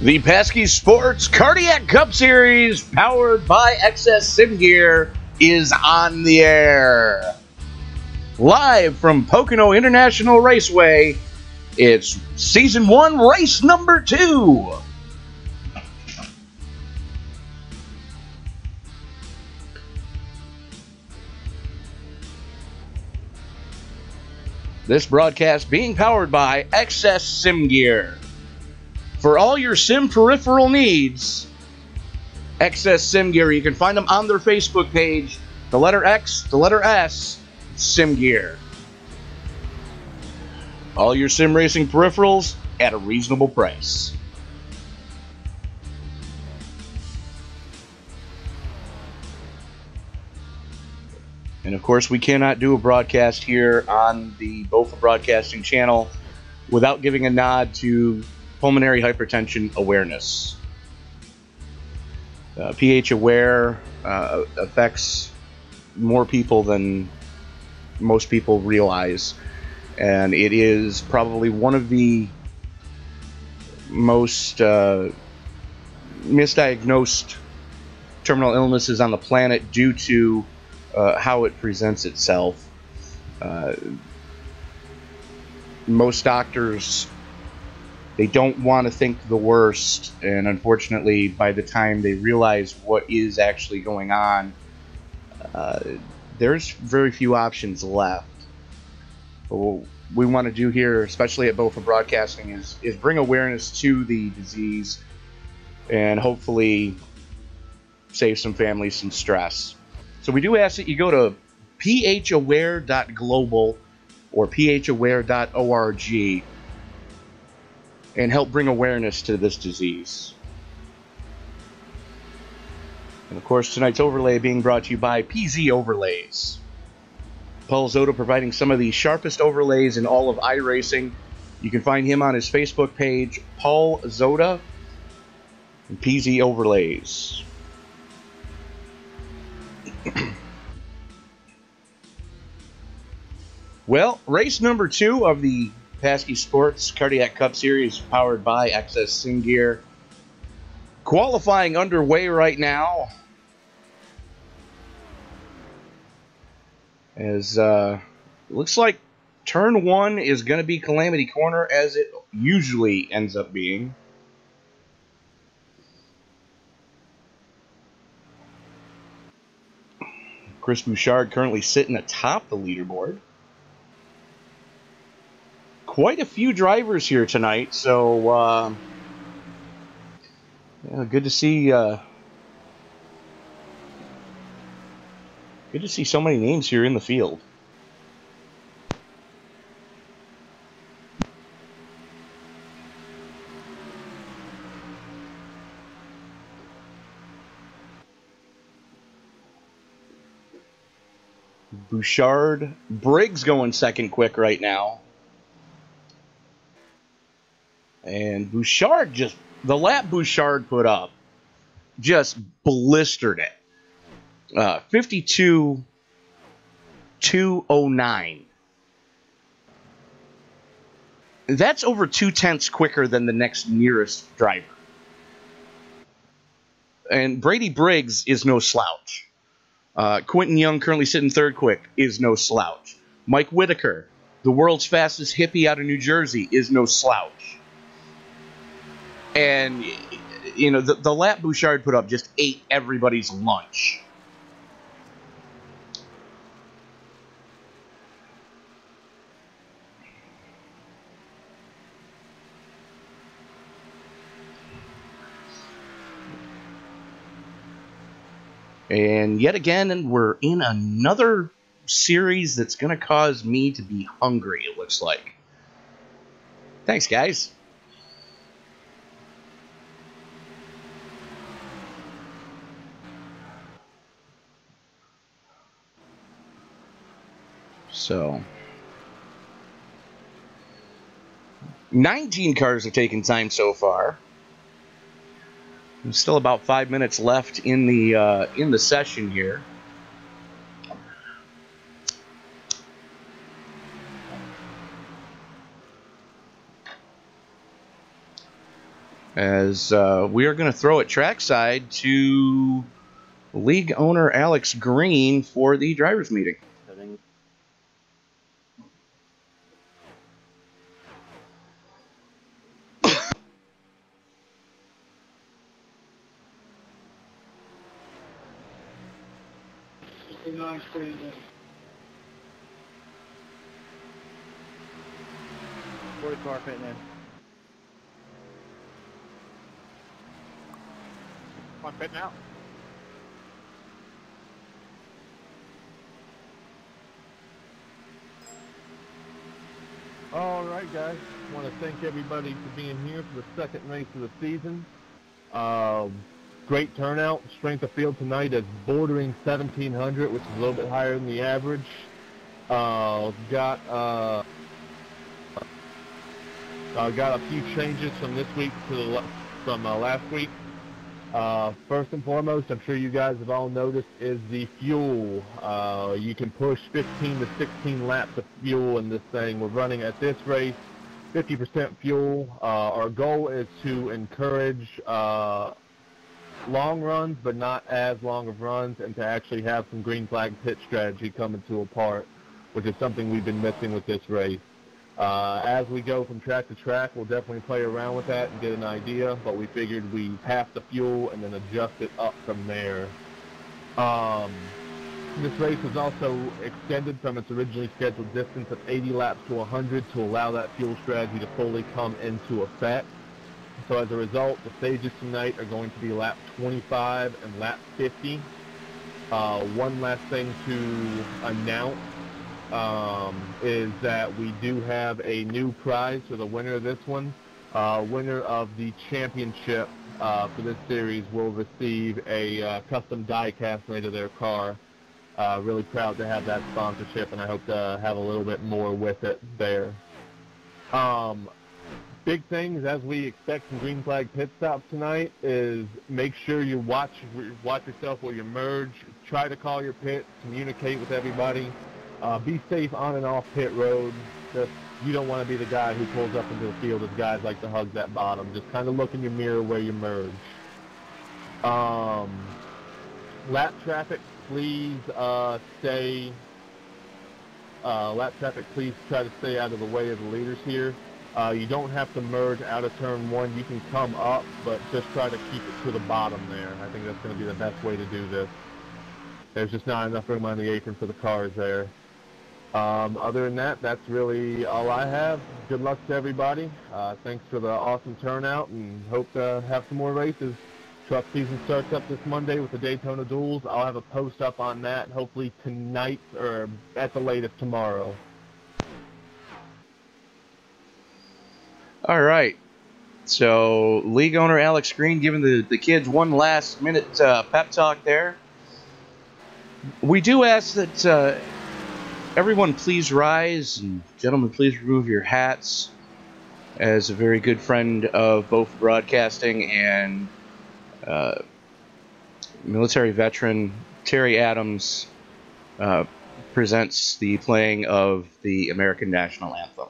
The Pasky Sports Cardiac Cup Series, powered by XS Sim Gear, is on the air. Live from Pocono International Raceway, it's Season 1, Race Number 2. This broadcast being powered by XS Sim Gear. For all your sim peripheral needs, XS Sim Gear. You can find them on their Facebook page. The letter X, the letter S, Sim Gear. All your sim racing peripherals at a reasonable price. And of course, we cannot do a broadcast here on the BOFA Broadcasting channel without giving a nod to pulmonary hypertension awareness. pH aware affects more people than most people realize, and it is probably one of the most misdiagnosed terminal illnesses on the planet due to how it presents itself. Most doctors, they don't want to think the worst, and unfortunately, by the time they realize what is actually going on, there's very few options left. But what we want to do here, especially at BOFA Broadcasting, is bring awareness to the disease and hopefully save some families some stress. So we do ask that you go to phaware.global or phaware.org and help bring awareness to this disease. And of course, tonight's overlay being brought to you by PZ Overlays. Paul Zoda providing some of the sharpest overlays in all of iRacing. You can find him on his Facebook page, Paul Zoda and PZ Overlays. Well, race number 2 of the Pasky Sports Cardiac Cup Series, powered by XS Sim Gear. Qualifying underway right now. As looks like turn 1 is going to be Calamity Corner, as it usually ends up being. Chris Bouchard currently sitting atop the leaderboard. Quite a few drivers here tonight, so yeah, good to see so many names here in the field. Bouchard, Briggs going second quick right now. And Bouchard the lap Bouchard put up just blistered it. 52.209. That's over 0.2 quicker than the next nearest driver. And Brady Briggs is no slouch. Quentin Young, currently sitting third quick, is no slouch. Mike Whitaker, the world's fastest hippie out of New Jersey, is no slouch. And, you know, the lap Bouchard put up just ate everybody's lunch. And yet again, we're in another series that's going to cause me to be hungry, it looks like. Thanks, guys. So, 19 cars have taken time so far. There's still about 5 minutes left in the session here. as we are going to throw it trackside to league owner Alex Green for the drivers meeting. Where's the car fitting in? I'm fitting out. All right, guys. I want to thank everybody for being here for the second race of the season. Great turnout. Strength of field tonight is bordering 1,700, which is a little bit higher than the average. Got a few changes from this week to from last week. First and foremost, I'm sure you guys have all noticed, is the fuel. You can push 15 to 16 laps of fuel in this thing. We're running at this race 50% fuel. Our goal is to encourage long runs, but not as long of runs, and to actually have some green flag pit strategy come into a part, which is something we've been missing with this race. As we go from track to track, we'll definitely play around with that and get an idea, but we figured we'd half the fuel and then adjust it up from there. This race was also extended from its originally scheduled distance of 80 laps to 100 to allow that fuel strategy to fully come into effect. So as a result, the stages tonight are going to be lap 25 and lap 50. One last thing to announce is that we do have a new prize for the winner of this one. Winner of the championship for this series will receive a custom die cast made of their car. Really proud to have that sponsorship, and I hope to have a little bit more with it there. Big things, as we expect some green flag pit stops tonight, is make sure you watch yourself while you merge. Try to call your pit, communicate with everybody. Be safe on and off pit road. You don't want to be the guy who pulls up into the field as guys like to hug that bottom. Just kind of look in your mirror where you merge. Lap traffic, please please try to stay out of the way of the leaders here. You don't have to merge out of turn one. You can come up, but just try to keep it to the bottom there. I think that's going to be the best way to do this. There's just not enough room on the apron for the cars there. Other than that, that's really all I have. Good luck to everybody. Thanks for the awesome turnout, and hope to have some more races. Truck season starts up this Monday with the Daytona Duels. I'll have a post up on that hopefully tonight or at the latest tomorrow. All right. So, league owner Alex Green giving the kids one last minute pep talk there. We do ask that everyone please rise, and gentlemen, please remove your hats, as a very good friend of both broadcasting and military veteran Terry Adams presents the playing of the American National Anthem.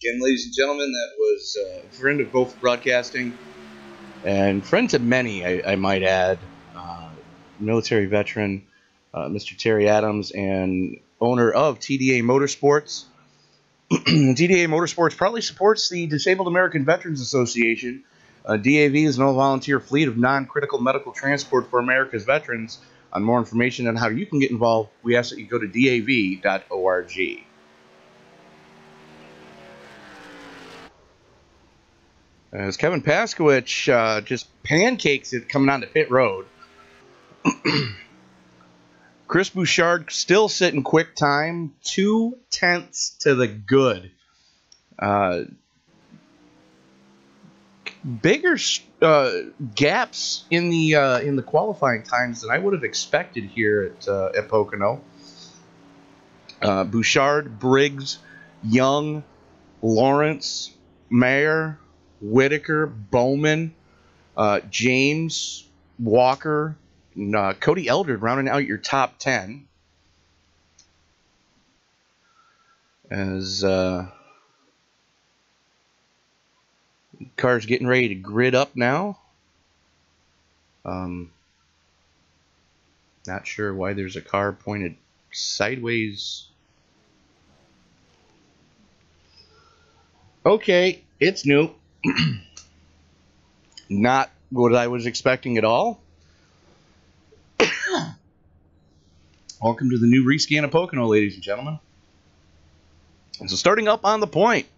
Again, ladies and gentlemen, that was a friend of both broadcasting and friend to many, I might add, military veteran, Mr. Terry Adams, and owner of TDA Motorsports. TDA Motorsports proudly supports the Disabled American Veterans Association. DAV is an all-volunteer fleet of non-critical medical transport for America's veterans. On more information on how you can get involved, we ask that you go to dav.org. As Kevin Paskowich just pancakes it coming onto pit road. Chris Bouchard still sitting quick time, 0.2 to the good. Bigger gaps in the qualifying times than I would have expected here at Pocono. Bouchard, Briggs, Young, Lawrence, Mayer, Whitaker, Bowman, James, Walker, and, Cody Eldred rounding out your top 10. As car's getting ready to grid up now. Not sure why there's a car pointed sideways. Okay, it's new. Not what I was expecting at all. Welcome to the new rescan of Pocono, ladies and gentlemen. And so starting up on the point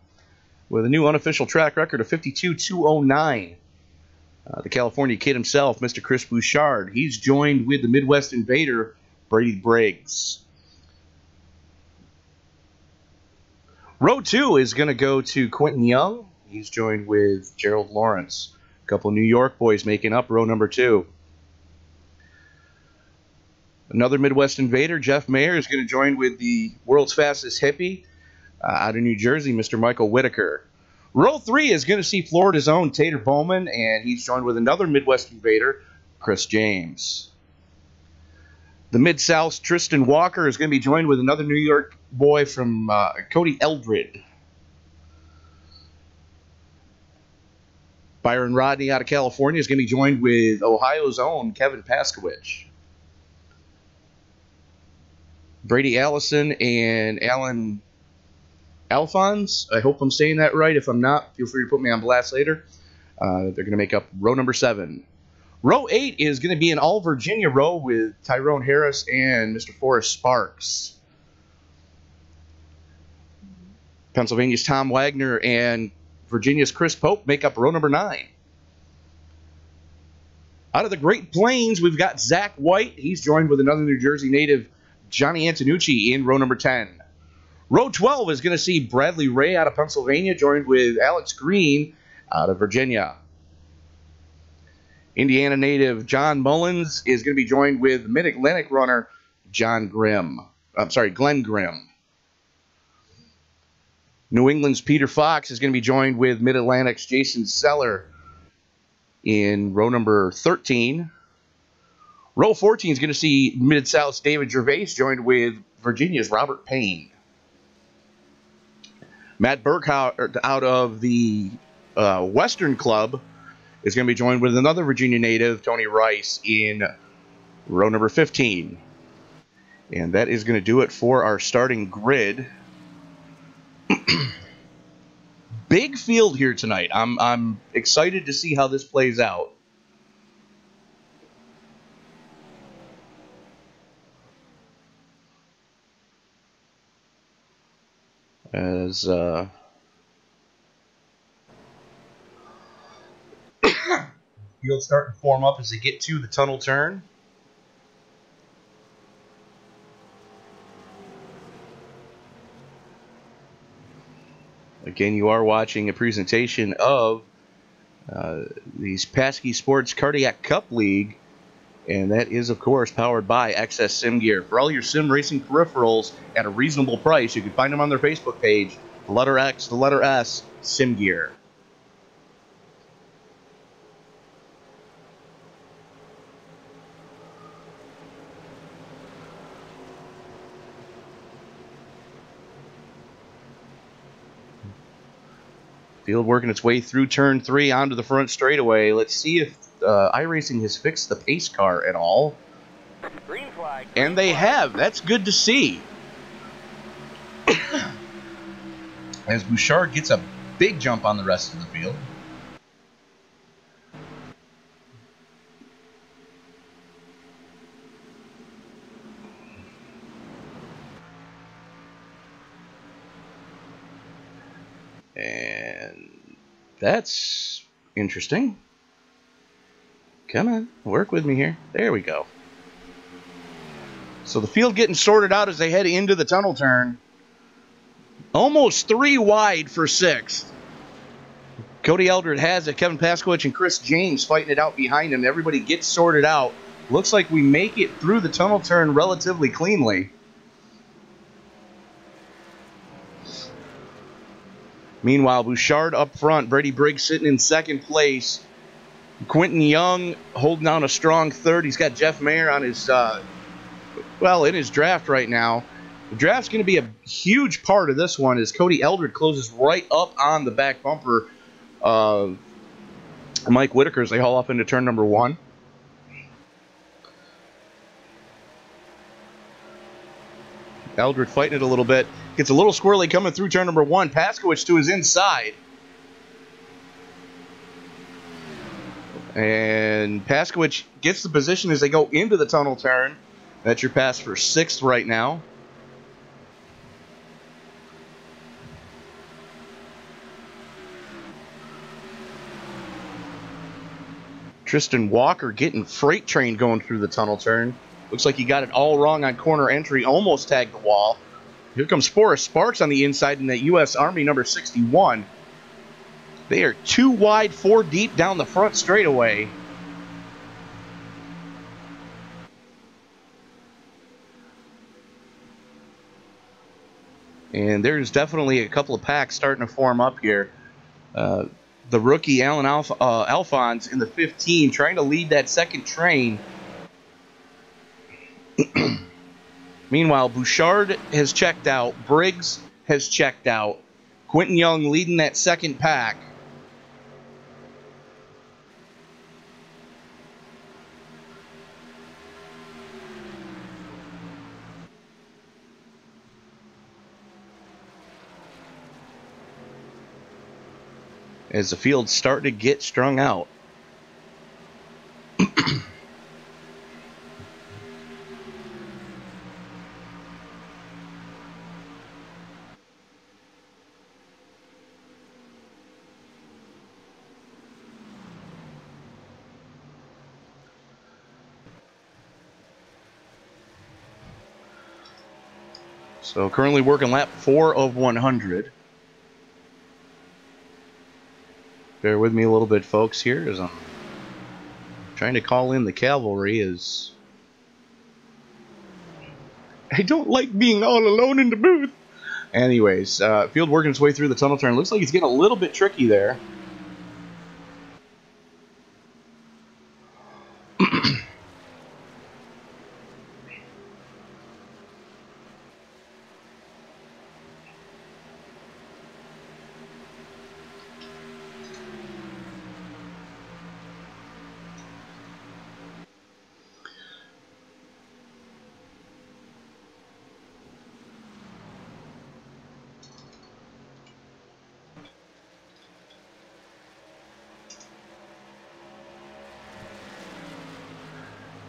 with a new unofficial track record of 52.209. The California kid himself, Mr. Chris Bouchard. He's joined with the Midwest Invader, Brady Briggs. Row 2 is going to go to Quentin Young. He's joined with Gerald Lawrence. A couple New York boys making up row number 2. Another Midwest Invader, Jeff Mayer, is going to join with the world's fastest hippie out of New Jersey, Mr. Michael Whitaker. Row 3 is going to see Florida's own Tater Bowman, and he's joined with another Midwest Invader, Chris James. The Mid-South, Tristan Walker, is going to be joined with another New York boy from Cody Eldred. Byron Rodney out of California is going to be joined with Ohio's own Kevin Paskowich. Brady Allison and Alan Alphonse. I hope I'm saying that right. If I'm not, feel free to put me on blast later. They're going to make up row number 7. Row 8 is going to be an all-Virginia row with Tyrone Harris and Mr. Forrest Sparks. Pennsylvania's Tom Wagner and Virginia's Chris Pope make up row number 9. Out of the Great Plains, we've got Zach White. He's joined with another New Jersey native, Johnny Antonucci, in row number 10. Row 12 is going to see Bradley Ray out of Pennsylvania, joined with Alex Green out of Virginia. Indiana native John Mullins is going to be joined with Mid-Atlantic runner Glenn Grimm. New England's Peter Fox is going to be joined with Mid-Atlantic's Jason Seller in row number 13. Row 14 is going to see Mid-South's David Gervais joined with Virginia's Robert Payne. Matt Burkhout out of the Western Club is going to be joined with another Virginia native, Tony Rice, in row number 15. And that is going to do it for our starting grid. Big field here tonight. I'm excited to see how this plays out. As field starting to form up as they get to the tunnel turn. Again, you are watching a presentation of the Pasky Sports Cardiac Cup League, and that is, of course, powered by XS Sim Gear. For all your sim racing peripherals at a reasonable price, you can find them on their Facebook page, the letter X, the letter S, Sim Gear. Field working its way through turn 3 onto the front straightaway. Let's see if iRacing has fixed the pace car at all. Green flag. And they have. That's good to see. As Bouchard gets a big jump on the rest of the field. And that's interesting. Come on, work with me here. There we go. So the field getting sorted out as they head into the tunnel turn. Almost 3 wide for 6th. Cody Eldred has it. Kevin Paskowicz and Chris James fighting it out behind him. Everybody gets sorted out. Looks like we make it through the tunnel turn relatively cleanly. Meanwhile, Bouchard up front. Brady Briggs sitting in 2nd place. Quentin Young holding down a strong 3rd. He's got Jeff Mayer on his, in his draft right now. The draft's going to be a huge part of this one as Cody Eldred closes right up on the back bumper of Mike Whitaker as they haul off into turn number 1. Eldred fighting it a little bit. Gets a little squirrely coming through turn number 1. Paskowicz to his inside. And Paskowicz gets the position as they go into the tunnel turn. That's your pass for 6th right now. Tristan Walker getting freight train going through the tunnel turn. Looks like he got it all wrong on corner entry. Almost tagged the wall. Here comes Forrest Sparks on the inside in that U.S. Army number 61. They are 2 wide, 4 deep down the front straightaway. And there's definitely a couple of packs starting to form up here. The rookie Alan Alphonse in the 15 trying to lead that second train. Meanwhile, Bouchard has checked out. Briggs has checked out. Quentin Young leading that second pack. As the field starting to get strung out. So currently working lap 4 of 100. Bear with me a little bit, folks, here as I'm trying to call in the cavalry as I don't like being all alone in the booth. Anyways, field working its way through the tunnel turn. Looks like it's getting a little bit tricky there.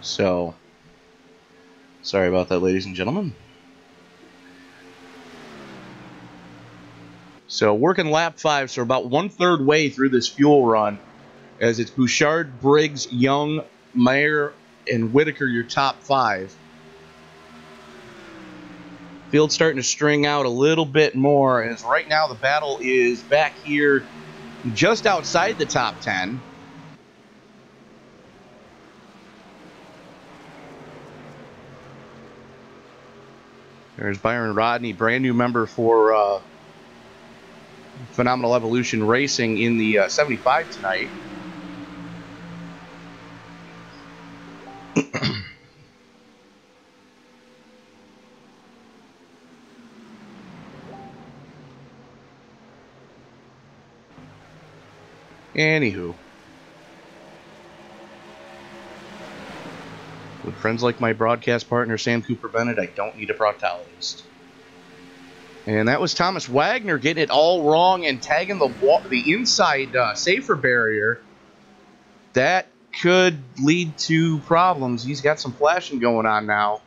So, sorry about that, ladies and gentlemen. So, working lap 5, so about 1/3 way through this fuel run, as it's Bouchard, Briggs, Young, Mayer, and Whitaker, your top 5. Field starting to string out a little bit more, as right now the battle is back here just outside the top 10. There's Byron Rodney, brand new member for Phenomenal Evolution Racing in the 75 tonight. Anywho. With friends like my broadcast partner, Sam Cooper Bennett, I don't need a proctologist. And that was Thomas Wagner getting it all wrong and tagging the inside safer barrier. That could lead to problems. He's got some flashing going on now.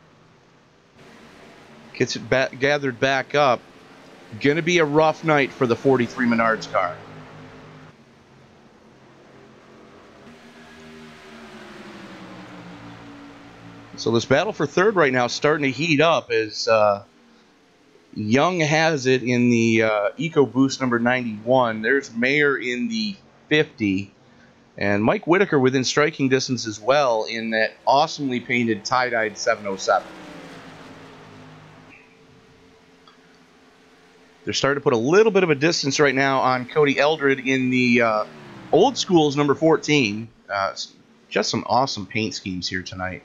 Gets it gathered back up. Going to be a rough night for the 43 Menards car. So this battle for third right now is starting to heat up as Young has it in the EcoBoost number 91. There's Mayer in the 50. And Mike Whitaker within striking distance as well in that awesomely painted tie-dyed 707. They're starting to put a little bit of a distance right now on Cody Eldred in the Old Schools number 14. Just some awesome paint schemes here tonight.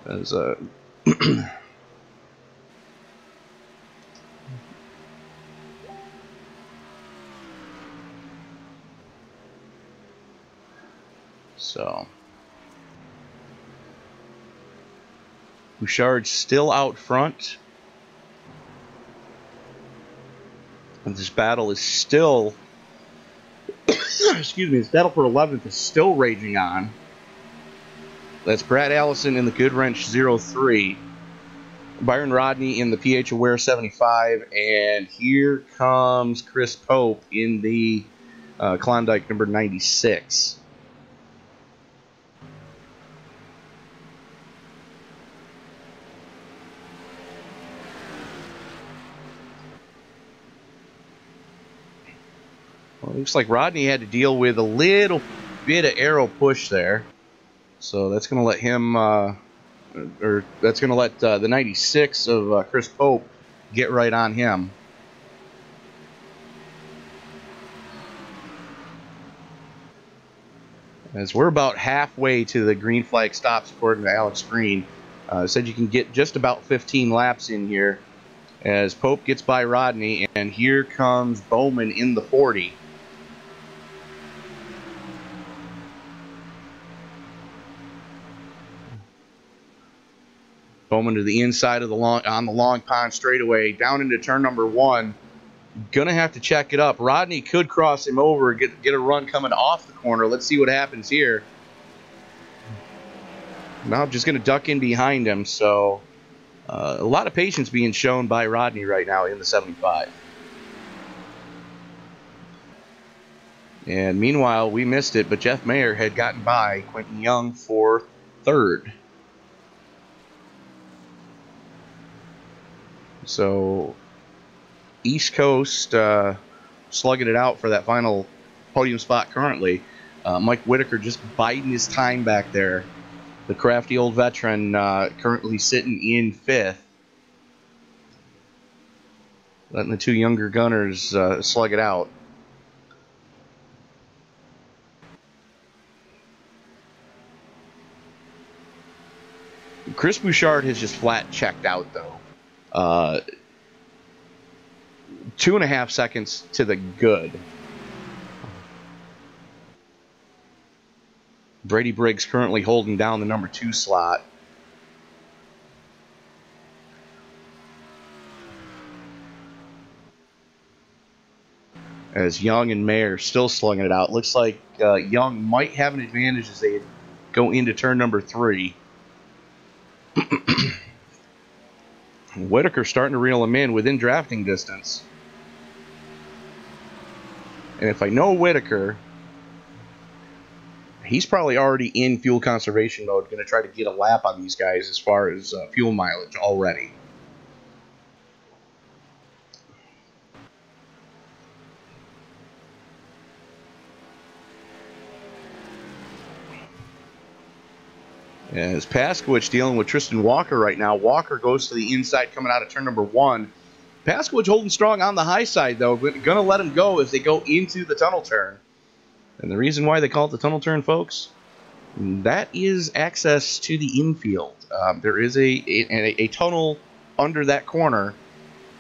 As so Bouchard's still out front. And this battle is still excuse me, this battle for 11th is still raging on. That's Brad Allison in the Good Wrench 03. Byron Rodney in the PH Aware 75. And here comes Chris Pope in the Klondike number 96. Well, it looks like Rodney had to deal with a little bit of aero push there. So that's going to let him, that's going to let the 96 of Chris Pope get right on him. As we're about halfway to the green flag stops, according to Alex Green. Said you can get just about 15 laps in here as Pope gets by Rodney, and here comes Bowman in the 40. Bowman to the inside of the long pond straightaway, down into turn number 1. Gonna have to check it up. Rodney could cross him over, get a run coming off the corner. Let's see what happens here. Now just gonna duck in behind him. So a lot of patience being shown by Rodney right now in the 75. And meanwhile, we missed it, but Jeff Mayer had gotten by Quentin Young for third. So East Coast slugging it out for that final podium spot currently. Mike Whitaker just biding his time back there. The crafty old veteran currently sitting in 5th. Letting the two younger gunners slug it out. Chris Bouchard has just flat checked out, though. 2.5 seconds to the good. Brady Briggs currently holding down the number 2 slot. As Young and Mayer still slugging it out. Looks like Young might have an advantage as they go into turn number 3. Whitaker starting to reel him in within drafting distance. And if I know Whitaker, he's probably already in fuel conservation mode, going to try to get a lap on these guys as far as fuel mileage already. As Pasky dealing with Tristan Walker right now. Walker goes to the inside coming out of turn number 1. Pasky holding strong on the high side, though. Going to let him go as they go into the tunnel turn. And the reason why they call it the tunnel turn, folks, that is access to the infield. There is a tunnel under that corner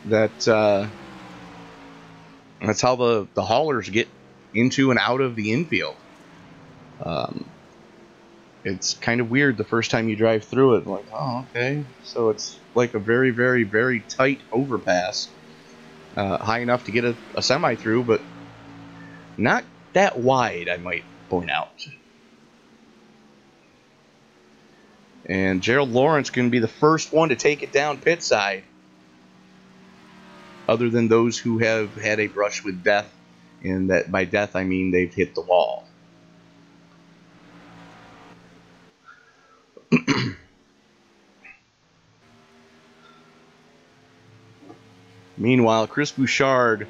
that's how the haulers get into and out of the infield. Um, it's kind of weird the first time you drive through it. Like, oh, okay. So it's like a very, very, very tight overpass. High enough to get a semi through, but not that wide, I might point out. And Gerald Lawrence going to be the first one to take it down pit side, other than those who have had a brush with death. And that by death, I mean they've hit the wall. Meanwhile, Chris Bouchard,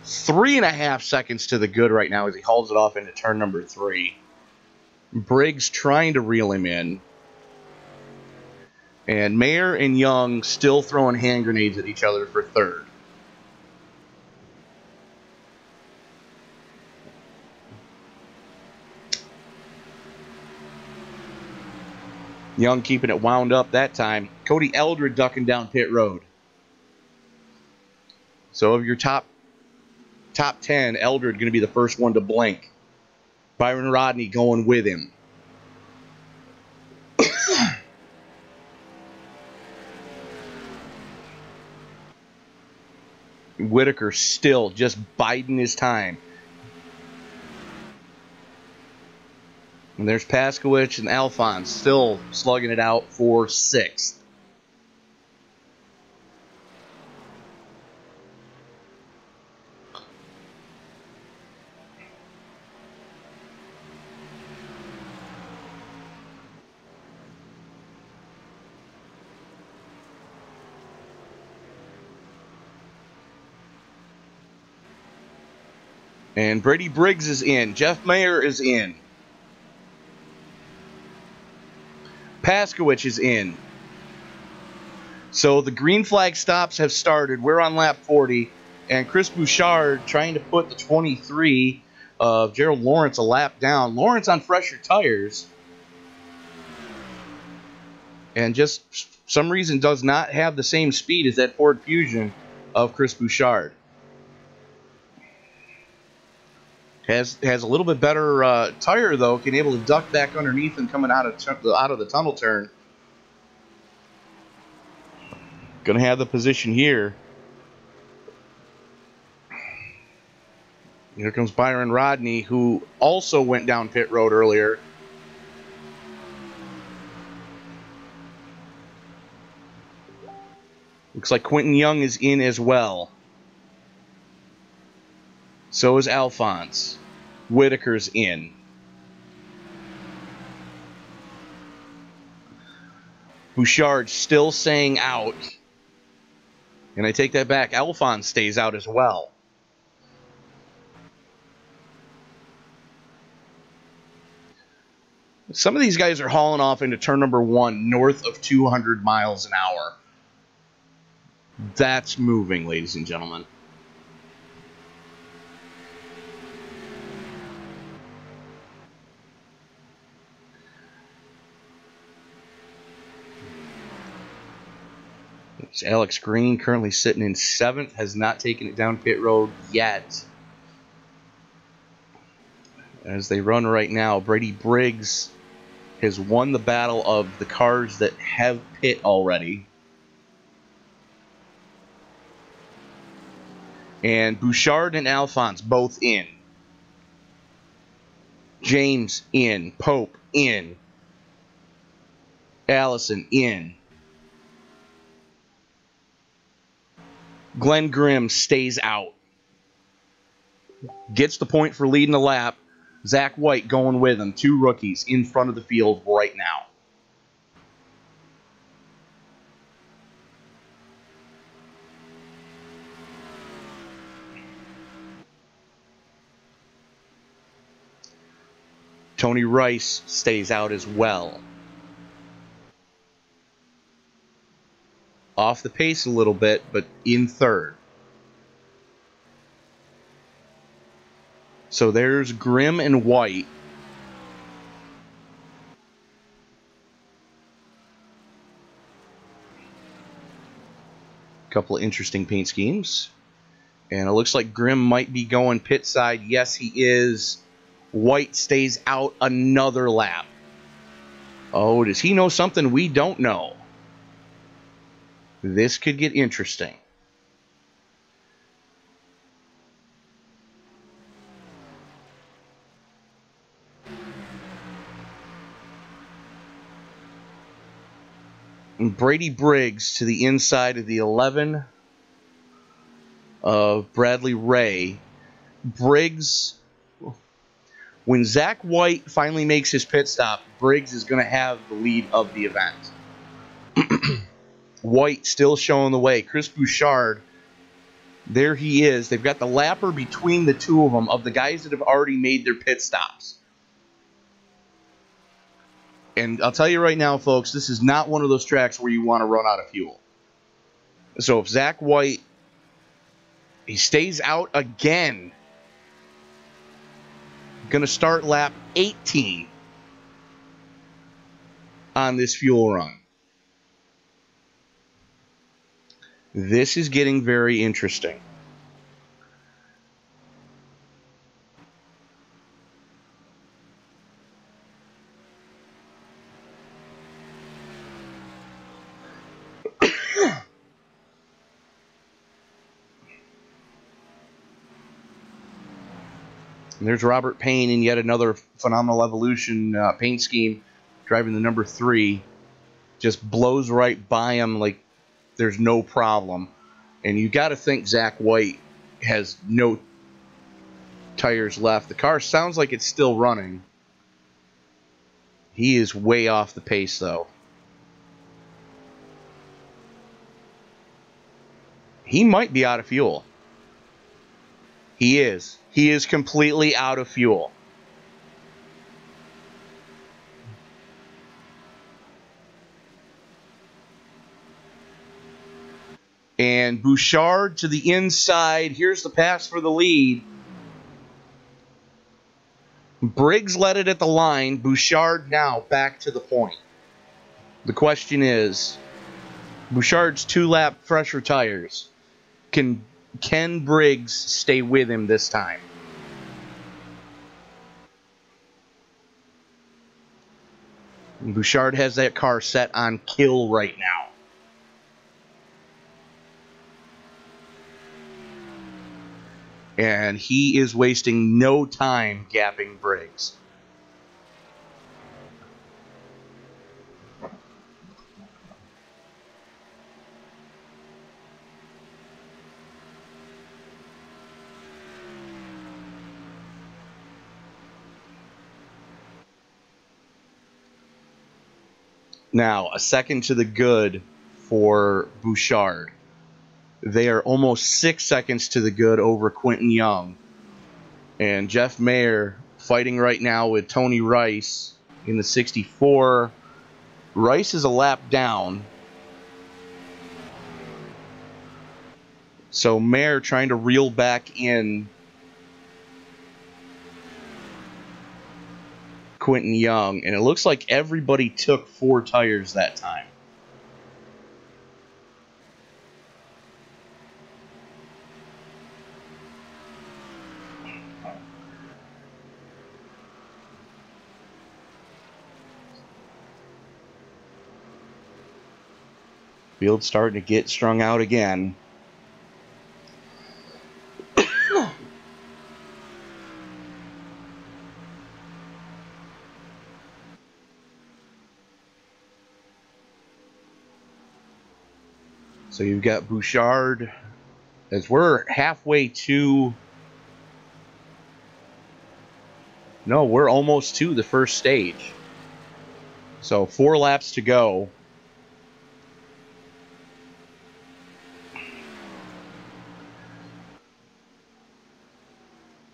3.5 seconds to the good right now as he hauls it off into turn number 3. Briggs trying to reel him in. And Mayer and Young still throwing hand grenades at each other for third. Young keeping it wound up that time. Cody Eldred ducking down pit road. So of your top 10, Eldred going to be the first one to blink. Byron Rodney going with him. Whitaker still just biding his time. And there's Paskowicz and Alphonse still slugging it out for 6th. And Brady Briggs is in. Jeff Mayer is in. Paskowicz is in. So the green flag stops have started. We're on lap 40. And Chris Bouchard trying to put the 23 of Gerald Lawrence a lap down. Lawrence on fresher tires. And just some reason does not have the same speed as that Ford Fusion of Chris Bouchard. Has a little bit better tire, though. Can able to duck back underneath and coming out of the tunnel turn. Going to have the position here. Here comes Byron Rodney, who also went down pit road earlier. Looks like Quentin Young is in as well. So is Alphonse. Whitaker's in. Bouchard still saying out. And I take that back. Alphonse stays out as well. Some of these guys are hauling off into turn number 1 north of 200 miles an hour. That's moving, ladies and gentlemen. It's Alex Green currently sitting in 7th, has not taken it down pit road yet. As they run right now, Brady Briggs has won the battle of the cars that have pit already. And Bouchard and Alphonse both in. James in. Pope in. Allison in. Glenn Grimm stays out. Gets the point for leading the lap. Zach White going with him. 2 rookies in front of the field right now. Tony Rice stays out as well. Off the pace a little bit, but in 3rd. So there's Grimm and White. Couple of interesting paint schemes. And it looks like Grimm might be going pit side. Yes, he is. White stays out another lap. Oh, does he know something we don't know? This could get interesting. And Brady Briggs to the inside of the 11 of Bradley Ray. Briggs, when Zach White finally makes his pit stop, Briggs is going to have the lead of the event. White still showing the way. Chris Bouchard, there he is. They've got the lapper between the two of them, of the guys that have already made their pit stops. And I'll tell you right now, folks, this is not one of those tracks where you want to run out of fuel. So if Zach White, he stays out again, going to start lap 18 on this fuel run. This is getting very interesting. And there's Robert Payne in yet another phenomenal evolution paint scheme, driving the number 3. Just blows right by him like there's no problem. And you got to think Zach White has no tires left. The car sounds like it's still running. He is way off the pace, though. He might be out of fuel. He is. He is completely out of fuel. And Bouchard to the inside. Here's the pass for the lead. Briggs led it at the line. Bouchard now back to the point. The question is, Bouchard's 2-lap fresher tires. Can Briggs stay with him this time? Bouchard has that car set on kill right now. And he is wasting no time gapping Briggs. Now, a second to the good for Bouchard. They are almost 6 seconds to the good over Quentin Young. And Jeff Mayer fighting right now with Tony Rice in the 64. Rice is a lap down. So Mayer trying to reel back in Quentin Young. And it looks like everybody took 4 tires that time. Field's starting to get strung out again. So you've got Bouchard, as we're halfway to... No, we're almost to the first stage. So 4 laps to go.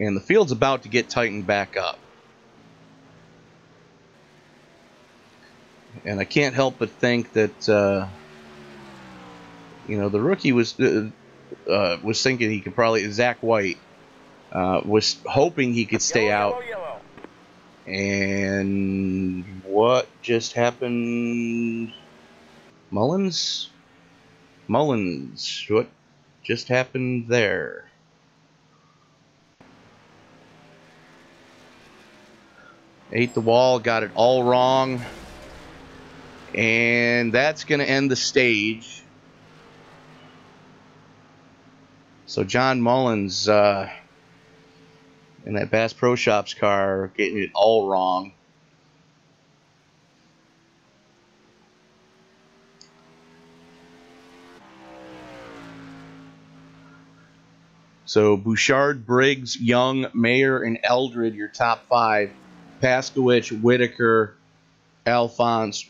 And the field's about to get tightened back up. And I can't help but think that, you know, the rookie was thinking he could probably, Zach White, was hoping he could stay out. Yellow. And what just happened? Mullins, what just happened there? Ate the wall, got it all wrong. And that's going to end the stage. So John Mullins in that Bass Pro Shops car getting it all wrong. So Bouchard, Briggs, Young, Mayer, and Eldred, your top 5. Paskowich, Whitaker, Alphonse,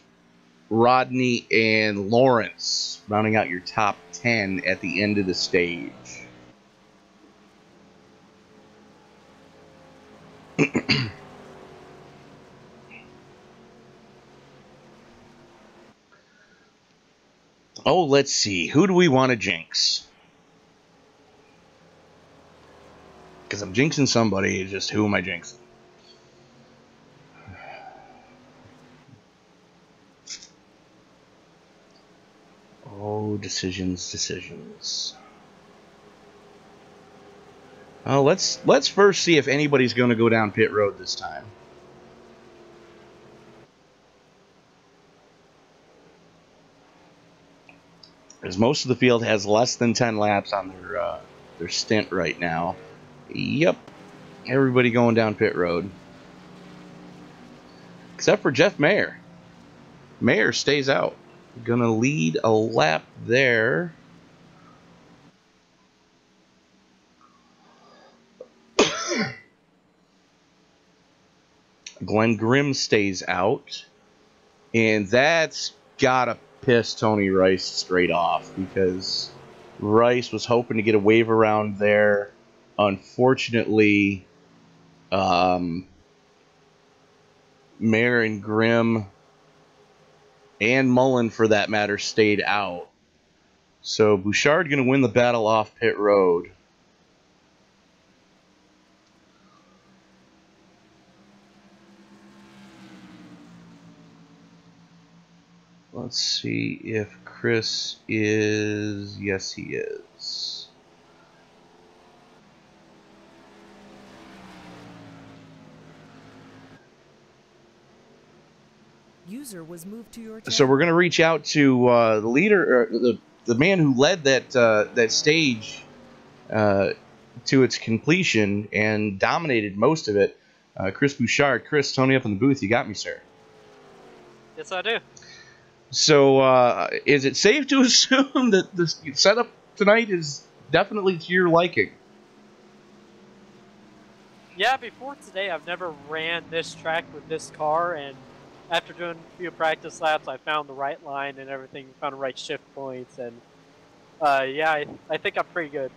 Rodney, and Lawrence, rounding out your top 10 at the end of the stage. Oh, let's see. Who do we want to jinx? Because I'm jinxing somebody. Just who am I jinxing? Oh, decisions. Oh, let's first see if anybody's going to go down pit road this time. Because most of the field has less than 10 laps on their stint right now. Yep, everybody going down pit road. Except for Jeff Mayer. Mayer stays out. Gonna lead a lap there. Glenn Grimm stays out. And that's gotta piss Tony Rice straight off, because Rice was hoping to get a wave around there. Unfortunately, Mayer and Grimm and Mullen, for that matter, stayed out. So Bouchard going to win the battle off pit road. Let's see if Chris is... Yes, he is. User was moved to your channel. So we're going to reach out to the leader, or the man who led that stage to its completion and dominated most of it, Chris Bouchard. Chris, Tony up in the booth. You got me, sir. Yes, I do. So is it safe to assume that the setup tonight is definitely to your liking? Yeah, before today, I've never ran this track with this car, and after doing a few practice laps, I found the right line and everything, found the right shift points, and yeah, I think I'm pretty good.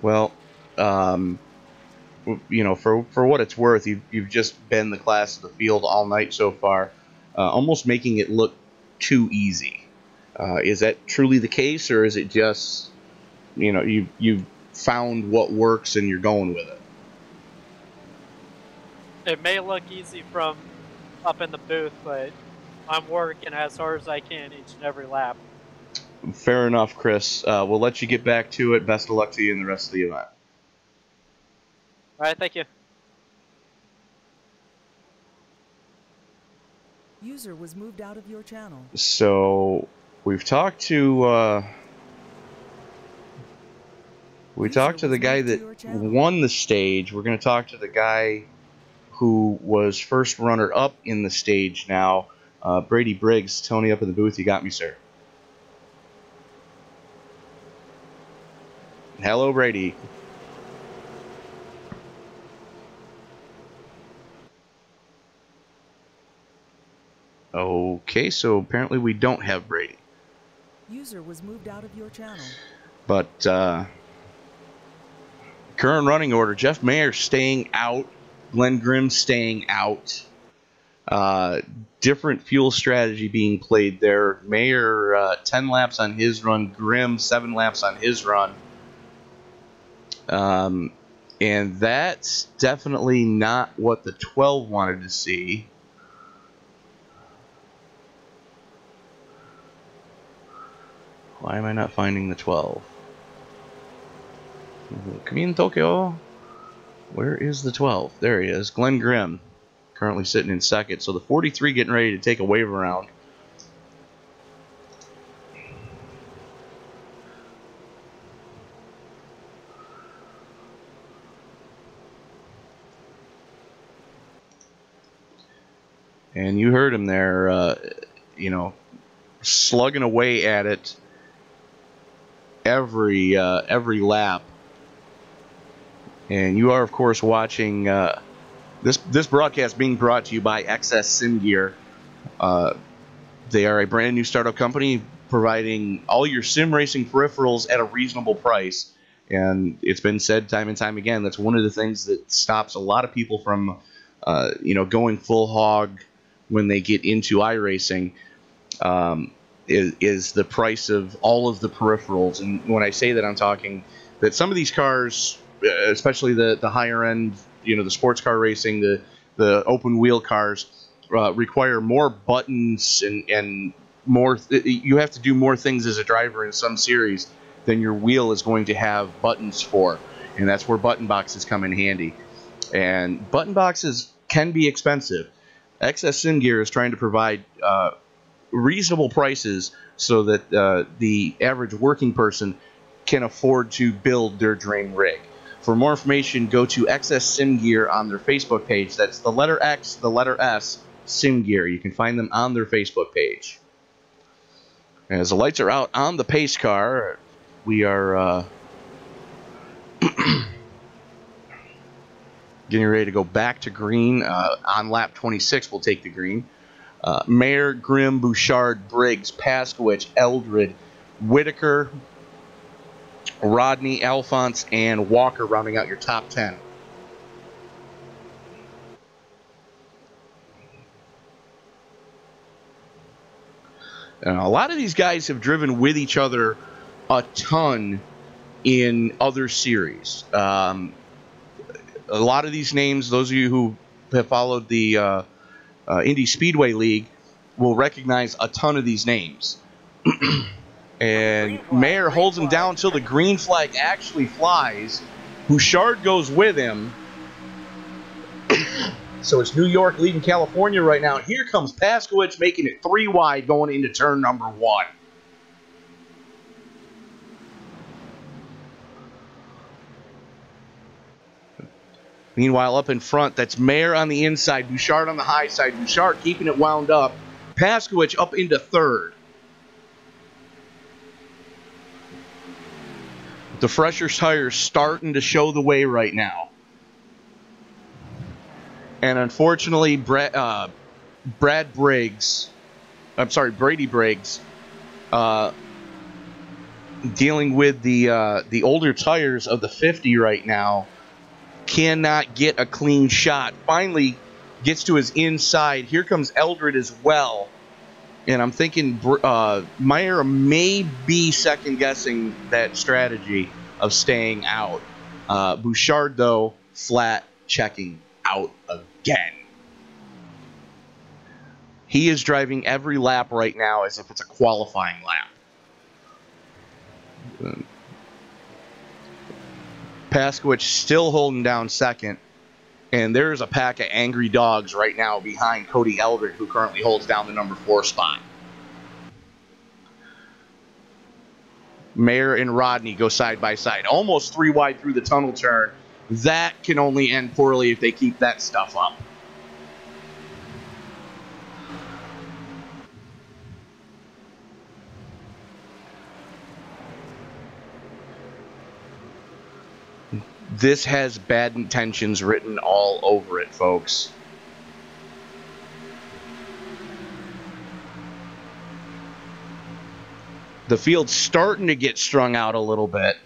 Well, you know, for what it's worth, you've just been the class of the field all night so far, almost making it look too easy. Is that truly the case, or is it just, you know, you've found what works and you're going with it? It may look easy from up in the booth, but I'm working as hard as I can each and every lap. Fair enough, Chris. We'll let you get back to it. Best of luck to you in the rest of the event. All right, thank you. User was moved out of your channel. So we've talked to the guy that won the stage. We're going to talk to the guy who was first runner-up in the stage now, Brady Briggs. Tony up in the booth. You got me, sir. Hello, Brady. Okay, so apparently we don't have Brady. User was moved out of your channel. But current running order: Jeff Mayer staying out, Glenn Grimm staying out. Different fuel strategy being played there. Mayer 10 laps on his run, Grimm 7 laps on his run. And that's definitely not what the 12 wanted to see. Why am I not finding the 12? Come in, Tokyo. Where is the 12? There he is. Glenn Grimm currently sitting in second. So the 43 getting ready to take a wave around. And you heard him there, you know, slugging away at it every lap. And you are, of course, watching this broadcast being brought to you by XS Sim Gear. They are a brand new startup company providing all your sim racing peripherals at a reasonable price. And it's been said time and time again, that's one of the things that stops a lot of people from, you know, going full hog when they get into iRacing, is the price of all of the peripherals. And when I say that, I'm talking that some of these cars, especially the higher end, you know, the sports car racing, the open wheel cars, require more buttons and more. You have to do more things as a driver in some series than your wheel is going to have buttons for, and that's where button boxes come in handy. And button boxes can be expensive. XS Sim Gear is trying to provide reasonable prices so that the average working person can afford to build their dream rig. For more information, go to XS Sim Gear on their Facebook page. That's the letter X, the letter S, Sim Gear. You can find them on their Facebook page. As the lights are out on the pace car, we are getting ready to go back to green. On lap 26, we'll take the green. Mayer, Grimm, Bouchard, Briggs, Paskowich, Eldred, Whitaker, Rodney, Alphonse, and Walker rounding out your top 10. A lot of these guys have driven with each other a ton in other series. A lot of these names, those of you who have followed the Indy Speedway League, will recognize a ton of these names. And Mayer holds him down until the green flag actually flies. Bouchard goes with him. So it's New York leading California right now. Here comes Paskowich making it 3 wide going into turn number 1. Meanwhile, up in front, that's Mayer on the inside, Bouchard on the high side. Bouchard keeping it wound up. Paskowich up into 3rd. The fresher tires starting to show the way right now. And unfortunately, Brady Briggs, dealing with the older tires of the 50 right now, cannot get a clean shot. Finally gets to his inside. Here comes Eldred as well. And I'm thinking Mayer may be second-guessing that strategy of staying out. Bouchard, though, flat checking out again. He is driving every lap right now as if it's a qualifying lap. Paskowich still holding down second. And there's a pack of angry dogs right now behind Cody Eldred, who currently holds down the number 4 spot. Mayer and Rodney go side by side. Almost 3 wide through the tunnel turn. That can only end poorly if they keep that stuff up. This has bad intentions written all over it, folks. The field's starting to get strung out a little bit.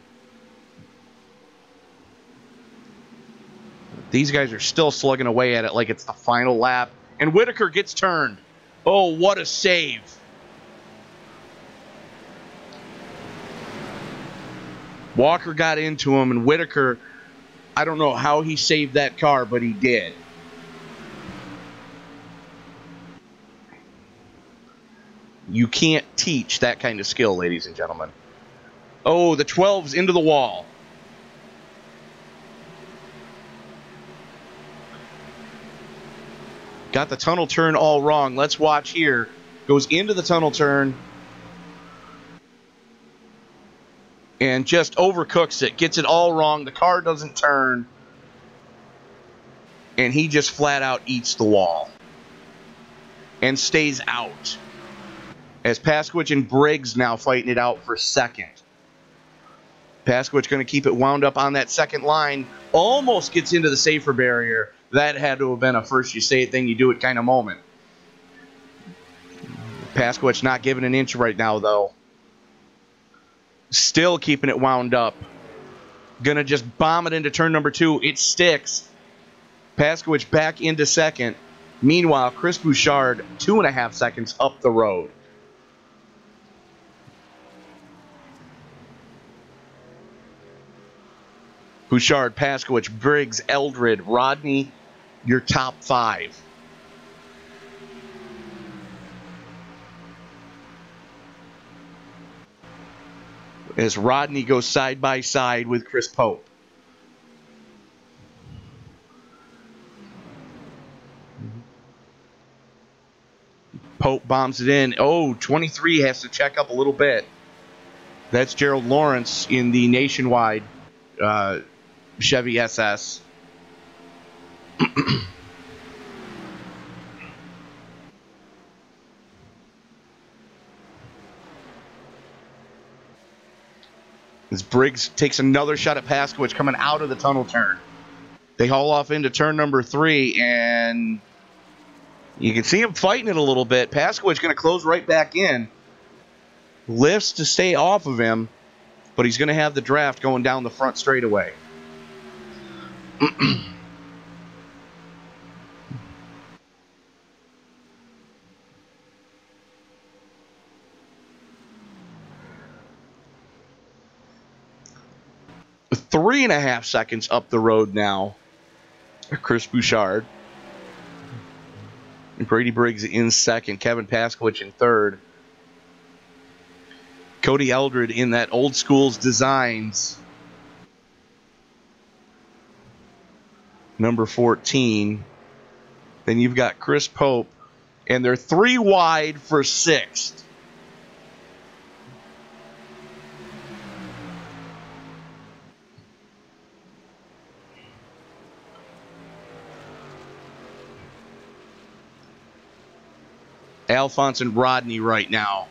These guys are still slugging away at it like it's the final lap. And Whitaker gets turned. Oh, what a save. Walker got into him, and Whitaker, I don't know how he saved that car, but he did. You can't teach that kind of skill, ladies and gentlemen. Oh, the 12's into the wall. Got the tunnel turn all wrong. Let's watch here. Goes into the tunnel turn. And just overcooks it. Gets it all wrong. The car doesn't turn. And he just flat out eats the wall. And stays out. As Paskwich and Briggs now fighting it out for second. Paskwich going to keep it wound up on that second line. Almost gets into the safer barrier. That had to have been a first you say it, then you do it kind of moment. Paskwich not giving an inch right now, though. Still keeping it wound up. Gonna just bomb it into turn number 2. It sticks. Paskwich back into second. Meanwhile, Chris Bouchard 2.5 seconds up the road. Bouchard, Paskwich, Briggs, Eldred, Rodney, your top 5. As Rodney goes side by side with Chris Pope. Pope bombs it in. Oh, 23 has to check up a little bit. That's Gerald Lawrence in the Nationwide Chevy SS. As Briggs takes another shot at Paskwich coming out of the tunnel turn. They haul off into turn number 3, and you can see him fighting it a little bit. Paskwich going to close right back in. Lifts to stay off of him, but he's going to have the draft going down the front straightaway. Three and a half seconds up the road now. Chris Bouchard. And Brady Briggs in second. Kevin Paskwich in third. Cody Eldred in that old school's designs. Number 14. Then you've got Chris Pope. And they're 3 wide for 6th. Alphonse and Rodney right now.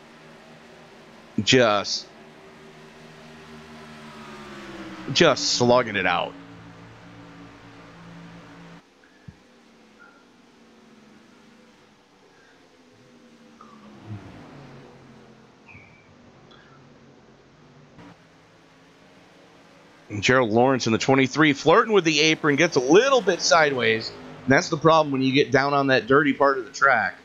Just slugging it out. And Gerald Lawrence in the 23 flirting with the apron, gets a little bit sideways. And that's the problem when you get down on that dirty part of the track.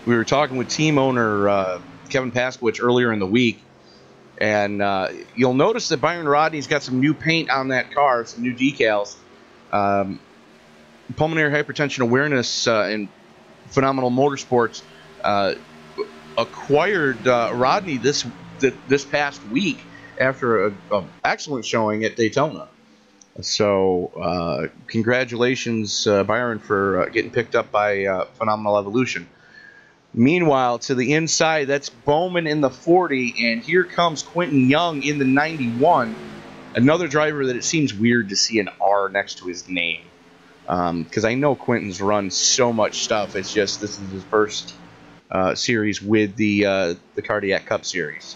We were talking with team owner Kevin Paskwich earlier in the week, and you'll notice that Byron Rodney's got some new paint on that car, some new decals. Pulmonary Hypertension Awareness and Phenomenal Motorsports acquired Rodney this past week after an excellent showing at Daytona. So congratulations, Byron, for getting picked up by Phenomenal Evolution. Meanwhile, to the inside, that's Bowman in the 40, and here comes Quentin Young in the 91. Another driver that it seems weird to see an R next to his name. Because I know Quentin's run so much stuff. It's just this is his first series with the Cardiac Cup Series.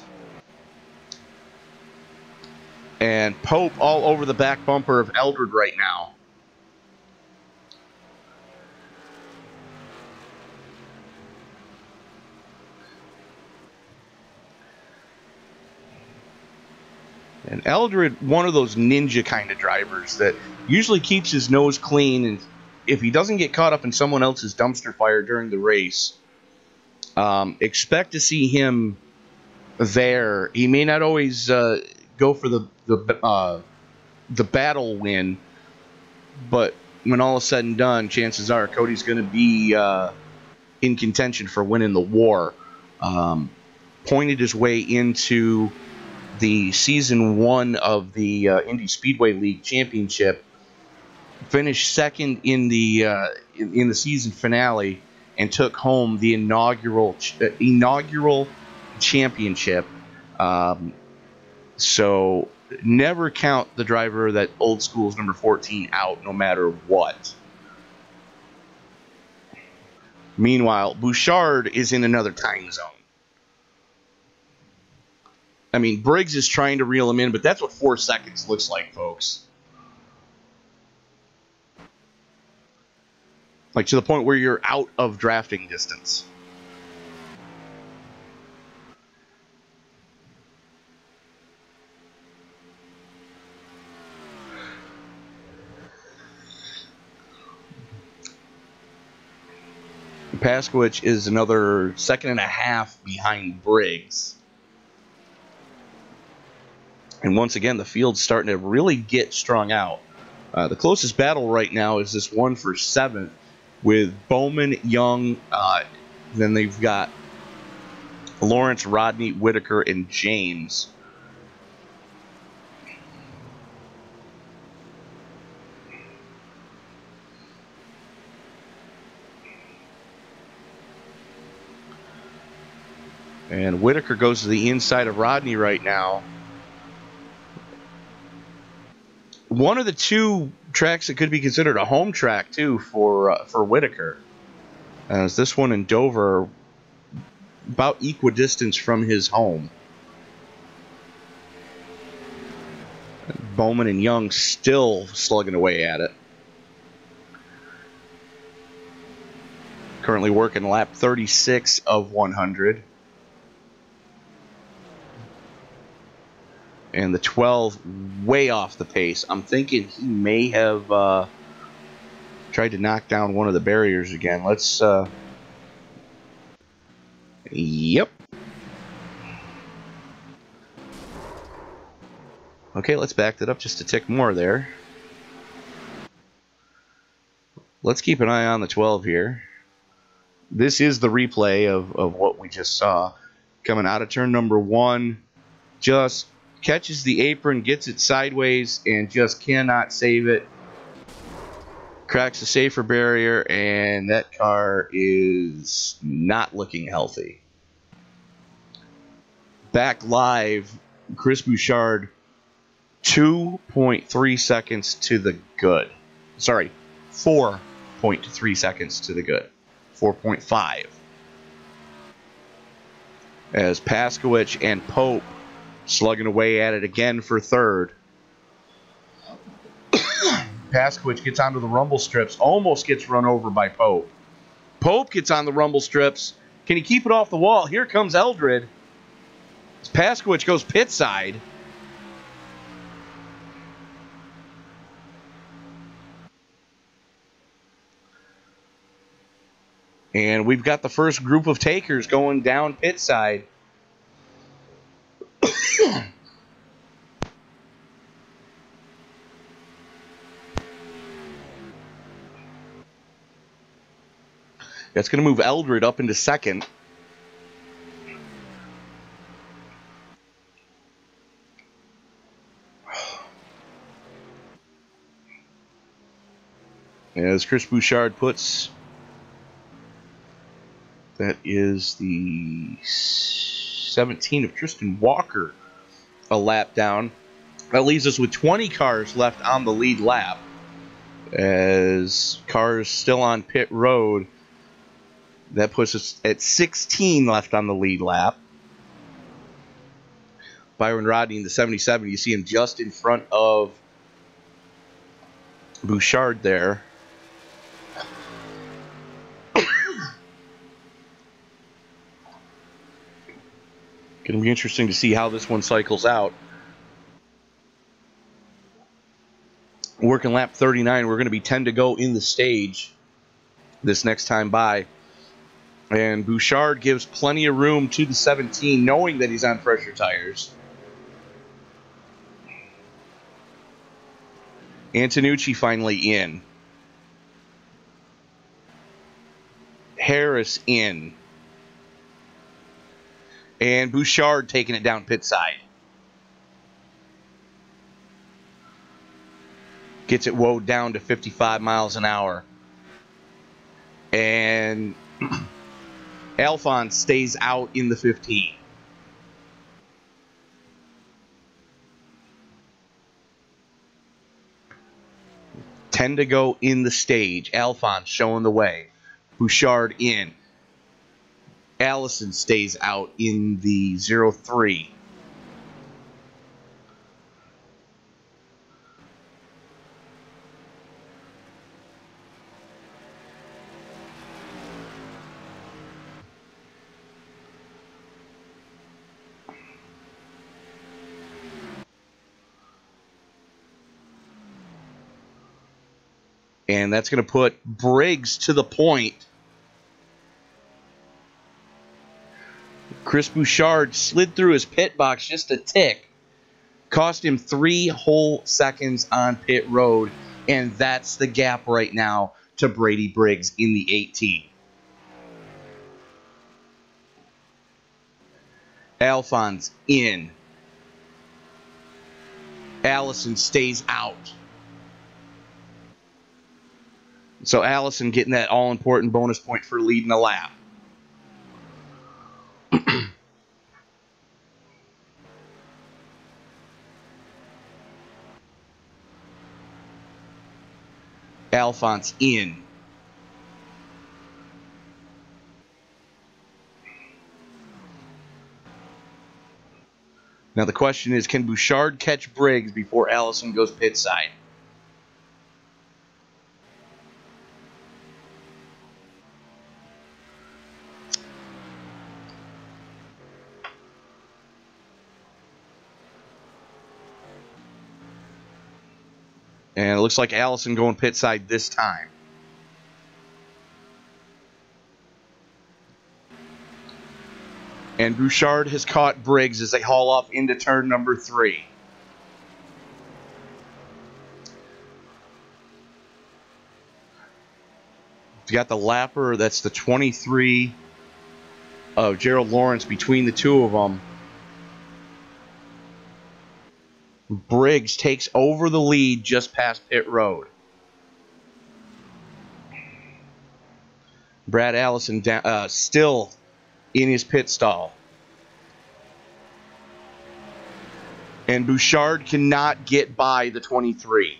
And Pope all over the back bumper of Eldred right now. And Eldred, one of those ninja kind of drivers that usually keeps his nose clean, and if he doesn't get caught up in someone else's dumpster fire during the race, expect to see him there. He may not always go for the battle win, but when all is said and done, chances are Cody's going to be in contention for winning the war. Pointed his way into the Season 1 of the Indy Speedway League Championship, finished second in the season finale, and took home the inaugural championship. So never count the driver that old school's number 14 out, no matter what. Meanwhile, Bouchard is in another time zone. I mean, Briggs is trying to reel him in, but that's what 4 seconds looks like, folks. Like, to the point where you're out of drafting distance. Paskwich is another second and a half behind Briggs. And once again, the field's starting to really get strung out. The closest battle right now is this one for 7th with Bowman, Young. Then they've got Lawrence, Rodney, Whitaker, and James. And Whitaker goes to the inside of Rodney right now. One of the 2 tracks that could be considered a home track, too, for Whitaker. As this one in Dover, about equidistance from his home. Bowman and Young still slugging away at it. Currently working lap 36 of 100. And the 12 way off the pace. I'm thinking he may have tried to knock down one of the barriers again. Let's... Yep. Okay, let's back that up just a tick more there. Let's keep an eye on the 12 here. This is the replay of what we just saw. Coming out of turn number 1. Just catches the apron, gets it sideways, and just cannot save it. Cracks the safer barrier, and that car is not looking healthy. Back live, Chris Bouchard, 2.3 seconds to the good. Sorry, 4.3 seconds to the good. 4.5. As Paskowicz and Pope slugging away at it again for 3rd. Paskowicz gets onto the rumble strips, almost gets run over by Pope. Pope gets on the rumble strips. Can he keep it off the wall? Here comes Eldred. As Paskowicz goes pit side. And we've got the first group of takers going down pit side. That's going to move Eldred up into 2nd. As Chris Bouchard puts, that is the 17 of Tristan Walker a lap down. That leaves us with 20 cars left on the lead lap. As cars still on pit road. That puts us at 16 left on the lead lap. Byron Rodney in the 77. You see him just in front of Bouchard there. Going to be interesting to see how this one cycles out. Working lap 39. We're going to be 10 to go in the stage this next time by. And Bouchard gives plenty of room to the 17, knowing that he's on pressure tires. Antonucci finally in. Harris in. And Bouchard taking it down pit side. Gets it woed down to 55 miles an hour. And Alphonse stays out in the 15. Ten to go in the stage. Alphonse showing the way. Bouchard in. Allison stays out in the 03. And that's going to put Briggs to the point. Chris Bouchard slid through his pit box just a tick. Cost him 3 whole seconds on pit road. And that's the gap right now to Brady Briggs in the 18. Alphonse in. Allison stays out. So Allison getting that all-important bonus point for leading the lap. Alphonse in. Now the question is, can Bouchard catch Briggs before Allison goes pit side? And it looks like Allison going pit side this time. And Bouchard has caught Briggs as they haul off into turn number 3. You got the lapper, that's the 23 of Gerald Lawrence between the two of them. Briggs takes over the lead just past pit road. Brad Allison down, still in his pit stall. And Bouchard cannot get by the 23.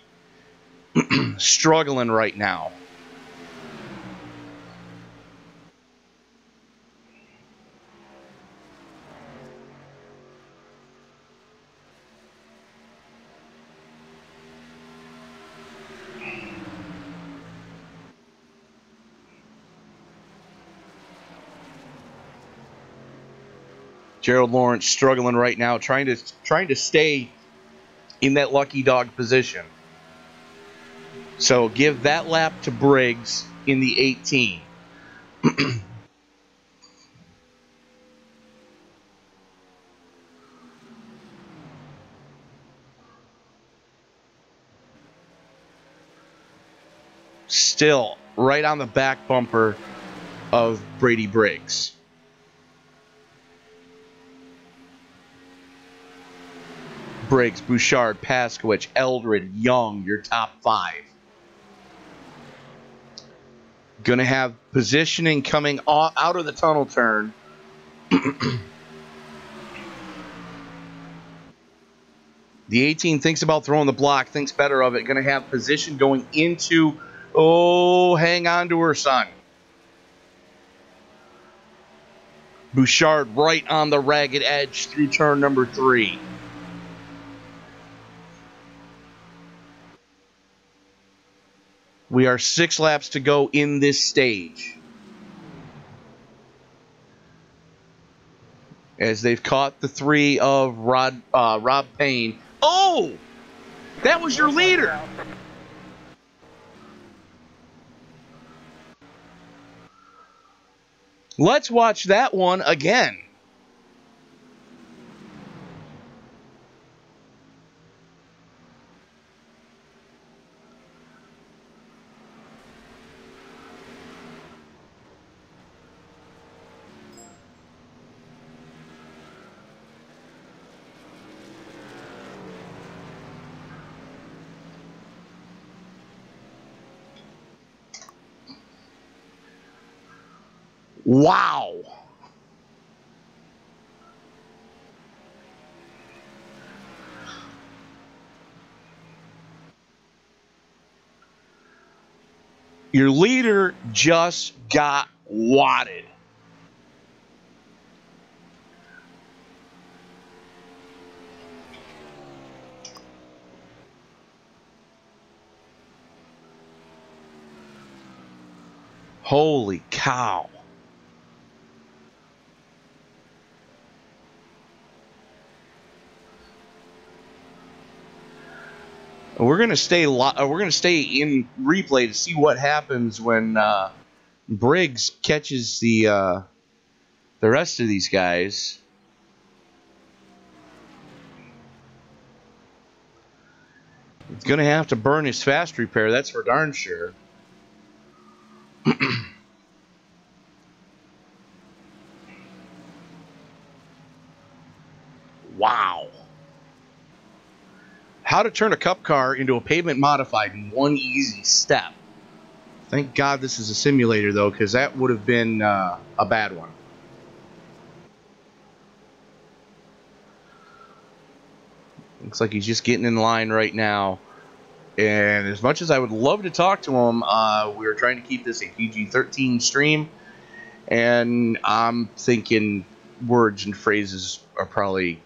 Struggling right now. Gerald Lawrence struggling right now, trying to stay in that lucky dog position. So give that lap to Briggs in the 18. Still right on the back bumper of Brady Briggs. Briggs, Bouchard, Paskowich, Eldred, Young, your top 5. Going to have positioning coming out of the tunnel turn. The 18 thinks about throwing the block, thinks better of it. Going to have position going into... Oh, hang on to her, son. Bouchard right on the ragged edge through turn number 3. We are 6 laps to go in this stage. As they've caught the 3 of Rob Payne. Oh! That was your leader! Let's watch that one again. Wow. Your leader just got wadded. Holy cow. We're gonna stay in replay to see what happens when Briggs catches the rest of these guys. He's gonna have to burn his fast repair, that's for darn sure. Wow. How to turn a cup car into a pavement modified in one easy step. Thank God this is a simulator, though, because that would have been a bad one. Looks like he's just getting in line right now. And as much as I would love to talk to him, we were trying to keep this a PG-13 stream. And I'm thinking words and phrases are probably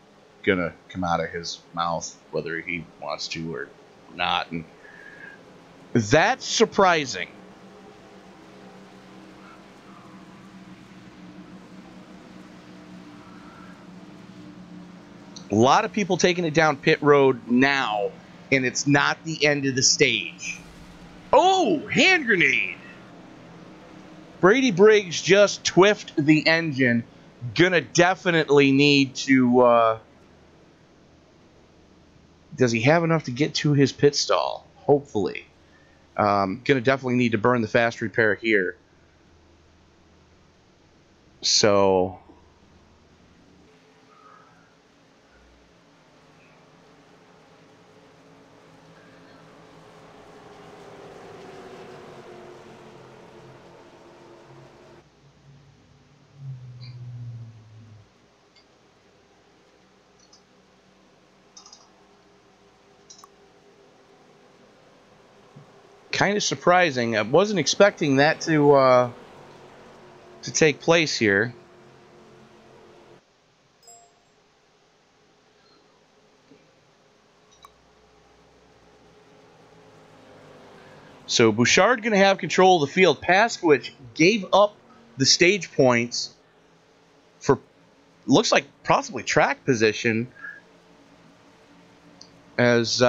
going to come out of his mouth, whether he wants to or not. And that's surprising. A lot of people taking it down pit road now, and it's not the end of the stage. Oh, hand grenade. Brady Briggs just twiffed the engine. Gonna definitely need to... does he have enough to get to his pit stall? Hopefully. Gonna definitely need to burn the fast repair here. So... kind of surprising. I wasn't expecting that to take place here. So Bouchard going to have control of the field. Pasky gave up the stage points for, looks like possibly track position, as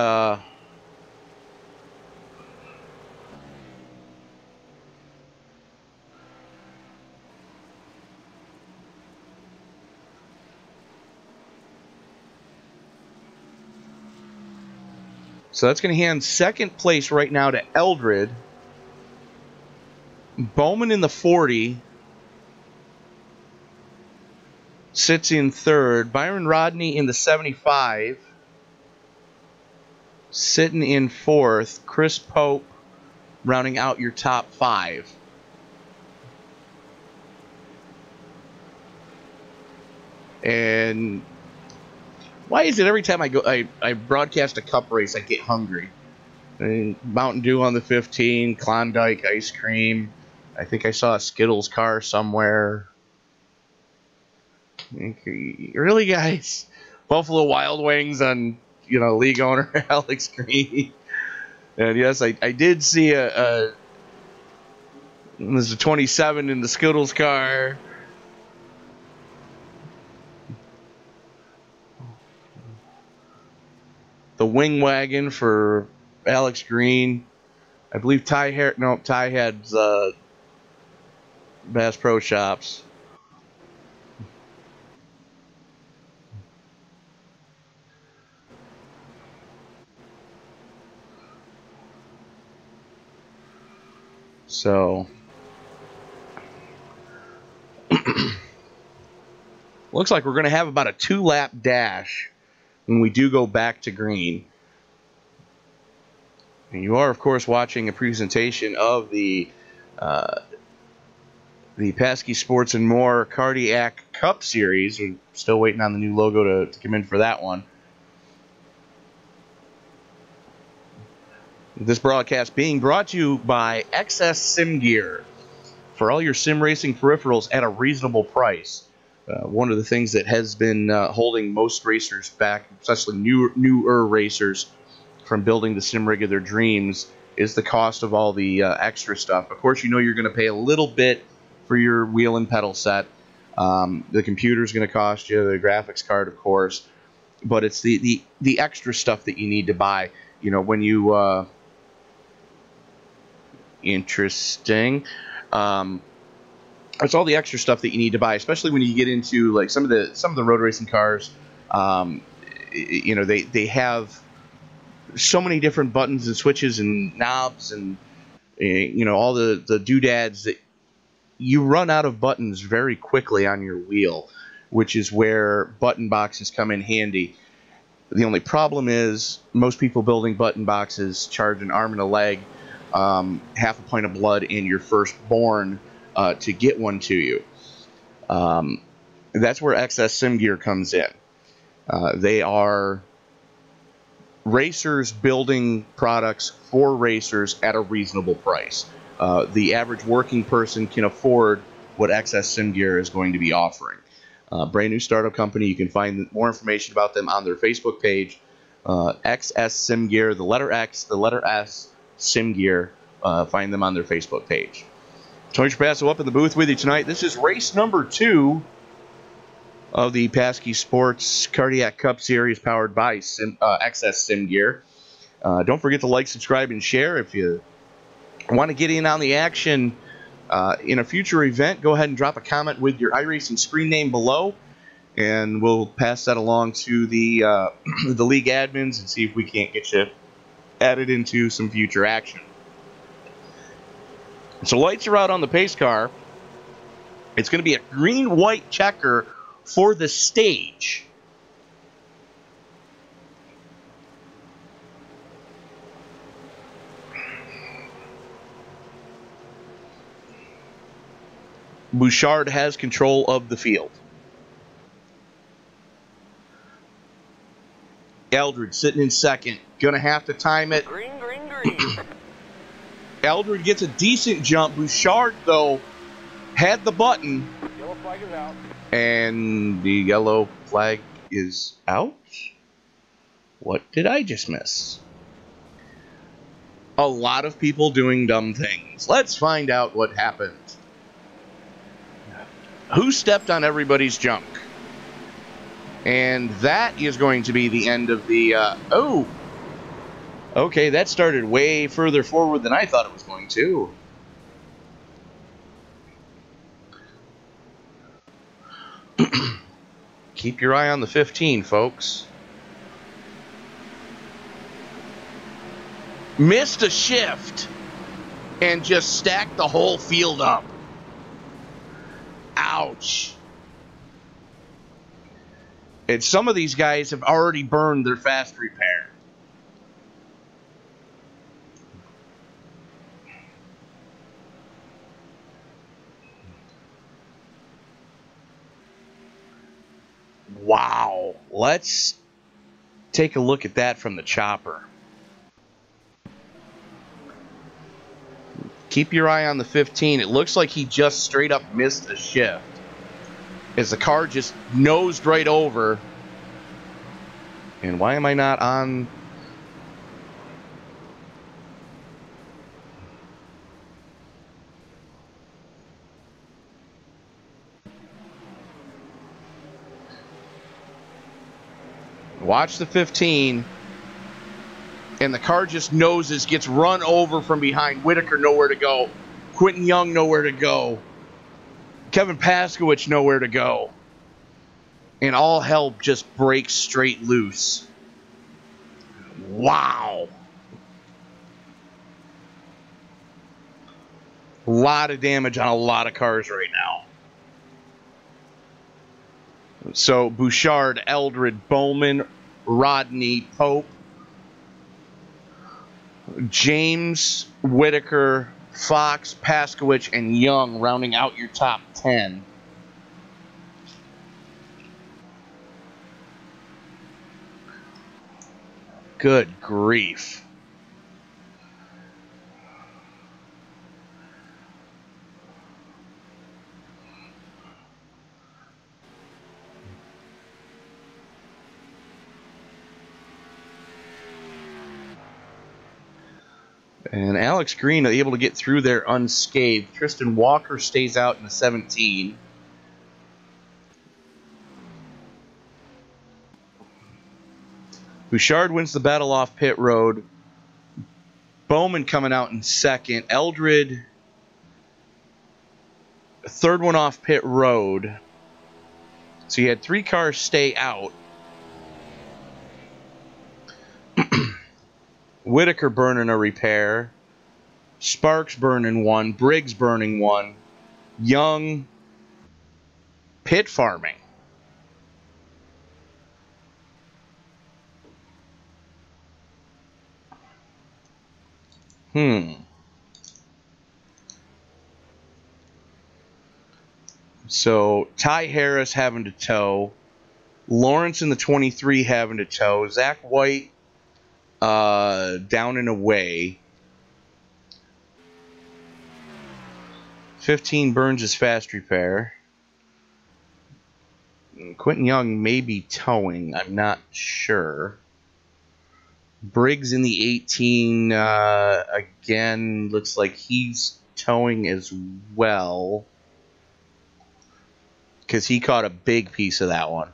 so that's going to hand second place right now to Eldred. Bowman in the 40 sits in third. Byron Rodney in the 75 sitting in fourth. Chris Pope rounding out your top five. And why is it every time I broadcast a cup race, I get hungry? And Mountain Dew on the 15, Klondike ice cream. I think I saw a Skittles car somewhere. Really, guys? Buffalo Wild Wings on, league owner Alex Green. And yes, I did see there's a 27 in the Skittles car. The wing wagon for Alex Green. I believe Ty had Bass Pro Shops. So looks like we're going to have about a 2-lap dash when we do go back to green. And you are, of course, watching a presentation of the the Pasky Sports and More Cardiac Cup Series. We're still waiting on the new logo to come in for that one. This broadcast being brought to you by XS Sim Gear for all your sim racing peripherals at a reasonable price. One of the things that has been holding most racers back, especially newer racers, from building the sim rig of their dreams is the cost of all the extra stuff. Of course, you know you're going to pay a little bit for your wheel and pedal set. The computer's going to cost you, the graphics card, of course, but it's the extra stuff that you need to buy. You know, when you interesting. It's all the extra stuff that you need to buy, especially when you get into like some of the road racing cars. You know, they have so many different buttons and switches and knobs and you know, all the doodads that you run out of buttons very quickly on your wheel, which is where button boxes come in handy. The only problem is most people building button boxes charge an arm and a leg, half a pint of blood, and your firstborn to get one to you. That's where XS Sim Gear comes in. They are racers building products for racers at a reasonable price. The average working person can afford what XS Sim Gear is going to be offering. Brand new startup company. You can find more information about them on their Facebook page. XS Sim Gear, the letter X, the letter S, Sim Gear. Find them on their Facebook page. Tony Trapasso up in the booth with you tonight. This is race number 2 of the Pasky Sports Cardiac Cup Series powered by XS Sim Gear. Don't forget to like, subscribe, and share. If you want to get in on the action in a future event, go ahead and drop a comment with your iRacing screen name below, and we'll pass that along to the the league admins and see if we can't get you added into some future action. So lights are out on the pace car. It's going to be a green-white checker for the stage. Bouchard has control of the field. Eldred sitting in second. Going to have to time it. Green, green, green. Eldred gets a decent jump. Bouchard, though, had the button. Yellow flag is out. And the yellow flag is out? What did I just miss? A lot of people doing dumb things. Let's find out what happened. Who stepped on everybody's junk? And that is going to be the end of the... oh! Okay, that started way further forward than I thought it was going to. Keep your eye on the 15, folks. Missed a shift and just stacked the whole field up. Ouch. And some of these guys have already burned their fast repair. Wow. Let's take a look at that from the chopper. Keep your eye on the 15. It looks like he just straight up missed a shift, as the car just nosed right over. And why am I not on? Watch the 15. And the car just noses, gets run over from behind. Whitaker nowhere to go. Quentin Young nowhere to go. Kevin Paskowicz nowhere to go. And all hell just breaks straight loose. Wow. A lot of damage on a lot of cars right now. So Bouchard, Eldred, Bowman, Rodney, Pope, James, Whitaker, Fox, Paskowich, and Young rounding out your top 10. Good grief. And Alex Green able to get through there unscathed. Tristan Walker stays out in the 17. Bouchard wins the battle off pit road. Bowman coming out in second. Eldred, third one off pit road. So you had 3 cars stay out. Whitaker burning a repair. Sparks burning 1. Briggs burning 1. Young pit farming. So Ty Harris having to tow. Lawrence in the 23 having to tow. Zach White down and away. 15 Burns is fast repair. Quentin Young may be towing. I'm not sure. Briggs in the 18 again looks like he's towing as well, because he caught a big piece of that one.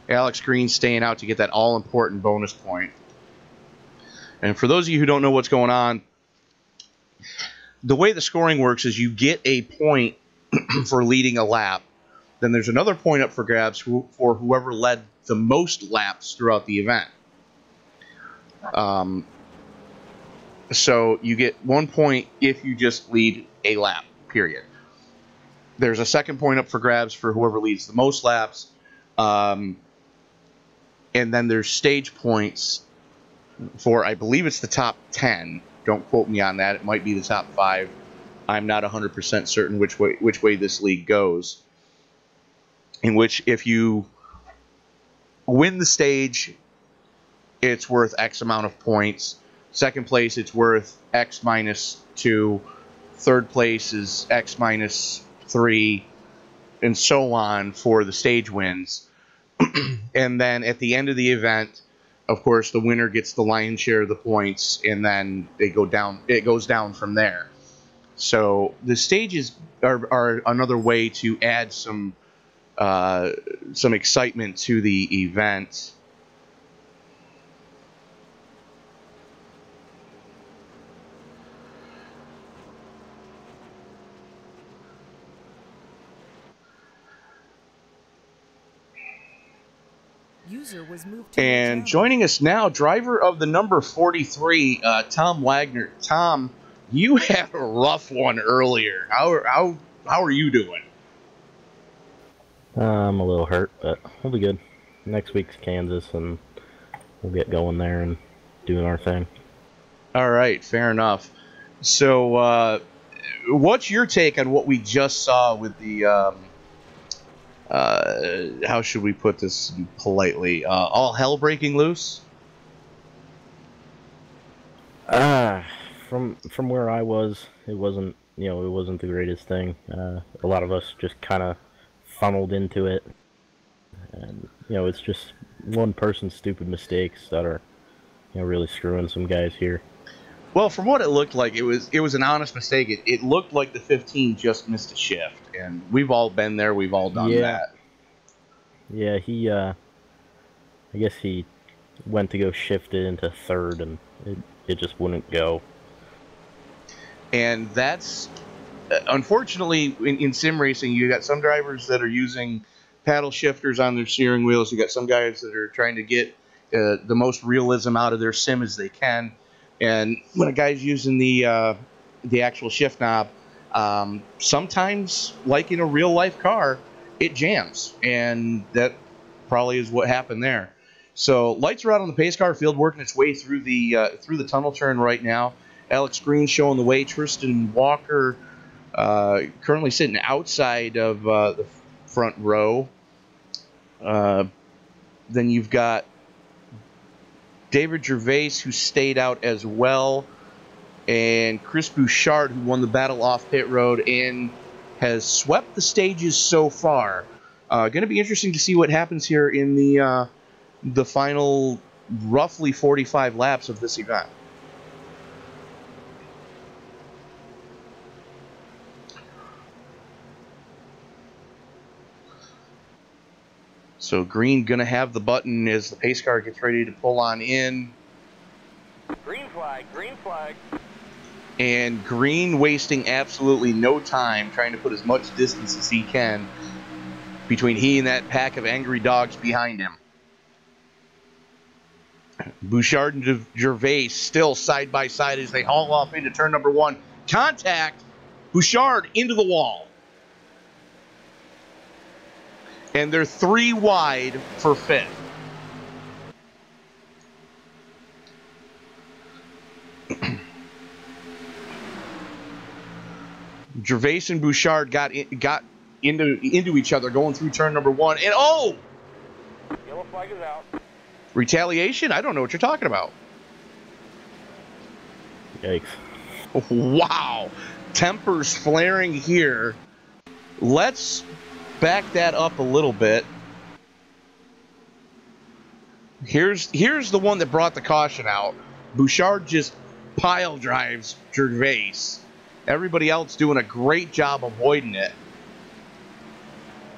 Alex Green staying out to get that all-important bonus point. And for those of you who don't know what's going on, the way the scoring works is you get a point for leading a lap. Then there's another point up for grabs for whoever led the most laps throughout the event. So you get 1 point if you just lead a lap, period. There's a second point up for grabs for whoever leads the most laps. And then there's stage points for, I believe it's the top 10. Don't quote me on that. It might be the top 5. I'm not 100% certain which way this league goes. In which, if you win the stage, it's worth X amount of points. Second place, it's worth X minus 2. Third place is X minus 3, and so on for the stage wins. And then at the end of the event, of course, the winner gets the lion's share of the points, and then they go down. It goes down from there. So the stages are another way to add some excitement to the event. User was moved to And joining us now, driver of the number 43, Tom Wagner. Tom, you had a rough one earlier. How are you doing? I'm a little hurt, but we'll be good. Next week's Kansas, and we'll get going there and doing our thing. All right, fair enough. So, what's your take on what we just saw with the, how should we put this politely, all hell breaking loose? From where I was, it wasn't the greatest thing. A lot of us just kind of funneled into it, and it's just one person's stupid mistakes that are really screwing some guys here. Well, from what it looked like, it was an honest mistake. It looked like the 15 just missed a shift, and we've all been there. We've all done that. Yeah, he I guess he went to go shift it into third, and it just wouldn't go. And that's unfortunately in sim racing, you got some drivers that are using paddle shifters on their steering wheels. You got some guys that are trying to get the most realism out of their sim as they can. And when a guy's using the actual shift knob, sometimes, like in a real life car, it jams, and that probably is what happened there. So lights are out on the pace car field, working its way through the tunnel turn right now. Alex Green showing the way. Tristan Walker currently sitting outside of the front row. Then you've got David Gervais, who stayed out as well, and Chris Bouchard, who won the battle off pit road and has swept the stages so far. Going to be interesting to see what happens here in the final roughly 45 laps of this event. So Green going to have the button as the pace car gets ready to pull on in. Green flag, green flag. And Green wasting absolutely no time trying to put as much distance as he can between he and that pack of angry dogs behind him. Bouchard and Gervais still side by side as they haul off into turn number 1. Contact. Bouchard into the wall. And they're 3 wide for 5th. Gervais and Bouchard got into each other going through turn number 1. And oh! Yellow flag is out. Retaliation? I don't know what you're talking about. Yikes. Wow. Tempers flaring here. Let's back that up a little bit. Here's the one that brought the caution out. Bouchard just pile drives Gervais. Everybody else doing a great job avoiding it.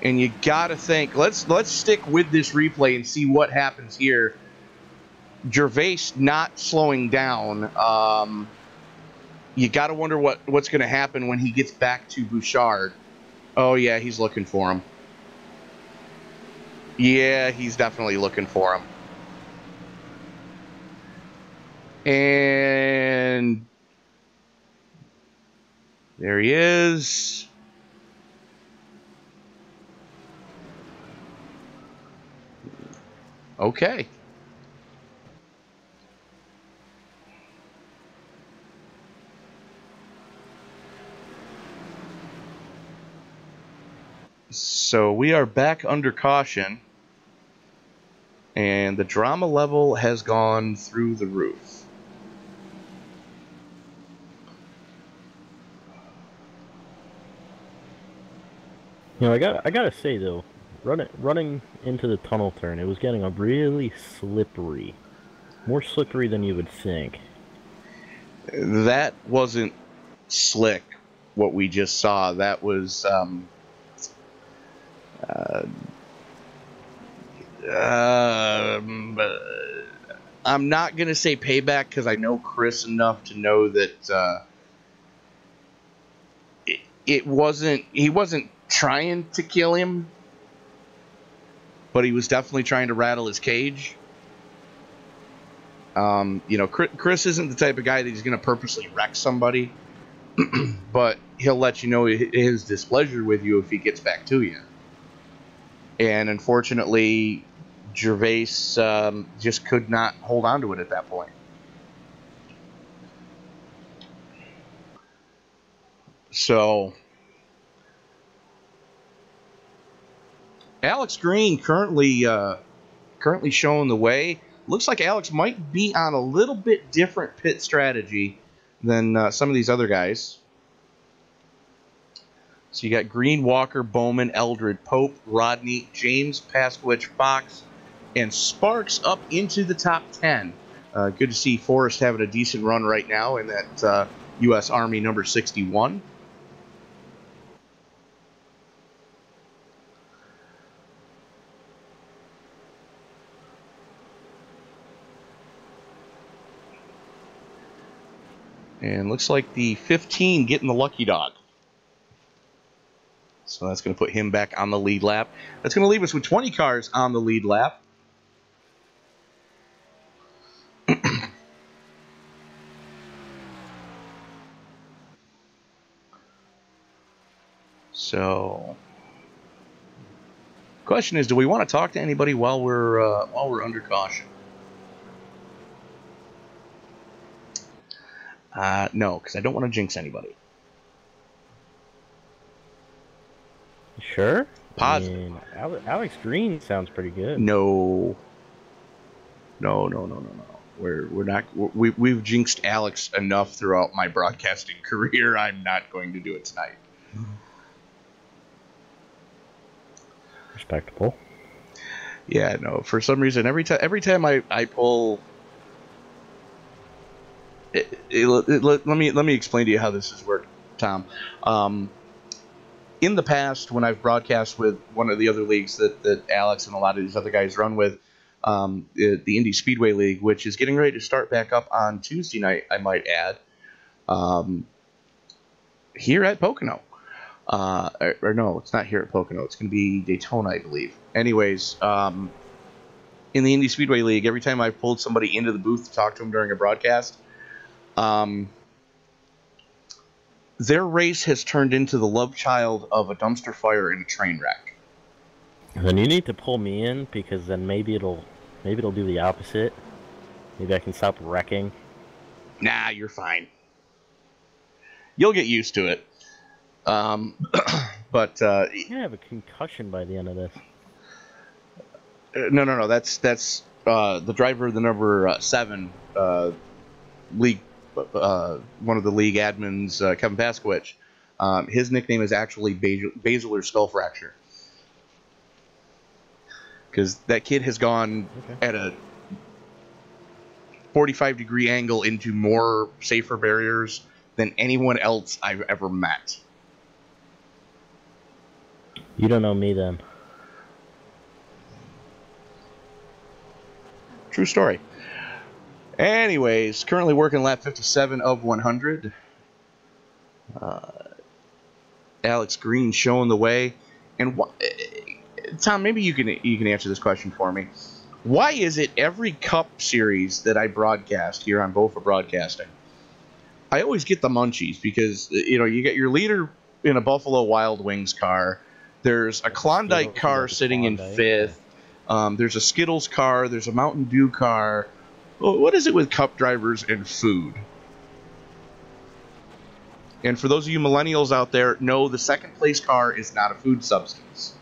And you gotta think, let's stick with this replay and see what happens here. Gervais not slowing down. You gotta wonder what's gonna happen when he gets back to Bouchard. Oh yeah, he's looking for him. Yeah, he's definitely looking for him. And there he is. Okay. So we are back under caution, and the drama level has gone through the roof. You know, I gotta say though, running into the tunnel turn, it was getting a really slippery, more slippery than you would think. That wasn't slick. What we just saw, that was I'm not gonna say payback because I know Chris enough to know that it wasn't. He wasn't trying to kill him, but he was definitely trying to rattle his cage. You know, Chris isn't the type of guy that he's going to purposely wreck somebody, but he'll let you know his displeasure with you if he gets back to you. And unfortunately, Gervais just could not hold on to it at that point. So Alex Green currently showing the way. Looks like Alex might be on a little bit different pit strategy than some of these other guys. So you got Green, Walker, Bowman, Eldred, Pope, Rodney, James, Pasquich, Fox, and Sparks up into the top 10. Good to see Forrest having a decent run right now in that U.S. Army number 61. And looks like the 15 getting the lucky dog. So that's going to put him back on the lead lap. That's going to leave us with 20 cars on the lead lap. So Question is, do we want to talk to anybody while we're under caution? No, because I don't want to jinx anybody. Sure. Positive. I mean, Alex Green sounds pretty good. No. We're not. We've jinxed Alex enough throughout my broadcasting career. I'm not going to do it tonight. Respectable. Yeah, no. For some reason, every time I pull, let me explain to you how this has worked, Tom. In the past, when I've broadcast with one of the other leagues that Alex and a lot of these other guys run with, the Indy Speedway League, which is getting ready to start back up on Tuesday night, I might add, here at Pocono. Or no, it's not here at Pocono. It's going to be Daytona, I believe. Anyways, in the Indy Speedway League, every time I've pulled somebody into the booth to talk to them during a broadcast, their race has turned into the love child of a dumpster fire and a train wreck. Then you need to pull me in, because then maybe it'll do the opposite. Maybe I can stop wrecking. Nah, you're fine. You'll get used to it. But You're gonna have a concussion by the end of this. No. That's the driver of the number 7 league. One of the league admins, Kevin Pasky. His nickname is actually basilar skull fracture, because that kid has gone at a 45-degree angle into more safer barriers than anyone else I've ever met. You don't know me then. True story. Anyways, currently working lap 57 of 100. Alex Green showing the way. And Tom, maybe you can answer this question for me. Why is it every Cup series that I broadcast here on Bofa Broadcasting, I always get the munchies? Because you get your leader in a Buffalo Wild Wings car. There's a Klondike car sitting in 5th. There's a Skittles car. There's a Mountain Dew car. What is it with Cup drivers and food? And for those of you millennials out there, no, the second place car is not a food substance.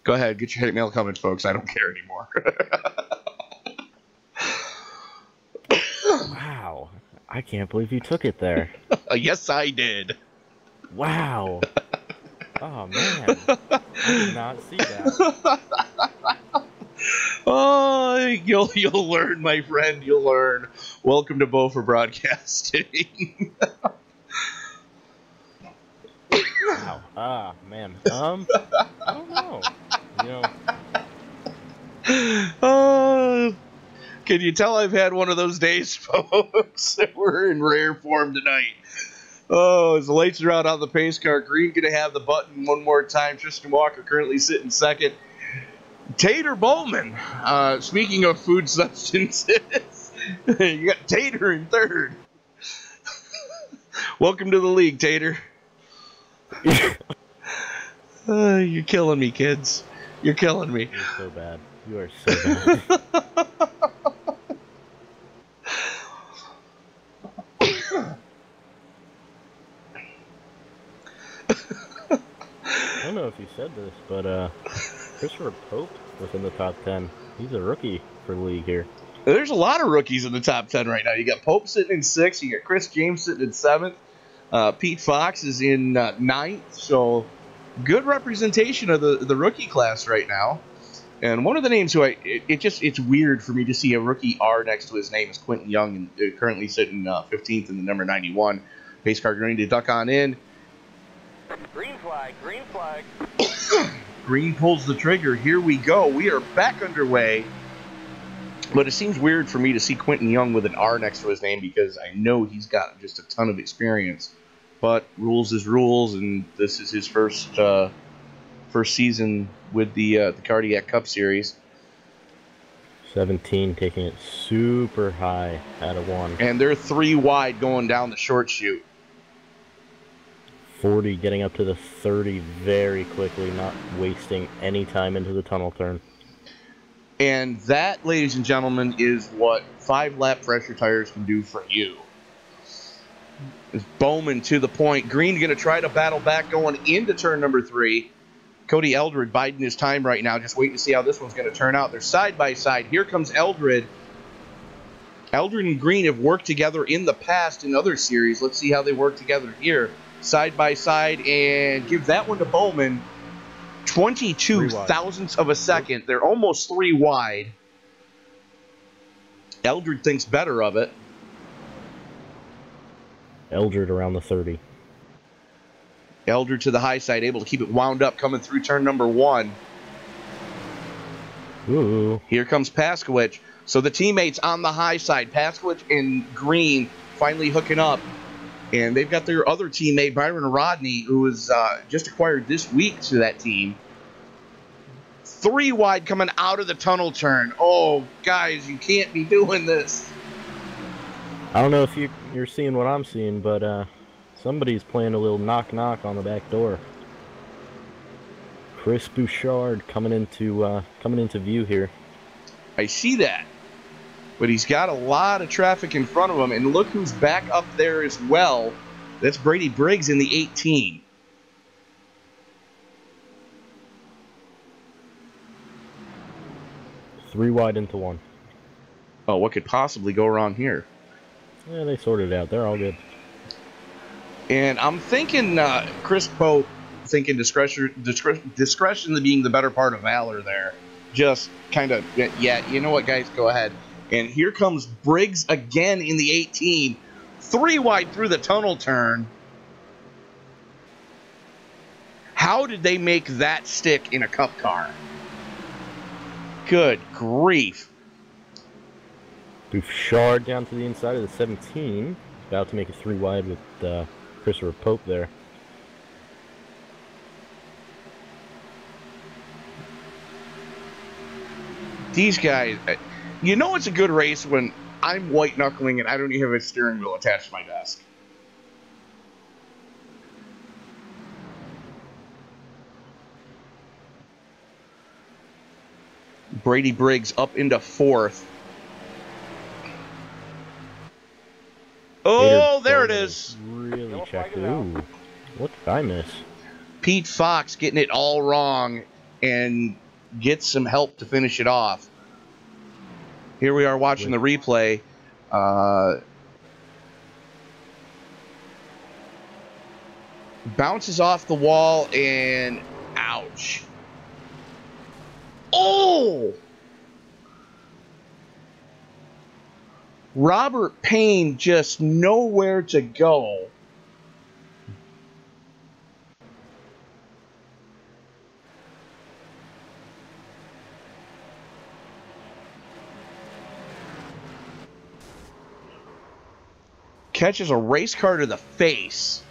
Go ahead, get your hate mail coming, folks. I don't care anymore. Wow. I can't believe you took it there. Yes, I did. Wow. Oh, man. I did not see that. Oh, you'll learn, my friend. You'll learn. Welcome to Bofa Broadcasting. Wow. Ah, man. I don't know. Can you tell I've had one of those days, folks? We're in rare form tonight. Oh, as the lights are out on the pace car, Green going to have the button one more time. Tristan Walker currently sitting second. Tater Bowman, speaking of food substances, you got Tater in third. Welcome to the league, Tater. You're killing me, kids. You're killing me. You're so bad. You are so bad. I don't know if you said this, but Christopher Pope was in the top 10. He's a rookie for the league here. There's a lot of rookies in the top 10 right now. You got Pope sitting in 6th. You got Chris James sitting in 7th. Pete Fox is in 9th. So good representation of the rookie class right now. And one of the names it's weird for me to see a rookie R next to his name is Quentin Young, and currently sitting 15th in the number 91. Pace car going to duck on in. Green flag, green flag. Green pulls the trigger. Here we go. We are back underway. But it seems weird for me to see Quentin Young with an R next to his name, because I know he's got just a ton of experience. But rules is rules, and this is his first season with the Cardiac Cup Series. 17, taking it super high out of 1. And they're 3 wide going down the short chute. 40 getting up to the 30 very quickly, not wasting any time into the tunnel turn. And that, ladies and gentlemen, is what 5-lap pressure tires can do for you. It's Bowman to the point. Green going to try to battle back going into turn number 3. Cody Eldred biding his time right now, just waiting to see how this one's going to turn out. They're side by side. Here comes Eldred. Eldred and Green have worked together in the past in other series. Let's see how they work together here. Side by side, and give that one to Bowman. 22 thousandths of a second. They're almost 3 wide. Eldred thinks better of it. Eldred around the 30. Eldred to the high side, able to keep it wound up, coming through turn number 1. Ooh. Here comes Paskowicz. So the teammates on the high side, Paskowicz and Green, finally hooking up. And they've got their other teammate, Byron Rodney, who was just acquired this week to that team. 3 wide coming out of the tunnel turn. Oh, guys, you can't be doing this. I don't know if you're seeing what I'm seeing, but somebody's playing a little knock-knock on the back door. Chris Bouchard coming into view here. I see that. But he's got a lot of traffic in front of him, and look who's back up there as well. That's Brady Briggs in the 18. Three wide into 1. Oh, what could possibly go wrong here? Yeah, they sorted it out. They're all good. And I'm thinking Chris Pope, thinking discretion being the better part of valor there. Just kind of, yeah, you know what, guys, go ahead. And here comes Briggs again in the 18. 3 wide through the tunnel turn. How did they make that stick in a cup car? Good grief. Bouchard down to the inside of the 17. About to make it 3 wide with Christopher Pope there. These guys, you know it's a good race when I'm white-knuckling and I don't even have a steering wheel attached to my desk. Brady Briggs up into 4th. Oh, there it is. Really checked it. Ooh, what did I miss? Pete Fox getting it all wrong and gets some help to finish it off. Here we are watching the replay. Bounces off the wall and ouch. Oh! Robert Payne just nowhere to go. Catches a race car to the face.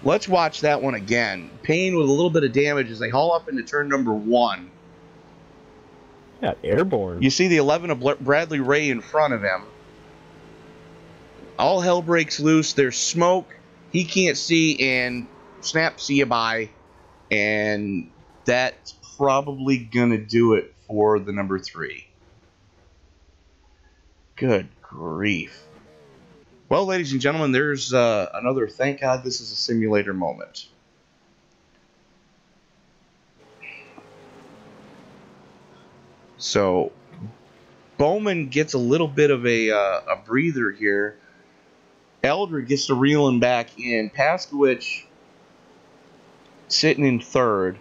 Let's watch that one again. Payne with a little bit of damage as they haul up into turn number 1. Yeah, airborne. You see the 11 of Bradley Ray in front of him. All hell breaks loose. There's smoke. He can't see, and snap, see you bye. And that's probably going to do it for the number 3. Good grief. Well, ladies and gentlemen, there's another thank God this is a simulator moment. So, Bowman gets a little bit of a breather here. Eldred gets to reel him back in. Paskowicz sitting in 3rd.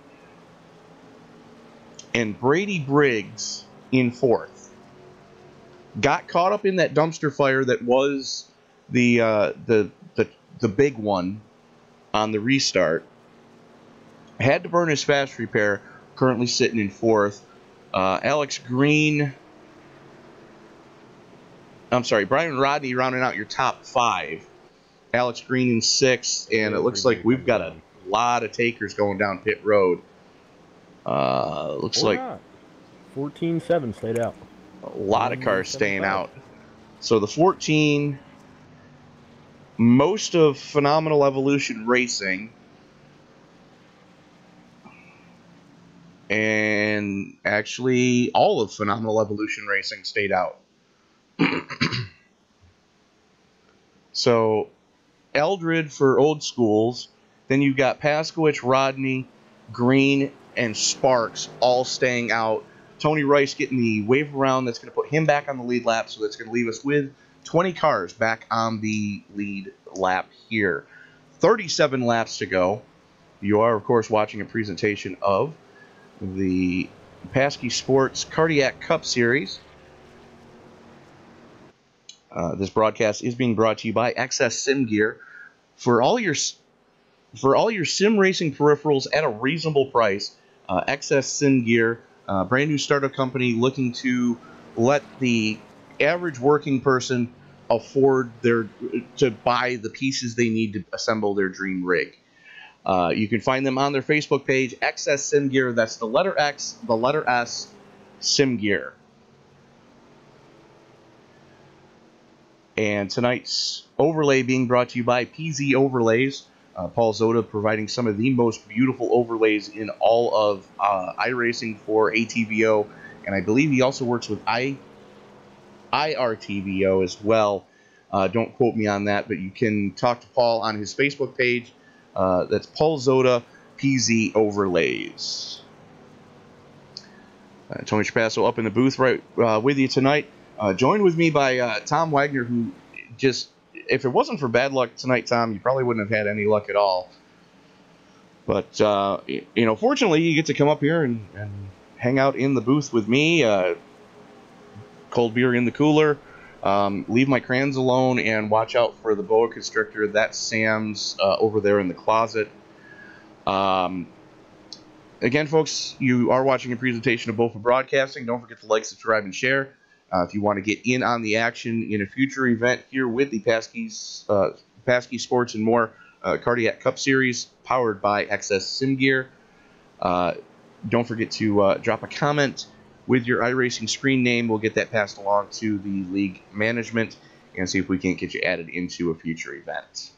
And Brady Briggs in 4th. Got caught up in that dumpster fire that was the big one on the restart. Had to burn his fast repair. Currently sitting in 4th. Alex Green. I'm sorry, Brian Rodney rounding out your top 5. Alex Green in 6th, and it looks like we've got a lot of takers going down pit road. Looks like 14-7 stayed out. A lot of cars staying out. So the 14 most of Phenomenal Evolution Racing, and actually all of Phenomenal Evolution Racing stayed out. So, Eldred for old schools, then you've got Paskowitz, Rodney, Green, and Sparks all staying out. Tony Rice getting the wave around that's going to put him back on the lead lap, so that's going to leave us with 20 cars back on the lead lap here. 37 laps to go. You are, of course, watching a presentation of the Pasky Sports Cardiac Cup Series. This broadcast is being brought to you by XS Sim Gear. For all your sim racing peripherals at a reasonable price, XS Sim Gear, brand new startup company looking to let the average working person afford to buy the pieces they need to assemble their dream rig. You can find them on their Facebook page, XS Sim Gear. That's the letter X, the letter S, Sim Gear. And tonight's overlay being brought to you by PZ Overlays. Paul Zoda providing some of the most beautiful overlays in all of iRacing for ATVO. And I believe he also works with IRTVO as well. Don't quote me on that, but you can talk to Paul on his Facebook page. That's Paul Zoda, PZ Overlays. Tony Trapasso up in the booth right with you tonight. Joined with me by Tom Wagner, who just, if it wasn't for bad luck tonight, Tom, you probably wouldn't have had any luck at all. But, fortunately, you get to come up here and hang out in the booth with me. Cold beer in the cooler. Leave my crayons alone and watch out for the boa constrictor. That's Sam's over there in the closet. Again, folks, you are watching a presentation of Bofa Broadcasting. Don't forget to like, subscribe, and share. If you want to get in on the action in a future event here with the Pasky Sports and More Cardiac Cup Series, powered by XS Sim Gear, don't forget to drop a comment with your iRacing screen name. We'll get that passed along to the league management and see if we can't get you added into a future event.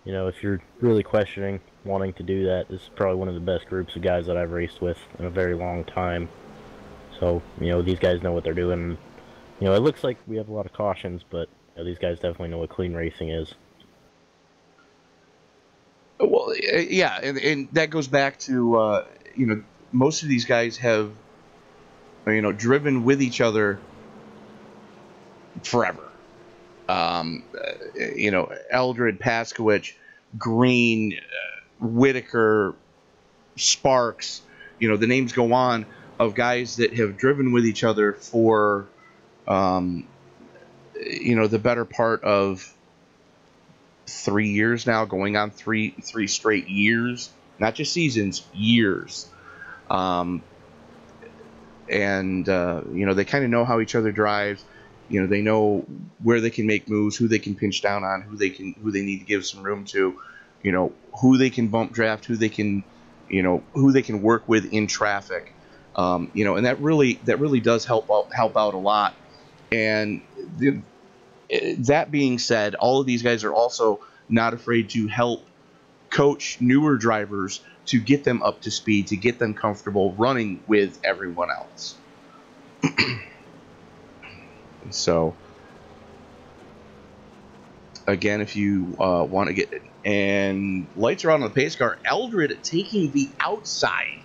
You know, if you're really questioning wanting to do that, this is probably one of the best groups of guys that I've raced with in a very long time. So, these guys know what they're doing. It looks like we have a lot of cautions, but these guys definitely know what clean racing is. Well, yeah, and that goes back to, most of these guys have, driven with each other forever. Eldred, Paskowitz, Green, Whitaker, Sparks, the names go on, of guys that have driven with each other for, the better part of 3 years now, going on three straight years, not just seasons, years. They kind of know how each other drives. They know where they can make moves, who they can pinch down on, who they need to give some room to, who they can bump draft, who they can work with in traffic. And that really does help out a lot. And that being said, all of these guys are also not afraid to help coach newer drivers to get them up to speed, to get them comfortable running with everyone else. So, again, if you want to get it, and lights are on the pace car, Eldred taking the outside.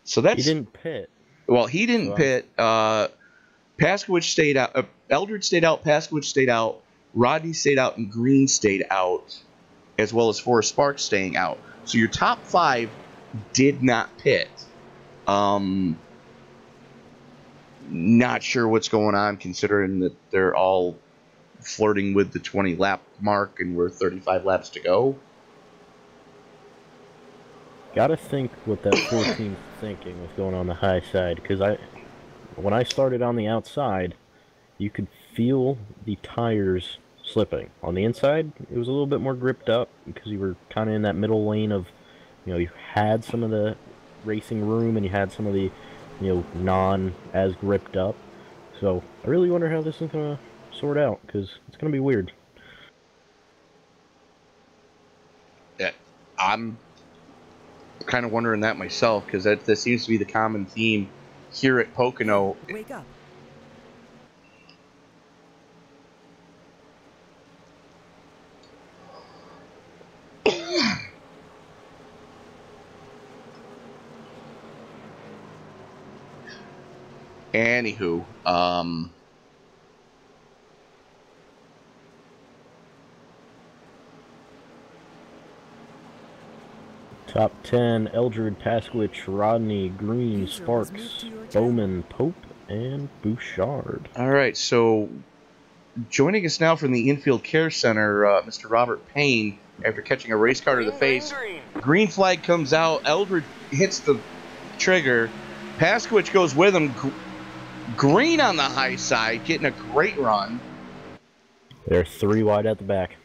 So that's, he didn't pit. Well, he didn't pit. Paskowitz stayed out. Eldred stayed out. Paskowitz stayed out. Rodney stayed out, and Green stayed out, as well as Forrest Sparks staying out. So your top 5 did not pit. Not sure what's going on, considering that they're all flirting with the 20-lap mark, and we're 35 laps to go. Gotta think what that 14's thinking with going on the high side, because when I started on the outside, you could feel the tires slipping. On the inside, it was a little bit more gripped up, because you were kind of in that middle lane of, you had some of the racing room, and you had some of the, non as gripped up. So I really wonder how this is gonna sort out, because it's gonna be weird. Yeah, I'm kind of wondering that myself, because that seems to be the common theme here at Pocono. Wake up. Anywho, Top 10, Eldred, Pasquich, Rodney, Green, User was Sparks, moved to your channel. Bowman, Pope, and Bouchard. all right, so joining us now from the Infield Care Center, Mr. Robert Payne, after catching a race car to the face. Green flag comes out, Eldred hits the trigger, Pasquich goes with him, Green on the high side, getting a great run. They're 3 wide at the back.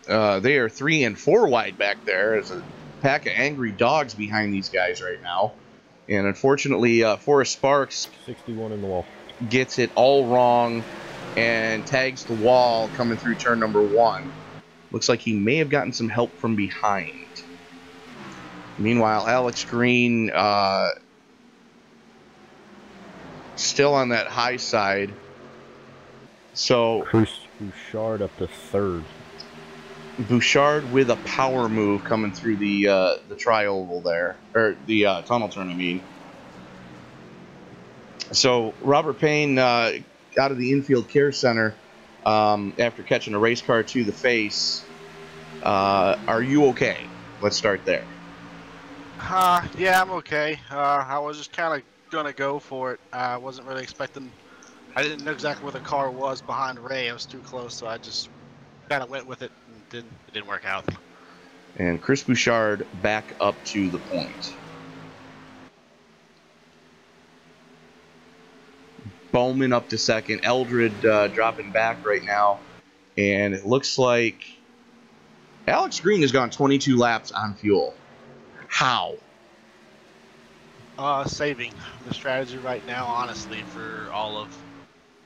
They are 3 and 4 wide back there. There's a pack of angry dogs behind these guys right now. And unfortunately, Forrest Sparks 61 in the wall. gets it all wrong and tags the wall coming through turn number 1. Looks like he may have gotten some help from behind. Meanwhile, Alex Green still on that high side. So Bouchard up to 3rd. Bouchard with a power move coming through the tri-oval there, or the tunnel turn, I mean. So Robert Payne out of the Infield Care Center after catching a race car to the face. Are you okay? Let's start there. Yeah, I'm okay. I was just kind of gonna go for it. I wasn't really expecting. I didn't know exactly where the car was behind Ray. I was too close, so I just kind of went with it. It didn't work out. And Chris Bouchard back up to the point. Bowman up to second. Eldred dropping back right now. And it looks like Alex Green has gone 22 laps on fuel. How? Saving. The strategy right now, honestly, for all of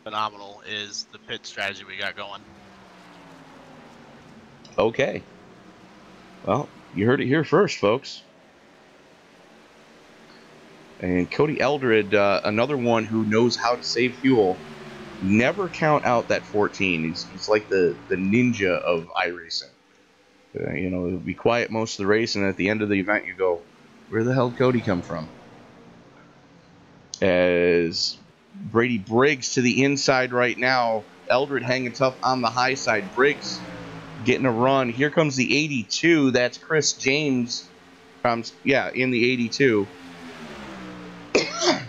Phenomenal is the pit strategy we got going. Okay. Well, you heard it here first, folks. And Cody Eldred, another one who knows how to save fuel. Never count out that 14. He's like the ninja of iRacing. You know, he'll be quiet most of the race, and at the end of the event, you go, where the hell did Cody come from? As Brady Briggs to the inside right now. Eldred hanging tough on the high side. Briggs getting a run. Here comes the 82. That's Chris James. In the 82.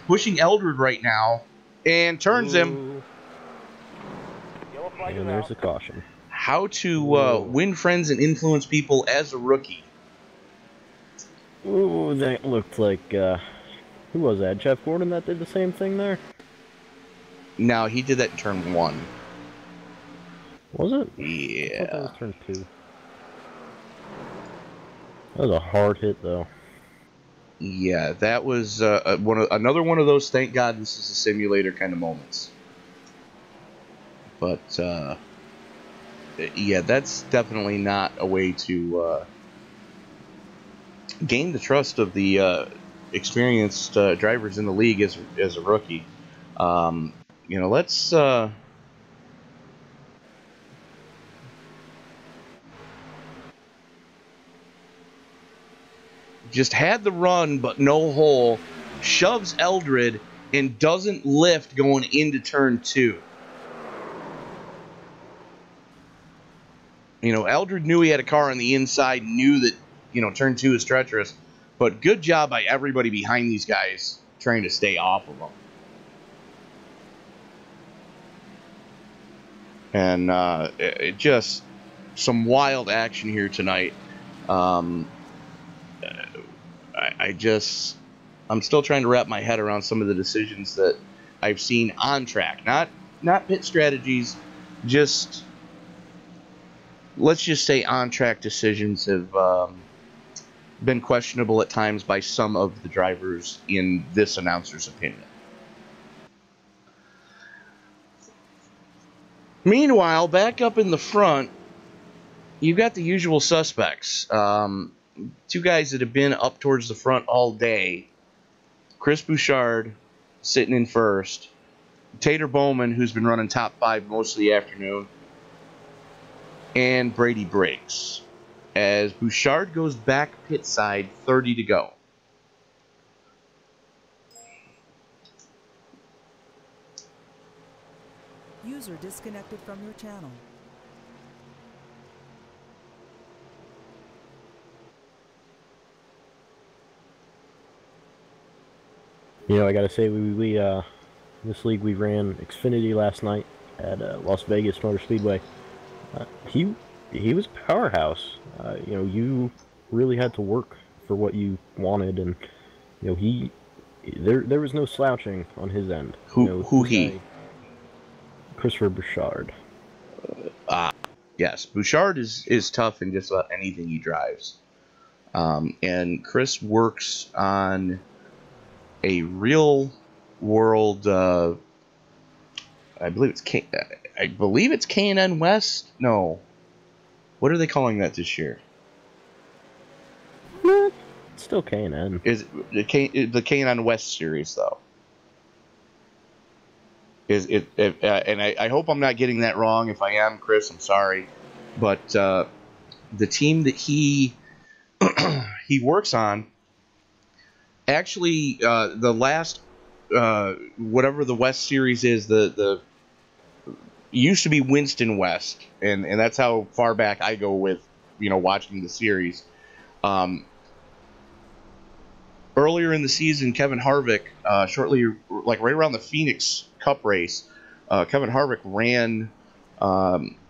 Pushing Eldred right now. And turns him. And there's the caution. How to win friends and influence people as a rookie. Ooh, that looked like, who was that? Jeff Gordon that did the same thing there? No, he did that in turn 1. Was it? Yeah. I thought that was turn 2. That was a hard hit, though. Yeah, that was another one of those thank God this is a simulator kind of moments. But, yeah, that's definitely not a way to gain the trust of the experienced drivers in the league as a rookie. You know, let's just had the run but no hole, shoves Eldred and doesn't lift going into turn 2. You know, Eldred knew he had a car on the inside, knew that, you know, turn 2 is treacherous, but good job by everybody behind these guys trying to stay off of them. And it just some wild action here tonight. I'm still trying to wrap my head around some of the decisions that I've seen on track. Not pit strategies, just let's just say on track decisions have been questionable at times by some of the drivers in this announcer's opinion. Meanwhile, back up in the front, you've got the usual suspects. Two guys that have been up towards the front all day. Chris Bouchard sitting in first. Tater Bowman, who's been running top 5 most of the afternoon. And Brady Briggs. As Bouchard goes back pit side, 30 to go. User disconnected from your channel. You know, I gotta say, we this league we ran Xfinity last night at Las Vegas Motor Speedway. He was a powerhouse. You know, you really had to work for what you wanted, and you know there was no slouching on his end. Who he? Christopher Bouchard. Yes, Bouchard is tough in just about anything he drives. And Chris works on a real world. I believe it's K&N West. No, what are they calling that this year? It's still K&N. Is the K&N West series though? Is it? And I hope I'm not getting that wrong. If I am, Chris, I'm sorry. But the team that he works on, actually, the last whatever the West series is, the used to be Winston West, and that's how far back I go with watching the series. Earlier in the season, Kevin Harvick, shortly, like right around the Phoenix Cup race, Kevin Harvick ran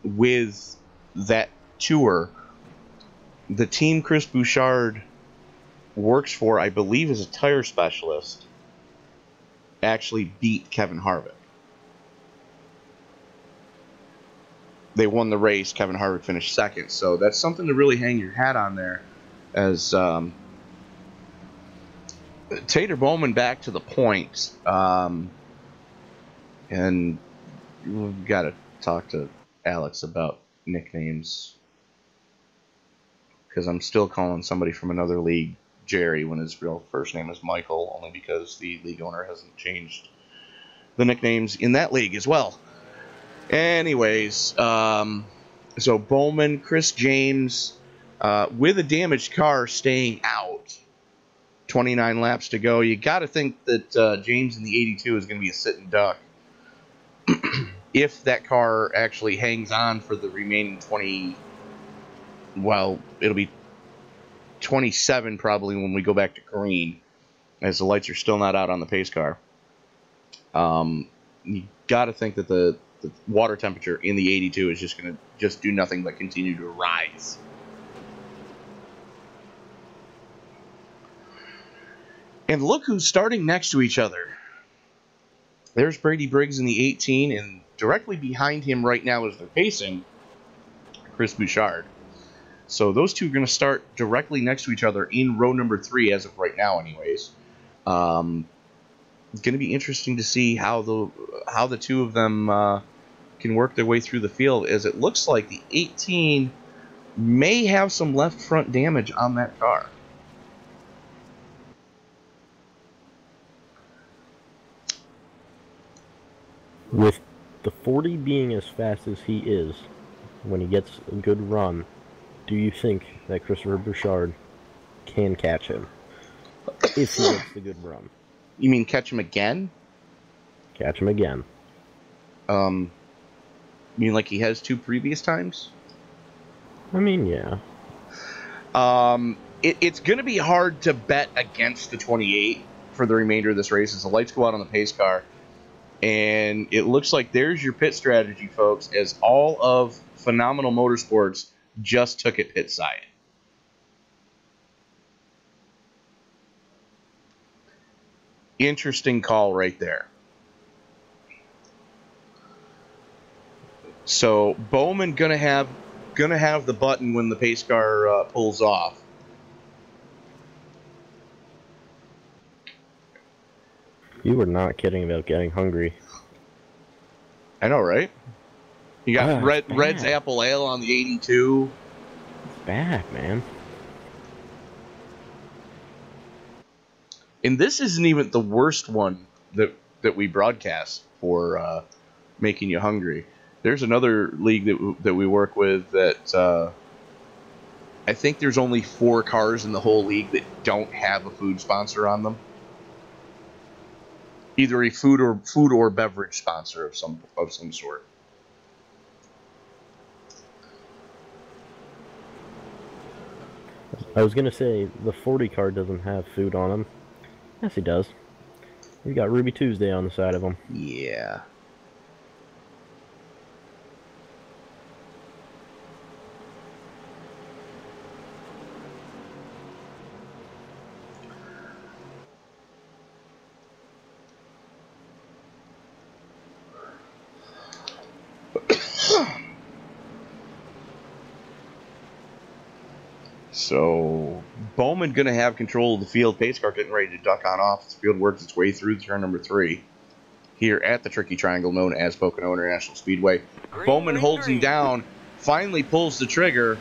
with that tour. The team Chris Bouchard works for, I believe, is a tire specialist, actually beat Kevin Harvick. They won the race. Kevin Harvick finished second, so that's something to really hang your hat on there. As Tater Bowman back to the point, and we've got to talk to Alex about nicknames, because I'm still calling somebody from another league Jerry when his real first name is Michael, only because the league owner hasn't changed the nicknames in that league as well. Anyways, so Bowman, Chris James, with a damaged car staying out, 29 laps to go. You got to think that James in the 82 is going to be a sitting duck if that car actually hangs on for the remaining 20. Well, it'll be 27 probably when we go back to green, as the lights are still not out on the pace car. You got to think that the water temperature in the 82 is just going to do nothing but continue to rise. And look who's starting next to each other. There's Brady Briggs in the 18, and directly behind him right now as they're pacing, Chris Bouchard. So those two are going to start directly next to each other in row number 3 as of right now anyways. It's going to be interesting to see how the two of them can work their way through the field, as it looks like the 18 may have some left front damage on that car. With the 40 being as fast as he is, when he gets a good run, do you think that Christopher Bouchard can catch him if he gets the good run? You mean catch him again? Catch him again. You mean like he has 2 previous times? I mean, yeah. It's going to be hard to bet against the 28 for the remainder of this race as the lights go out on the pace car. And it looks like there's your pit strategy, folks, as all of Phenomenal Motorsports just took it pit side. Interesting call right there. So Bowman gonna have the button when the pace car pulls off. You were not kidding about getting hungry. I know, right? You got It's Red's bad. Apple Ale on the 82. It's bad, man. And this isn't even the worst one that we broadcast for making you hungry. There's another league that we work with that I think there's only 4 cars in the whole league that don't have a food sponsor on them. Either a food or beverage sponsor of some sort. I was gonna say the 40 car doesn't have food on him. Yes, he does. He's got Ruby Tuesday on the side of him. Yeah. So Bowman going to have control of the field. Pace car getting ready to duck on off. The field works its way through turn number 3 here at the tricky triangle known as Pocono International Speedway. Green, Bowman green, holds him green. down, finally pulls the trigger,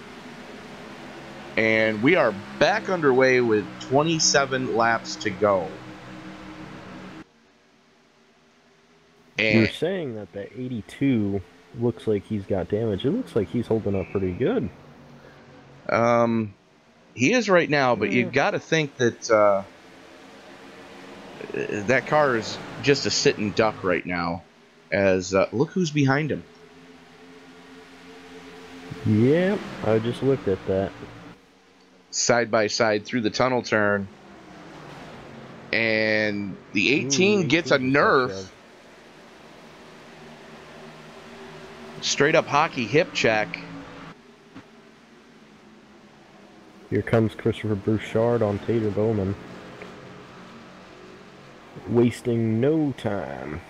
and we are back underway with 27 laps to go. You were And saying that the 82 looks like he's got damage. It looks like he's holding up pretty good. he is right now, but you got to think that that car is just a sitting duck right now. As look who's behind him. Yep, I just looked at that. Side by side through the tunnel turn. And the 18 gets a 18 just got nerf. shoved. Straight up hockey hip check. Here comes Christopher Bouchard on Tater Bowman. Wasting no time.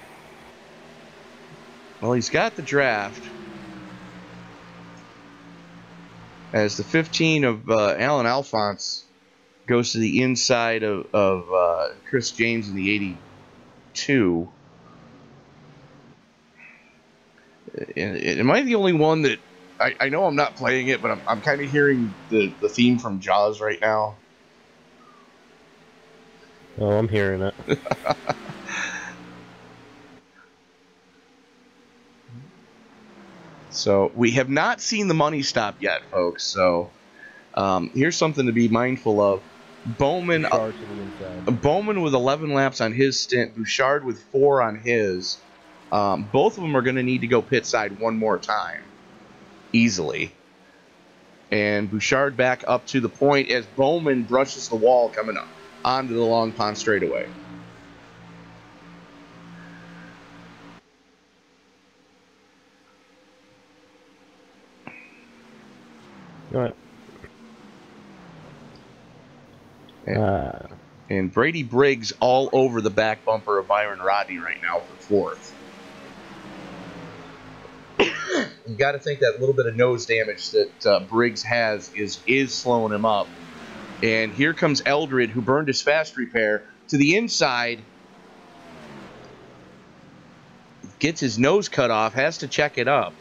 Well, he's got the draft. As the 15 of Alan Alphonse goes to the inside of Chris James in the 82. Am I the only one that... I know I'm not playing it, but I'm kind of hearing the theme from Jaws right now. Oh, I'm hearing it. So we have not seen the money stop yet, folks. So here's something to be mindful of. Bowman Bouchard to the inside. Bowman with 11 laps on his stint. Bouchard with 4 on his. Both of them are going to need to go pit side one more time. Easily. And Bouchard back up to the point as Bowman brushes the wall coming up onto the Long Pond straightaway. All right. And Brady Briggs all over the back bumper of Byron Rodney right now for 4th. You got to think that little bit of nose damage that Briggs has is slowing him up. And here comes Eldred, who burned his fast repair to the inside. Gets his nose cut off, has to check it up.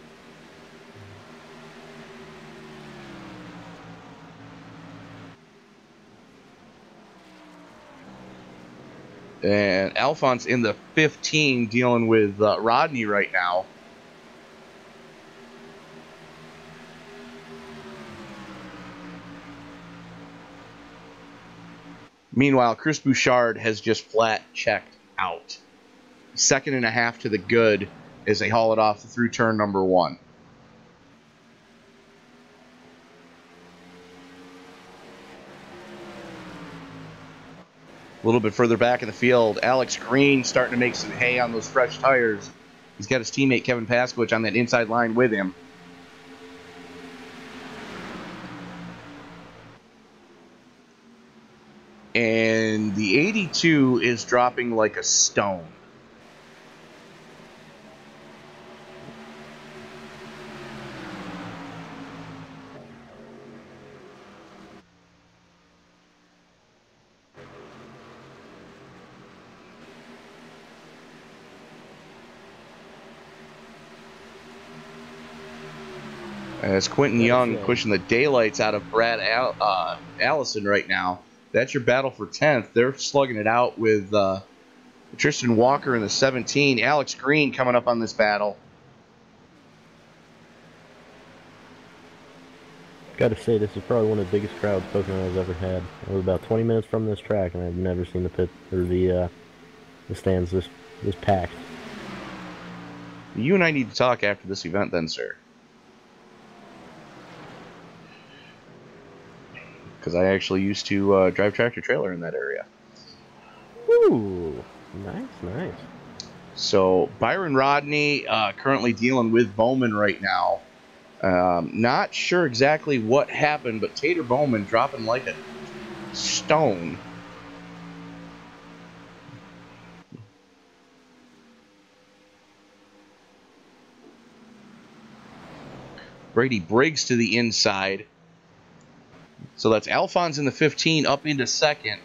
And Alphonse in the 15 dealing with Rodney right now. Meanwhile, Chris Bouchard has just flat checked out. 2.5 to the good as they haul it off through turn number 1. A little bit further back in the field, Alex Green starting to make some hay on those fresh tires. He's got his teammate Kevin Pasky on that inside line with him. And the 82 is dropping like a stone. As Quentin Young pushing the daylights out of Brad Allison right now. That's your battle for 10th. They're slugging it out with Tristan Walker in the 17. Alex Green coming up on this battle. Gotta say, this is probably one of the biggest crowds Pocono has ever had. I was about 20 minutes from this track, and I've never seen the pit or the stands this packed. You and I need to talk after this event, then, sir. Because I actually used to drive tractor trailer in that area. Ooh, nice. So Byron Rodney currently dealing with Bowman right now. Not sure exactly what happened, but Tater Bowman dropping like a stone. Brady Briggs to the inside. So that's Alphonse in the 15 up into second.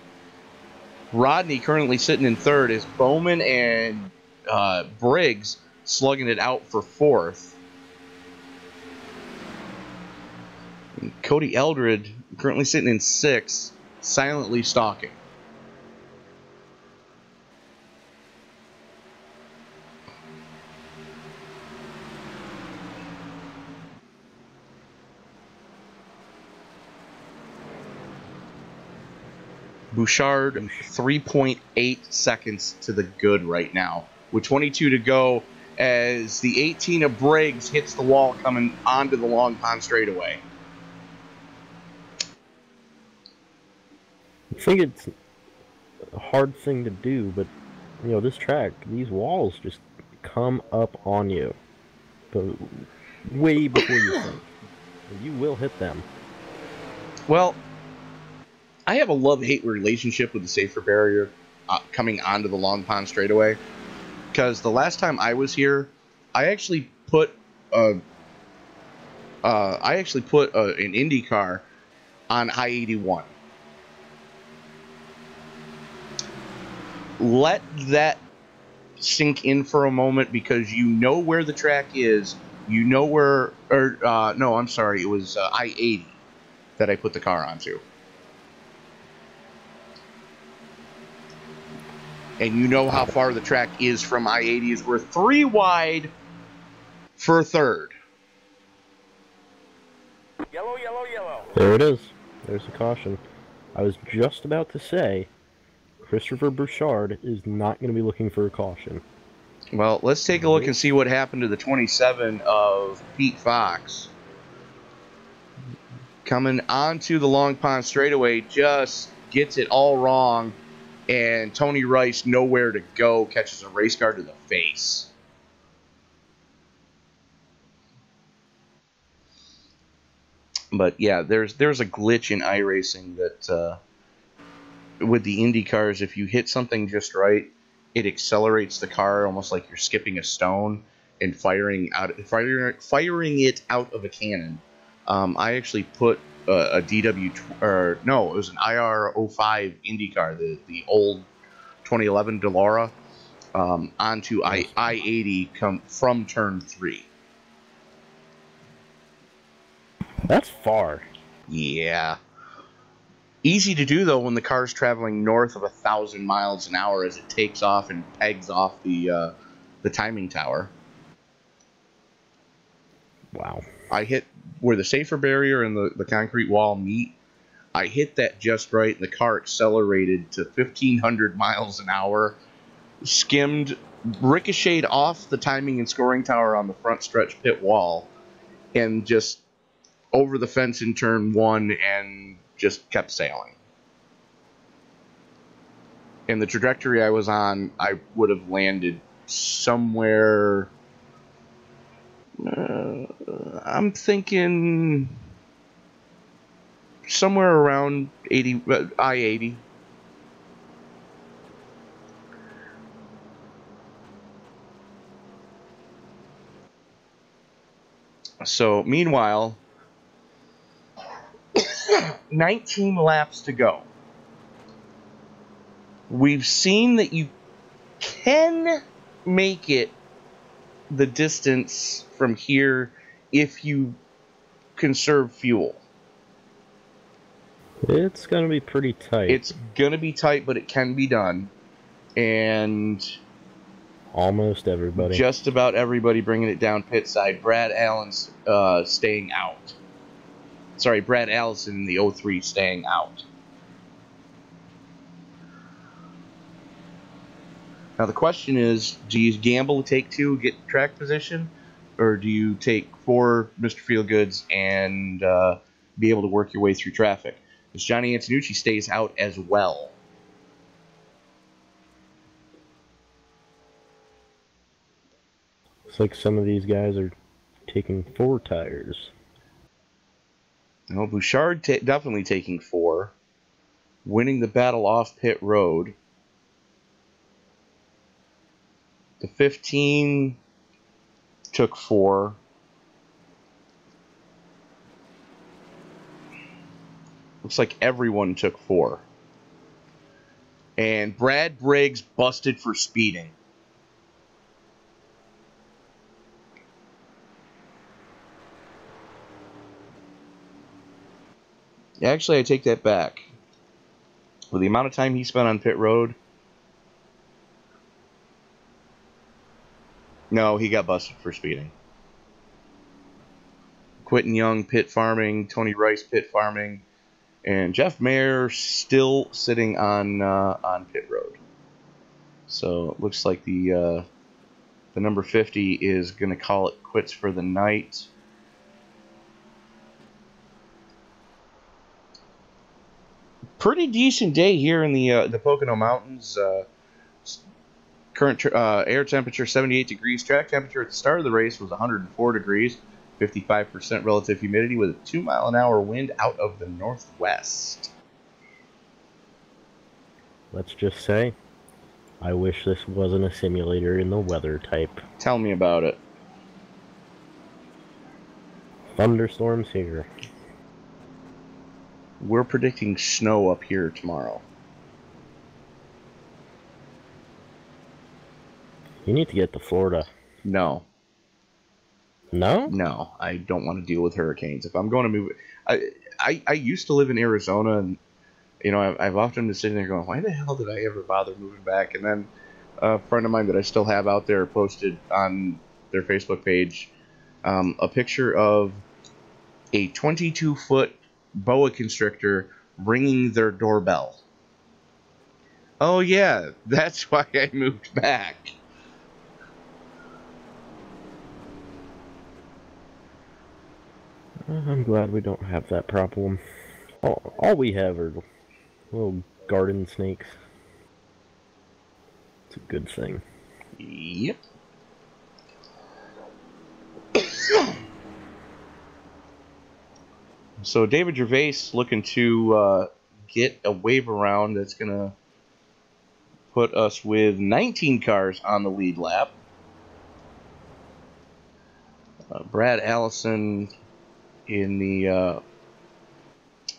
Rodney currently sitting in third as Bowman and Briggs slugging it out for fourth. And Cody Eldred currently sitting in sixth, silently stalking. Bouchard, 3.8 seconds to the good right now, with 22 to go as the 18 of Briggs hits the wall coming onto the Long Pond straightaway. I think it's a hard thing to do, but, you know, this track, these walls just come up on you. But way before you think. You will hit them. Well, I have a love-hate relationship with the safer barrier coming onto the Long Pond straightaway. Because the last time I was here, I actually put an Indy car on I-81. Let that sink in for a moment, because you know where the track is. You know where, no, I'm sorry, it was I-80 that I put the car onto. And you know how far the track is from I-80 is. We're 3 wide for third. Yellow, yellow, yellow. There it is. There's the caution. I was just about to say, Christopher Bouchard is not going to be looking for a caution. Well, let's take a look and see what happened to the 27 of Pete Fox. Coming onto the Long Pond straightaway, just gets it all wrong. And Tony Rice, nowhere to go, catches a race car to the face. But yeah, there's a glitch in iRacing that with the Indy cars, if you hit something just right, it accelerates the car almost like you're skipping a stone and firing it out of a cannon. I actually put a DW, or no, it was an IR05 Indy car, the old 2011 Delora, onto I-80 from turn 3. That's far. Yeah. Easy to do, though, when the car's traveling north of 1,000 miles an hour as it takes off and pegs off the timing tower. Wow. I hit where the safer barrier and the concrete wall meet. I hit that just right. The car accelerated to 1,500 miles an hour, skimmed, ricocheted off the timing and scoring tower on the front stretch pit wall, and just over the fence in turn 1 and just kept sailing. And the trajectory I was on, I would have landed somewhere, I'm thinking somewhere around I-80. So, meanwhile, 19 laps to go. We've seen that you can make it the distance from here if you conserve fuel. It's gonna be pretty tight. It's gonna be tight, but it can be done. And Almost everybody. just about everybody bringing it down pit side. Brad Allen's staying out. Sorry, Brad Allison in the 03 staying out. Now the question is, do you gamble to take 2, get track position, or do you take 4 Mr. Feelgoods and be able to work your way through traffic? Because Johnny Antonucci stays out as well. Looks like some of these guys are taking 4 tires. No, Bouchard definitely taking 4. Winning the battle off pit road. The 15 took 4. Looks like everyone took 4. And Brad Briggs busted for speeding. Actually, I take that back. With the amount of time he spent on pit road, no, he got busted for speeding. Quentin Young, pit farming. Tony Rice, pit farming. And Jeff Mayer still sitting on pit road. So it looks like the number 50 is going to call it quits for the night. Pretty decent day here in the Pocono Mountains. Current air temperature 78 degrees. Track temperature at the start of the race was 104 degrees. 55% relative humidity with a 2-mile-an-hour wind out of the northwest. Let's just say, I wish this wasn't a simulator in the weather type. Tell me about it. Thunderstorms here. We're predicting snow up here tomorrow. You need to get to Florida. No. No? No, I don't want to deal with hurricanes. If I'm going to move, I used to live in Arizona, and you know I've often been sitting there going, why the hell did I ever bother moving back? And then a friend of mine that I still have out there posted on their Facebook page a picture of a 22-foot boa constrictor ringing their doorbell. Oh yeah, that's why I moved back. I'm glad we don't have that problem. All we have are little garden snakes. It's a good thing. Yep. So David Gervais looking to get a wave around that's going to put us with 19 cars on the lead lap. Brad Allison in the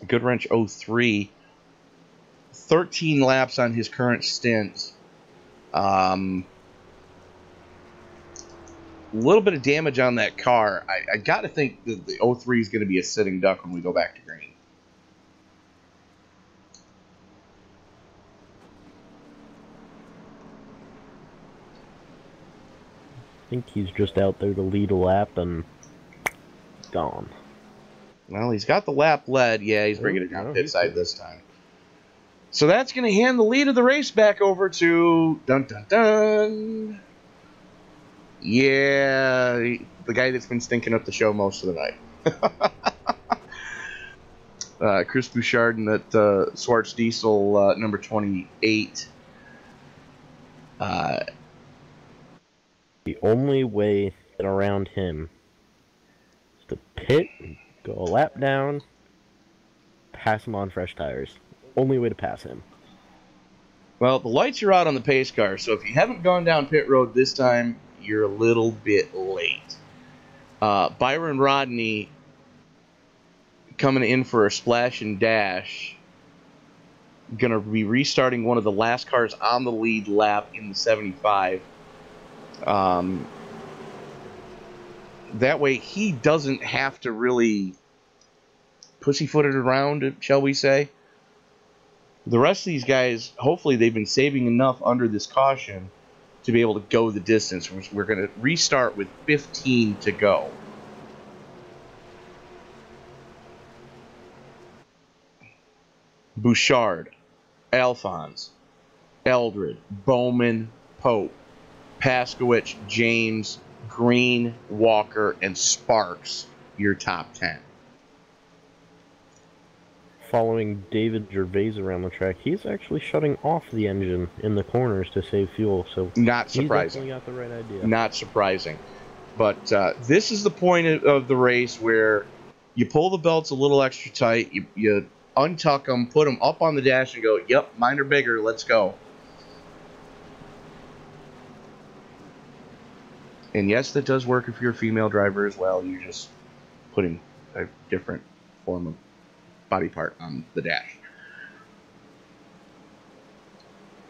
Goodwrench 03, 13 laps on his current stint. A little bit of damage on that car. I got to think that the 03 is going to be a sitting duck when we go back to green. I think he's just out there to lead a lap and gone. Well, he's got the lap led. Yeah, he's bringing it down pit side this time. So that's going to hand the lead of the race back over to dun. Yeah, the guy that's been stinking up the show most of the night. Chris Bouchard in that Swartz Diesel number 28. The only way around him is to pit, go a lap down, pass him on fresh tires. Only way to pass him. Well, the lights are out on the pace car, so if you haven't gone down pit road this time, you're a little bit late. Byron Rodney coming in for a splash and dash. Going to be restarting one of the last cars on the lead lap in the 75. That way he doesn't have to really pussyfooted around, shall we say. The rest of these guys, hopefully they've been saving enough under this caution to be able to go the distance. We're going to restart with 15 to go. Bouchard, Alphonse, Eldred, Bowman, Pope, Paskowitz, James, Green, Walker, and Sparks, your top 10. Following David Gervais around the track, he's actually shutting off the engine in the corners to save fuel, so not surprising. He's definitely got the right idea. Not surprising. But this is the point of the race where you pull the belts a little extra tight, you untuck them, put them up on the dash, and go, yep, mine are bigger, let's go. And yes, that does work if you're a female driver as well. You're just putting a different form of body part on the dash.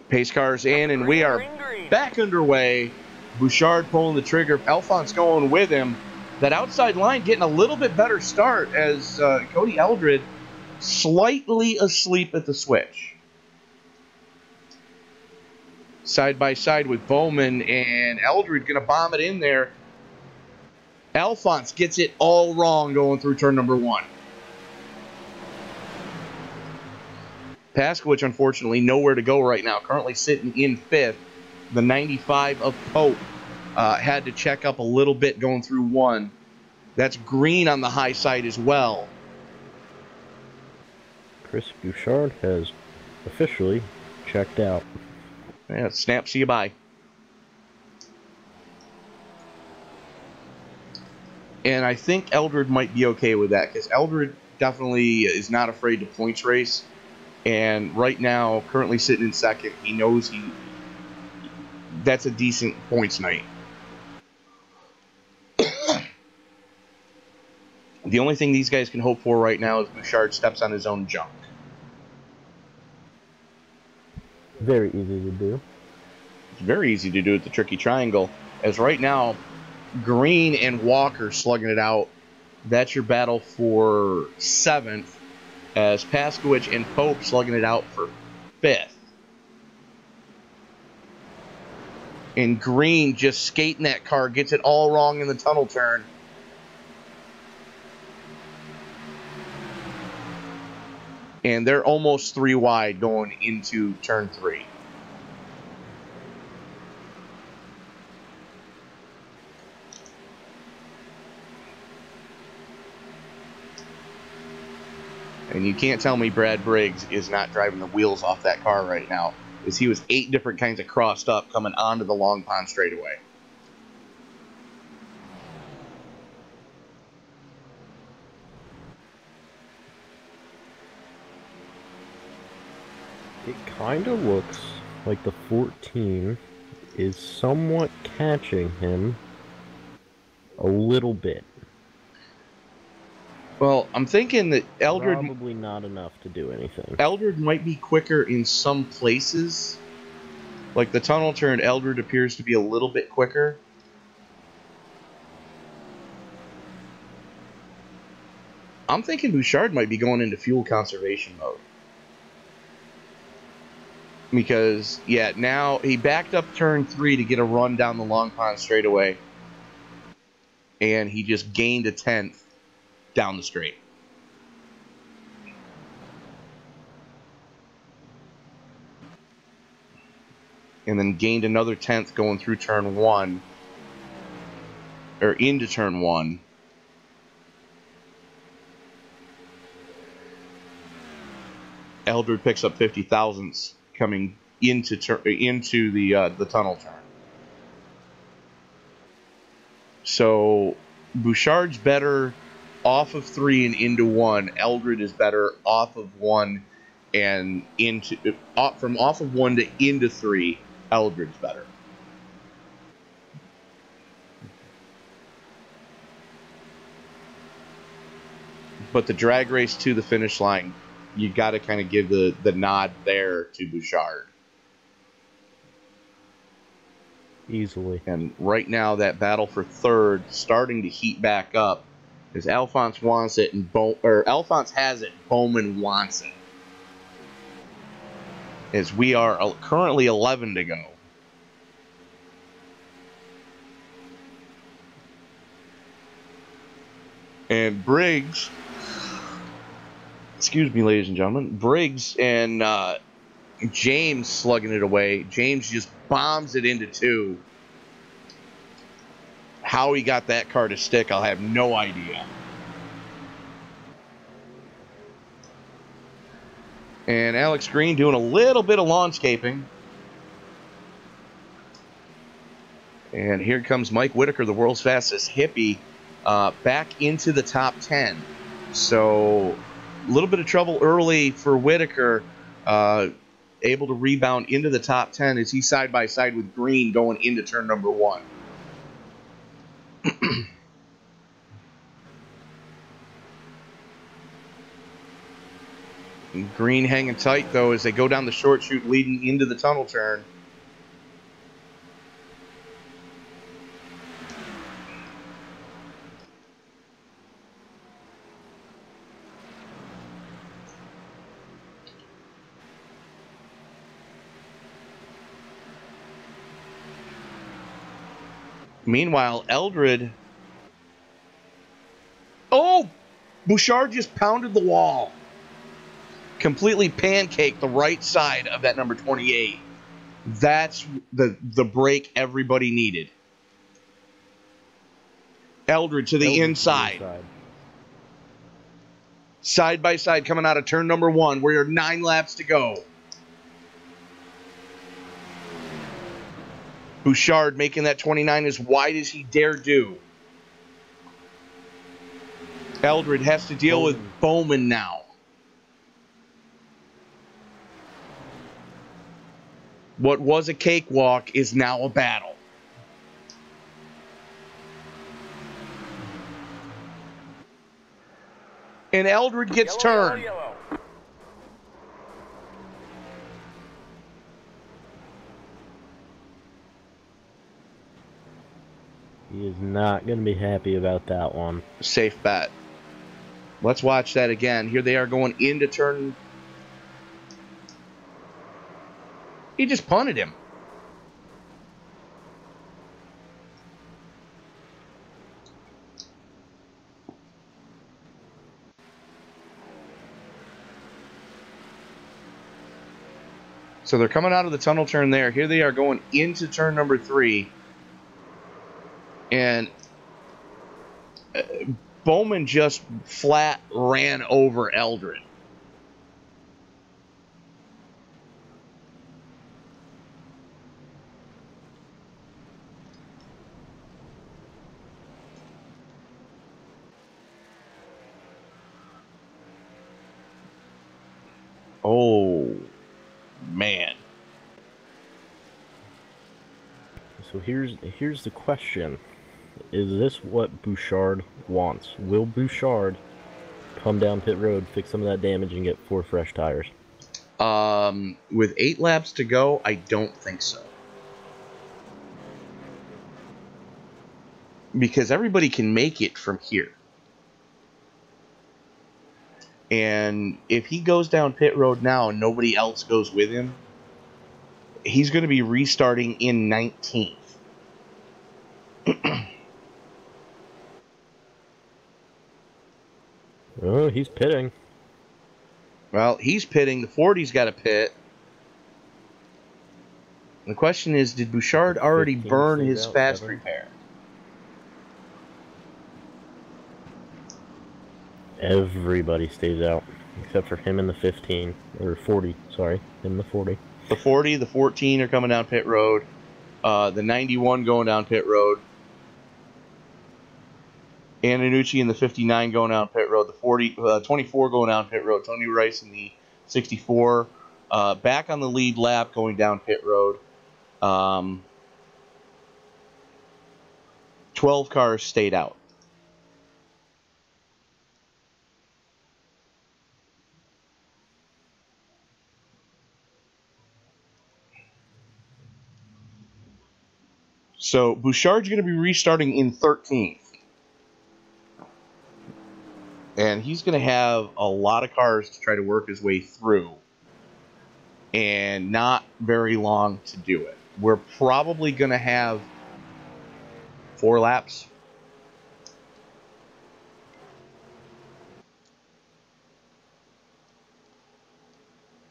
Pace cars in, and we are back underway. Bouchard pulling the trigger. Alphonse going with him. That outside line getting a little bit better start as Cody Eldred slightly asleep at the switch. Side by side with Bowman, and Eldred going to bomb it in there. Alphonse gets it all wrong going through turn number 1. Paskowitz, unfortunately, nowhere to go right now. Currently sitting in 5th. The 95 of Pope had to check up a little bit going through 1. That's Green on the high side as well. Chris Bouchard has officially checked out. Yeah, snap, see you bye. And I think Eldred might be okay with that, because Eldred definitely is not afraid to points race. And right now, currently sitting in 2nd, he knows that's a decent points night. The only thing these guys can hope for right now is Bouchard steps on his own junk. Very easy to do. It's very easy to do at the tricky triangle, as right now, Green and Walker slugging it out. That's your battle for 7th, as Paskowitz and Pope slugging it out for 5th. And Green just skating that car, gets it all wrong in the tunnel turn. And they're almost 3 wide going into turn 3. And you can't tell me Brad Briggs is not driving the wheels off that car right now, as he was 8 different kinds of crossed up coming onto the Long Pond straightaway. It kind of looks like the 14 is somewhat catching him a little bit. Well, I'm thinking that Eldred... Probably not enough to do anything. Eldred might be quicker in some places. Like the tunnel turn, Eldred appears to be a little bit quicker. I'm thinking Bouchard might be going into fuel conservation mode. Because, yeah, now he backed up turn 3 to get a run down the Long Pond straightaway. And he just gained a 10th down the straight. And then gained another 10th going through turn 1. Or into turn 1. Eldred picks up 50 thousandths coming into the tunnel turn. So Bouchard's better off of 3 and into 1. Eldred is better off of 1 and into from off of 1 to into 3. Eldred's better. But the drag race to the finish line, you got to kind of give the nod there to Bouchard. Easily. And right now, that battle for 3rd starting to heat back up Because Alphonse wants it, and Alphonse has it. Bowman wants it. As we are currently 11 to go. And Briggs, excuse me, ladies and gentlemen, Briggs and James slugging it away. James just bombs it into 2. How he got that car to stick, I'll have no idea. And Alex Green doing a little bit of lawnscaping. And here comes Mike Whitaker, the world's fastest hippie, back into the top 10. So a little bit of trouble early for Whitaker, able to rebound into the top 10 as he's side by side with Green going into turn number 1. Green hanging tight, though, as they go down the short chute leading into the tunnel turn. Meanwhile, Eldred... Oh! Bouchard just pounded the wall. Completely pancaked the right side of that number 28. That's the break everybody needed. Eldred to the inside. Side by side coming out of turn number 1. We are 9 laps to go. Bouchard making that 29 as wide as he dare do. Eldred has to deal with Bowman now. What was a cakewalk is now a battle. And Eldred gets turned. Yellow. He is not going to be happy about that one. Safe bet. Let's watch that again. Here they are going into turn. He just punted him. So they're coming out of the tunnel turn there. Here they are going into turn number 3. And Bowman just flat ran over Eldred. Oh, man. So here's the question. Is this what Bouchard wants? Will Bouchard come down pit road, fix some of that damage, and get 4 fresh tires? With 8 laps to go, I don't think so. Because everybody can make it from here. And if he goes down pit road now and nobody else goes with him, he's going to be restarting in 19th. Oh, he's pitting. Well, he's pitting. The 40's got to pit. The question is, did Bouchard already burn his fast repair? Everybody stays out, except for him in the 15, or 40, sorry, him in the 40. The 40, the 14 are coming down pit road. The 91 going down pit road. Antonucci in the 59 going down pit road. The 24 going down pit road. Tony Rice in the 64. Back on the lead lap going down pit road. 12 cars stayed out. So Bouchard's going to be restarting in 13th. And he's going to have a lot of cars to try to work his way through. And not very long to do it. We're probably going to have 4 laps.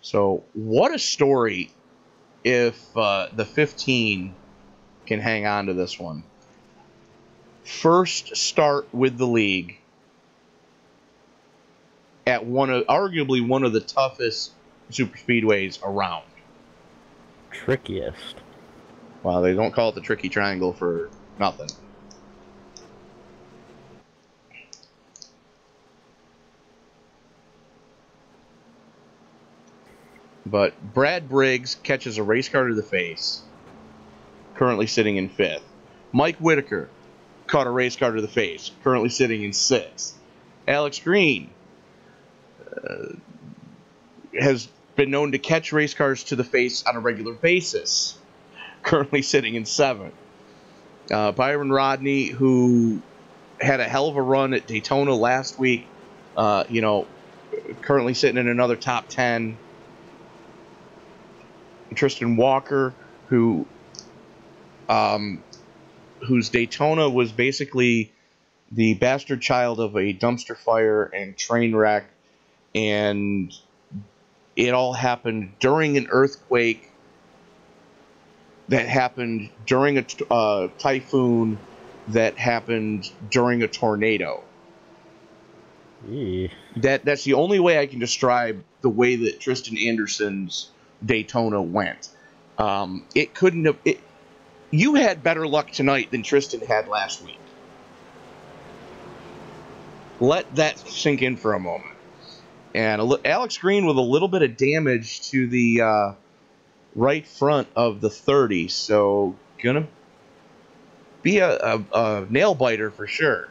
So, what a story if the 15 can hang on to this one. First start with the league at arguably one of the toughest super speedways around. Trickiest. Well, they don't call it the Tricky Triangle for nothing. But Brad Briggs catches a race car to the face, currently sitting in 5th. Mike Whitaker caught a race car to the face, currently sitting in 6th. Alex Green has been known to catch race cars to the face on a regular basis, currently sitting in 7th. Byron Rodney, who had a hell of a run at Daytona last week, currently sitting in another top 10. Tristan Walker, whose Daytona was basically the bastard child of a dumpster fire and train wreck, and it all happened during an earthquake that happened during a typhoon that happened during a tornado. Yeah. That's the only way I can describe the way that Tristan Anderson's Daytona went. It couldn't have. You had better luck tonight than Tristan had last week. Let that sink in for a moment. And Alex Green with a little bit of damage to the right front of the 30, so gonna be a nail biter for sure.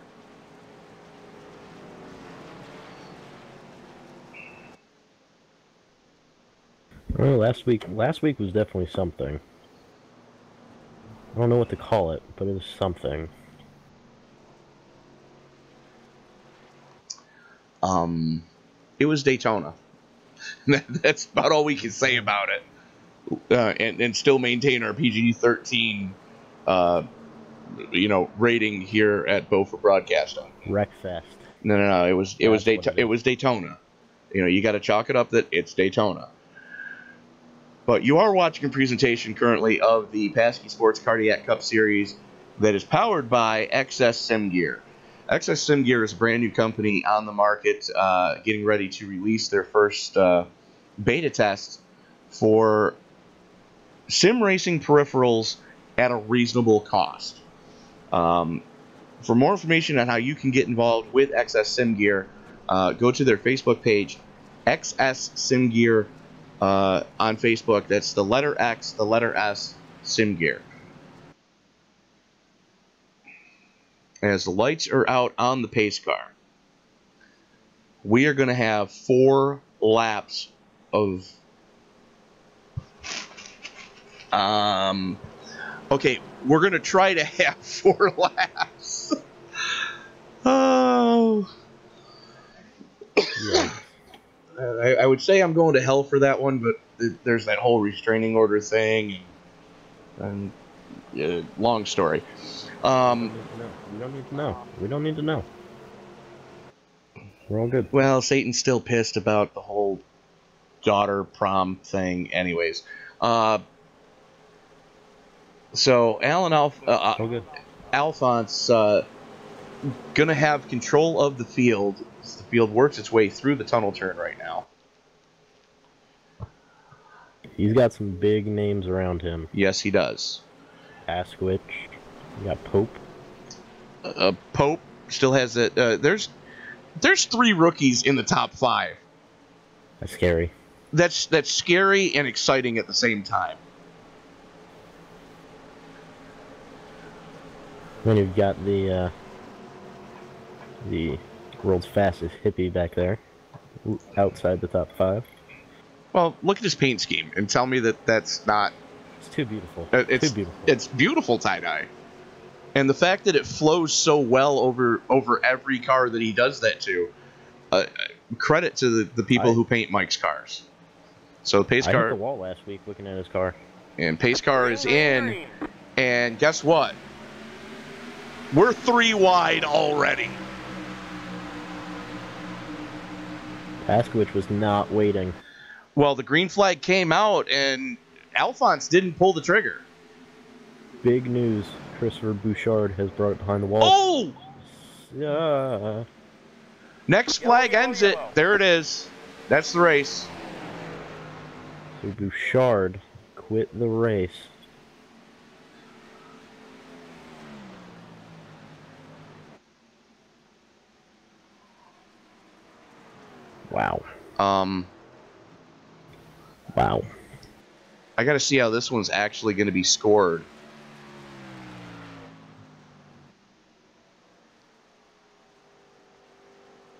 Well, last week was definitely something. I don't know what to call it, but it was something. It was Daytona. That's about all we can say about it. And still maintain our PG-13, rating here at Beaufort Broadcasting. Wreckfest. No. It was Daytona. You got to chalk it up that it's Daytona. But you are watching a presentation currently of the Pasky Sports Cardiac Cup Series that is powered by XS Sim Gear. XS Sim Gear is a brand new company on the market, getting ready to release their first beta test for sim racing peripherals at a reasonable cost. For more information on how you can get involved with XS Sim Gear, go to their Facebook page, XS Sim Gear. On Facebook, that's the letter X, the letter S, Sim Gear. As the lights are out on the pace car, we are going to have 4 laps of... Okay, we're going to try to have 4 laps. Oh... Yeah. I would say I'm going to hell for that one, but there's that whole restraining order thing, and long story. We don't need to know. We don't need to know. We're all good. Well, Satan's still pissed about the whole daughter prom thing anyways. So Alan Alphonse going to have control of the field. The field works its way through the tunnel turn right now. He's got some big names around him. Yes, he does. Asquith. You got Pope. Pope still has it. There's 3 rookies in the top 5. That's scary. That's scary and exciting at the same time. Then you've got the world's fastest hippie back there, outside the top 5. Well, look at his paint scheme and tell me that that's not... It's too beautiful. It's too beautiful. It's beautiful tie-dye. And the fact that it flows so well over every car that he does that to, Credit to the people who paint Mike's cars. So pace I hit car the wall last week looking at his car. and pace car is Green, in, green. and guess what? We're 3 wide already. Pasky was not waiting. Well, the green flag came out, and Alphonse didn't pull the trigger. Big news. Christopher Bouchard has brought it behind the wall. Oh! Yeah. Next Yellow, flag yellow, ends it. yellow. There it is. That's the race. So Bouchard quit the race. Wow. Wow. I got to see how this one's actually going to be scored.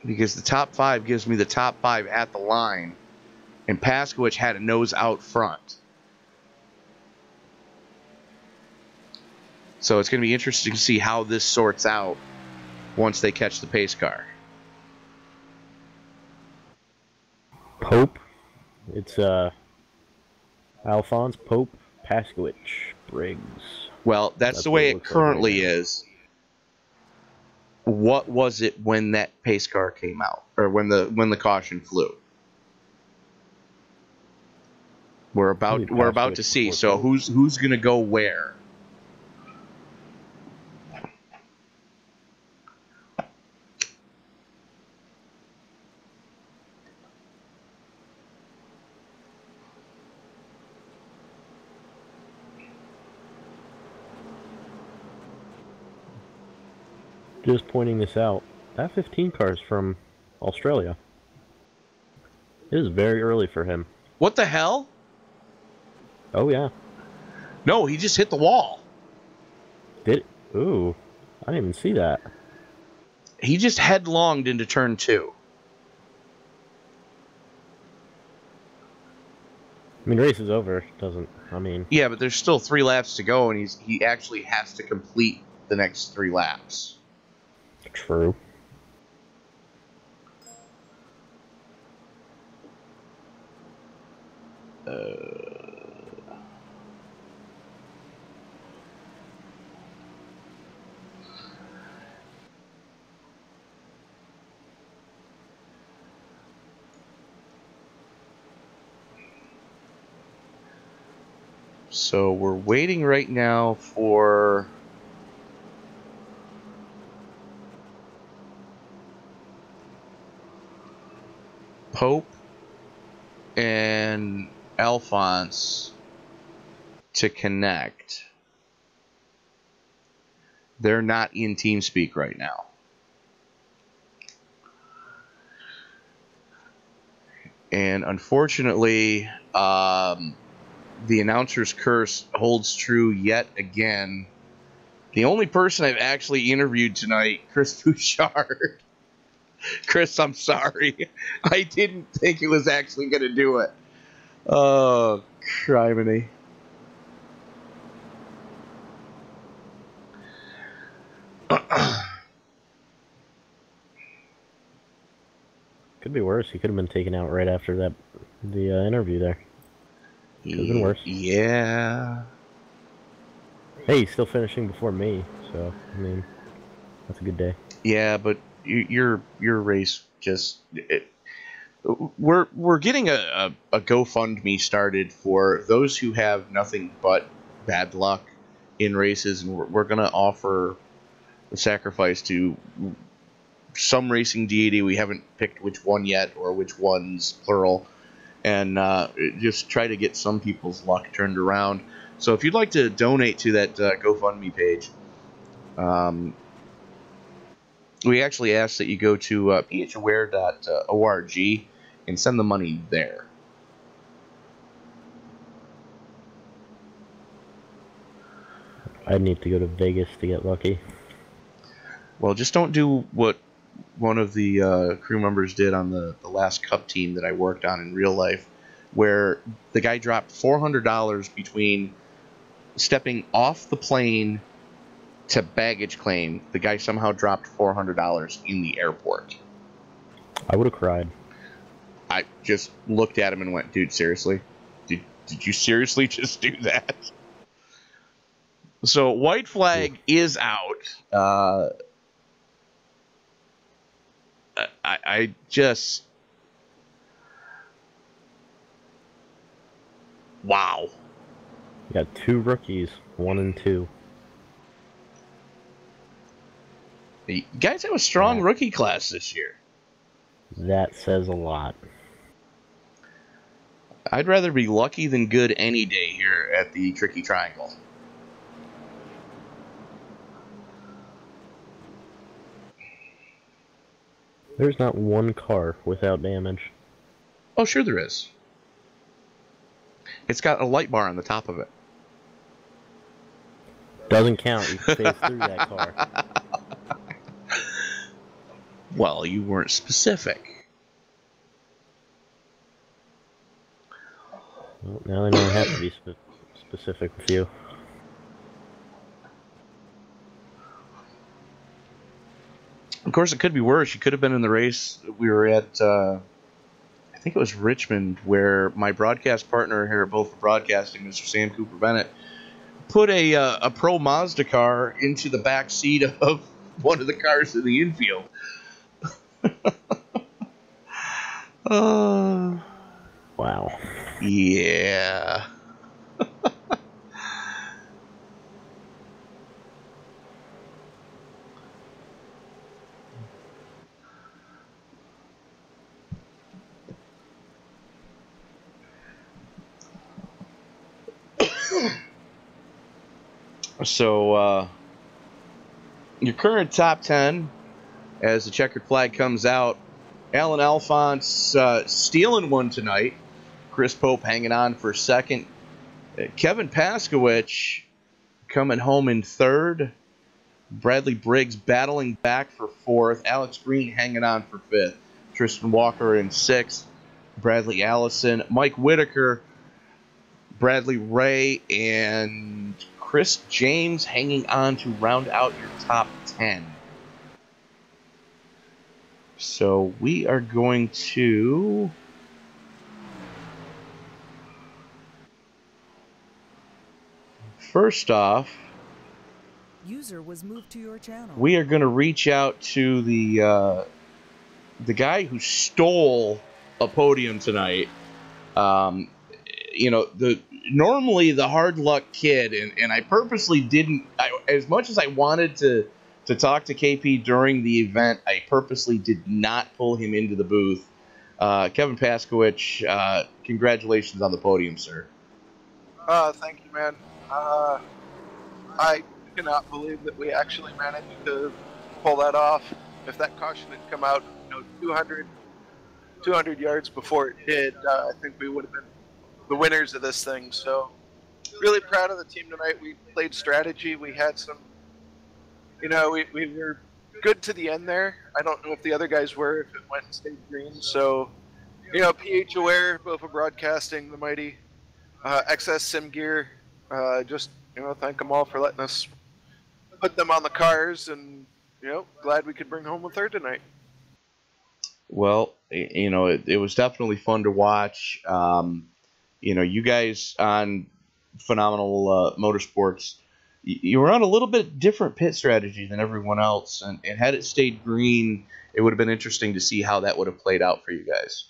Because the top 5 gives me the top 5 at the line, and Paskowicz had a nose out front. So it's going to be interesting to see how this sorts out once they catch the pace car. Pope. It's Alphonse, Pope, Paskwich, Briggs. Well, that's the way it currently is. What was it when that pace car came out, or when the caution flew? We're about to see. So who's going to go where? Just pointing this out, that 15 car is from Australia. It is very early for him. What the hell? Oh, yeah. No, he just hit the wall. Did it? Ooh, I didn't even see that. He just headlonged into turn 2. I mean, race is over. Doesn't, I mean... Yeah, but there's still 3 laps to go, and he actually has to complete the next 3 laps. True. So we're waiting right now for Pope and Alphonse to connect. They're not in TeamSpeak right now. And unfortunately, the announcer's curse holds true yet again. The only person I've actually interviewed tonight, Chris Bouchard. Chris, I'm sorry. I didn't think it was actually going to do it. Oh, criminy. Could be worse. He could have been taken out right after that, the interview there. Could have been worse. Yeah. Hey, he's still finishing before me, so, I mean, that's a good day. Yeah, but your race just... We're getting a GoFundMe started for those who have nothing but bad luck in races, and we're going to offer a sacrifice to some racing deity. We haven't picked which one yet, or which one's plural, and just try to get some people's luck turned around. So if you'd like to donate to that GoFundMe page, we actually ask that you go to phaware.org and send the money there. I'd need to go to Vegas to get lucky. Well, just don't do what one of the crew members did on the last Cup team that I worked on in real life, where the guy dropped $400 between stepping off the plane to baggage claim. The guy somehow dropped $400 in the airport. I would have cried. I just looked at him and went, dude, seriously? Did you seriously just do that? So white flag is out. I just... Wow. You got 2 rookies, 1 and 2. You guys have a strong rookie class this year. That says a lot. I'd rather be lucky than good any day here at the Tricky Triangle. There's not one car without damage. Oh, sure there is. It's got a light bar on the top of it. Doesn't count. You phased through that car. Well, you weren't specific. Well, now I don't have to be specific with you. Of course, it could be worse. You could have been in the race. We were at, I think it was Richmond, where my broadcast partner here at Both Broadcasting, Mr. Sam Cooper Bennett, put a Pro Mazda car into the back seat of one of the cars in the infield. Wow. Yeah. So, your current top 10, as the checkered flag comes out, Alan Alphonse stealing one tonight. Chris Pope hanging on for second. Kevin Paskowicz coming home in third. Bradley Briggs battling back for fourth. Alex Green hanging on for fifth. Tristan Walker in sixth. Bradley Allison. Mike Whitaker. Bradley Ray. And Chris James hanging on to round out your top 10. So we are going to... First off, User was moved to your channel. we are going to reach out to the guy who stole a podium tonight. You know, normally the hard luck kid, and I purposely didn't, as much as I wanted to talk to KP during the event, I purposely did not pull him into the booth. Kevin Paskowicz, congratulations on the podium, sir. Thank you, man. I cannot believe that we actually managed to pull that off. If that caution had come out, 200 yards before it did, I think we would have been the winners of this thing. So, really proud of the team tonight. We played strategy. We had some, we were good to the end there. I don't know if the other guys were, if it went and stayed green. So, PH Aware, both for broadcasting, the mighty, XS Sim Gear, just, thank them all for letting us put them on the cars, and, glad we could bring home a third tonight. Well, it was definitely fun to watch. You guys on Phenomenal Motorsports, you were on a little bit different pit strategy than everyone else, and had it stayed green, it would have been interesting to see how that would have played out for you guys.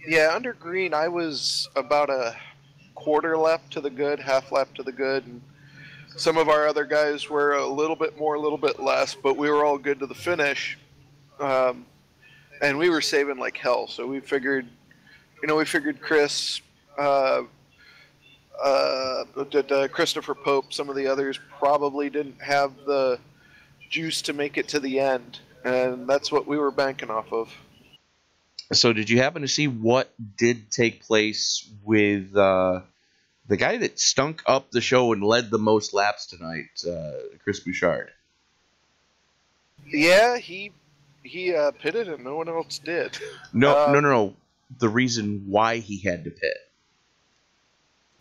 Yeah, under green, I was about a quarter lap to the good, half lap to the good, and some of our other guys were a little bit more, a little bit less, but we were all good to the finish, and we were saving like hell. So we figured, Chris, Christopher Pope, some of the others probably didn't have the juice to make it to the end, and that's what we were banking off of. So did you happen to see what did take place with the guy that stunk up the show and led the most laps tonight, Chris Bouchard? Yeah, he pitted and no one else did. No. The reason why he had to pit.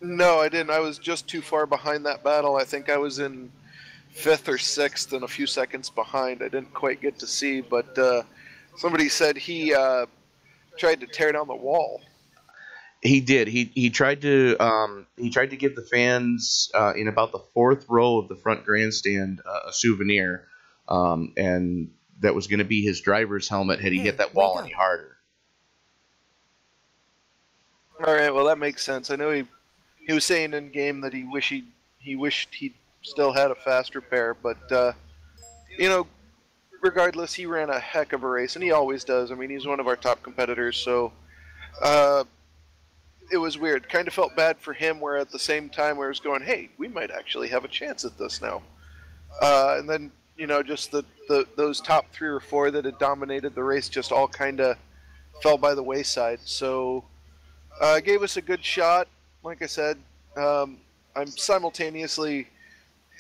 No, I didn't. I was just too far behind that battle. I think I was in 5th or 6th and a few seconds behind. I didn't quite get to see, but Somebody said he tried to tear down the wall. He did. He tried to give the fans in about the fourth row of the front grandstand a souvenir, and that was going to be his driver's helmet had he hit that wall any harder. All right, well that makes sense. I know he was saying in game that he wished he still had a faster pair, but you know, regardless, he ran a heck of a race, and he always does. I mean, he's one of our top competitors, so it was weird. Kind of felt bad for him, where at the same time where I was going, hey, we might actually have a chance at this now. And then, you know, just those top 3 or 4 that had dominated the race just all kind of fell by the wayside. So gave us a good shot. Like I said, I'm simultaneously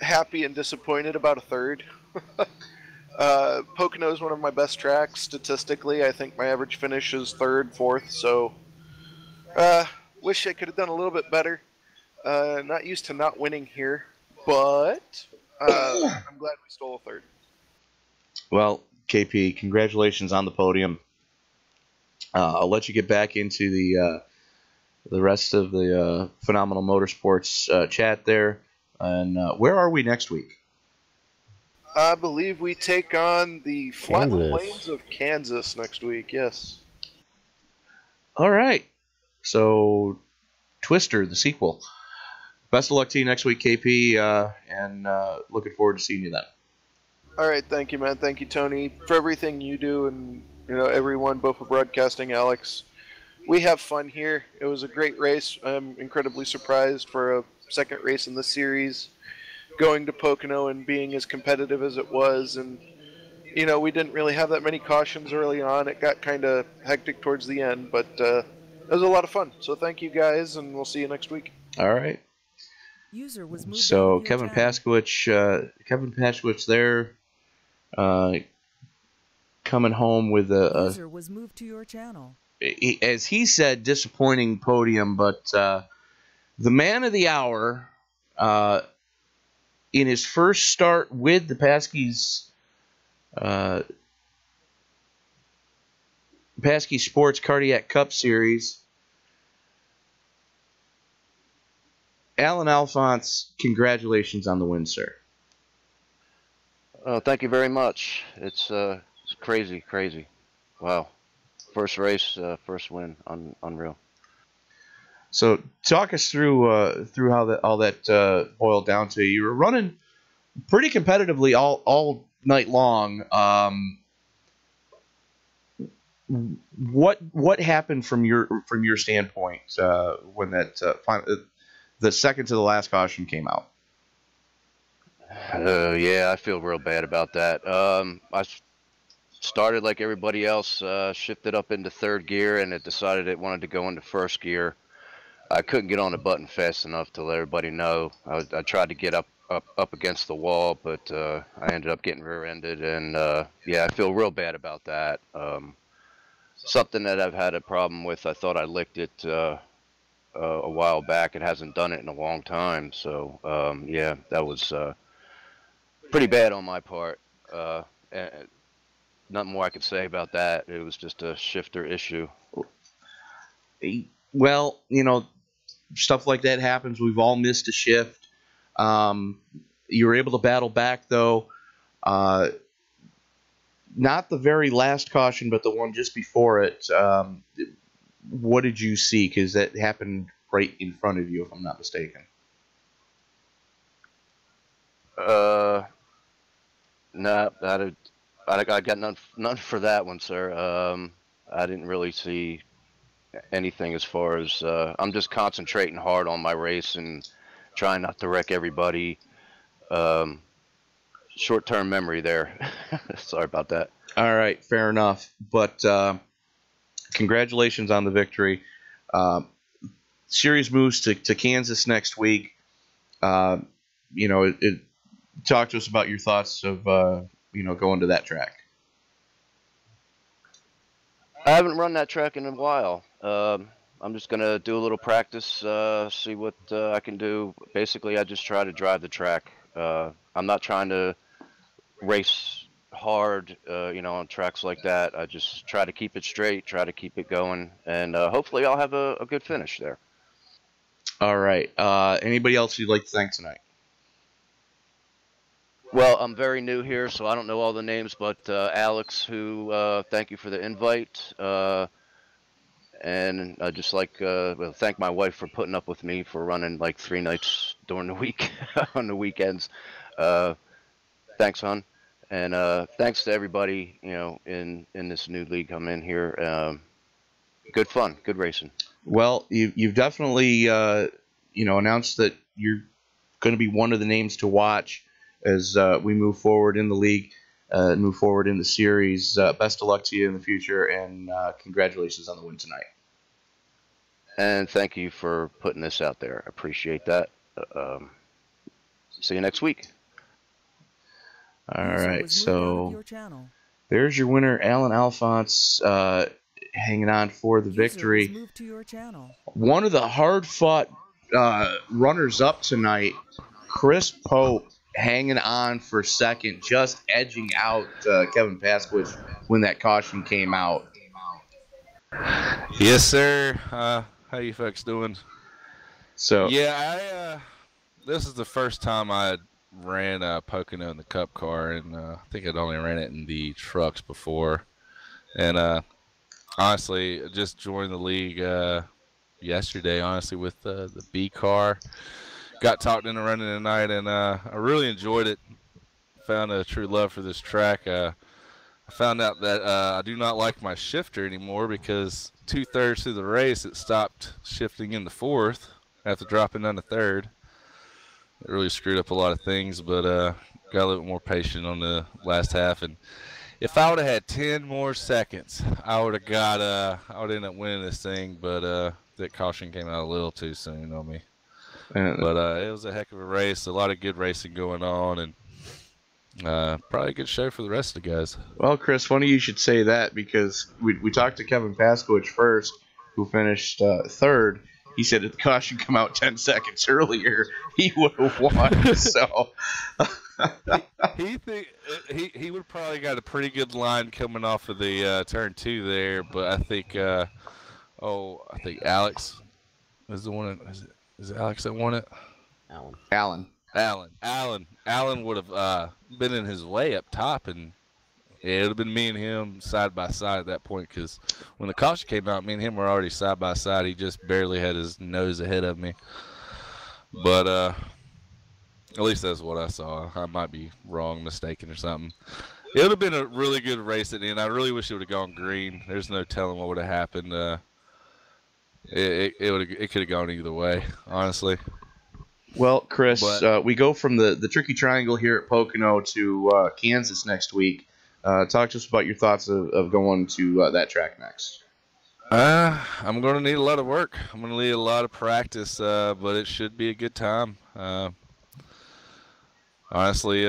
happy and disappointed about a third. Pocono is one of my best tracks statistically. I think my average finish is 3rd, 4th, so wish I could have done a little bit better. Not used to not winning here, but I'm glad we stole a 3rd. Well, KP, congratulations on the podium. I'll let you get back into the rest of the Phenomenal Motorsports chat there. And where are we next week? I believe we take on the flat Kansas. plains of Kansas next week, yes. All right. So, Twister, the sequel. Best of luck to you next week, KP, and looking forward to seeing you then. All right, thank you, man. Thank you, Tony, for everything you do, and you know everyone, both for broadcasting, Alex. We have fun here. It was a great race. I'm incredibly surprised for a second race in the series, going to Pocono and being as competitive as it was. And you know, we didn't really have that many cautions early on. It got kind of hectic towards the end, but it was a lot of fun. So thank you guys, and we'll see you next week. All right. User was moved So out of your Kevin channel. Paskowitz there, coming home with User was moved to your channel. as he said, disappointing podium, but the man of the hour in his first start with the Pasky's Pasky Sports Cardiac Cup Series. Alan Alphonse, congratulations on the win, sir. Thank you very much. It's crazy. Wow. First race, first win, unreal. So talk us through how all that boiled down to. You were running pretty competitively all night long. What happened from your standpoint when that the second to the last caution came out? Yeah, I feel real bad about that. I started like everybody else, shifted up into 3rd gear, and it decided it wanted to go into 1st gear. I couldn't get on the button fast enough to let everybody know. I tried to get up against the wall, but I ended up getting rear-ended, and yeah, I feel real bad about that. Something that I've had a problem with. I thought I licked it a while back. It hasn't done it in a long time, so yeah, that was pretty bad on my part. And nothing more I could say about that. It was just a shifter issue. Well, you know, stuff like that happens. We've all missed a shift. You were able to battle back, though. Not the very last caution, but the one just before it. What did you see? Because that happened right in front of you, if I'm not mistaken. No, I got none for that one, sir. I didn't really see anything as far as I'm just concentrating hard on my race and trying not to wreck everybody. Short-term memory there. Sorry about that. All right, fair enough. But congratulations on the victory. Series moves to Kansas next week. You know, talk to us about your thoughts of you know, going to that track. I haven't run that track in a while. I'm just going to do a little practice, see what I can do. Basically, I just try to drive the track. I'm not trying to race hard, on tracks like that. I just try to keep it straight, try to keep it going, and hopefully I'll have a good finish there. All right. Anybody else you'd like to thank tonight? Well, I'm very new here, so I don't know all the names, but Alex, who thank you for the invite. And I just thank my wife for putting up with me for running like 3 nights during the week on the weekends. Thanks, hon. And thanks to everybody, in this new league I'm in here. Good fun, good racing. Well, you've definitely, announced that you're going to be one of the names to watch as we move forward in the league, move forward in the series. Best of luck to you in the future, and congratulations on the win tonight. And thank you for putting this out there. I appreciate that. See you next week. All right, so there's your winner, Alan Alphonse, hanging on for the victory. One of the hard-fought runners-up tonight, Chris Pope, hanging on for second, just edging out Kevin Pasky when that caution came out. Yes, sir. How you folks doing? So yeah, this is the first time I ran Pocono in the Cup car, and I think I'd only ran it in the trucks before. And honestly, just joined the league yesterday. Honestly, with the B car, got talked into running tonight, and I really enjoyed it. Found a true love for this track. I found out that I do not like my shifter anymore because 2/3 through the race it stopped shifting in the fourth after dropping down to third. It really screwed up a lot of things, but got a little bit more patient on the last half. And if I would have had 10 more seconds, I would have ended up winning this thing. But that caution came out a little too soon on me. But it was a heck of a race, a lot of good racing going on, and probably a good show for the rest of the guys. Well, Chris, funny you should say that because we talked to Kevin Pasky first, who finished third. He said if the caution come out 10 seconds earlier, he would have won. So he would probably got a pretty good line coming off of the turn 2 there, but I think Alex is the one. Is it Alex that won it? Alan would have been in his way up top, and it would have been me and him side by side at that point, because when the caution came out, me and him were already side by side. He just barely had his nose ahead of me. But at least that's what I saw. I might be wrong, mistaken, or something. It would have been a really good race at the end. I really wish it would have gone green. There's no telling what would have happened. It could have gone either way, honestly. Well, Chris, we go from the tricky triangle here at Pocono to Kansas next week. Talk to us about your thoughts of going to that track next. I'm going to need a lot of work. I'm going to need a lot of practice, but it should be a good time. Honestly,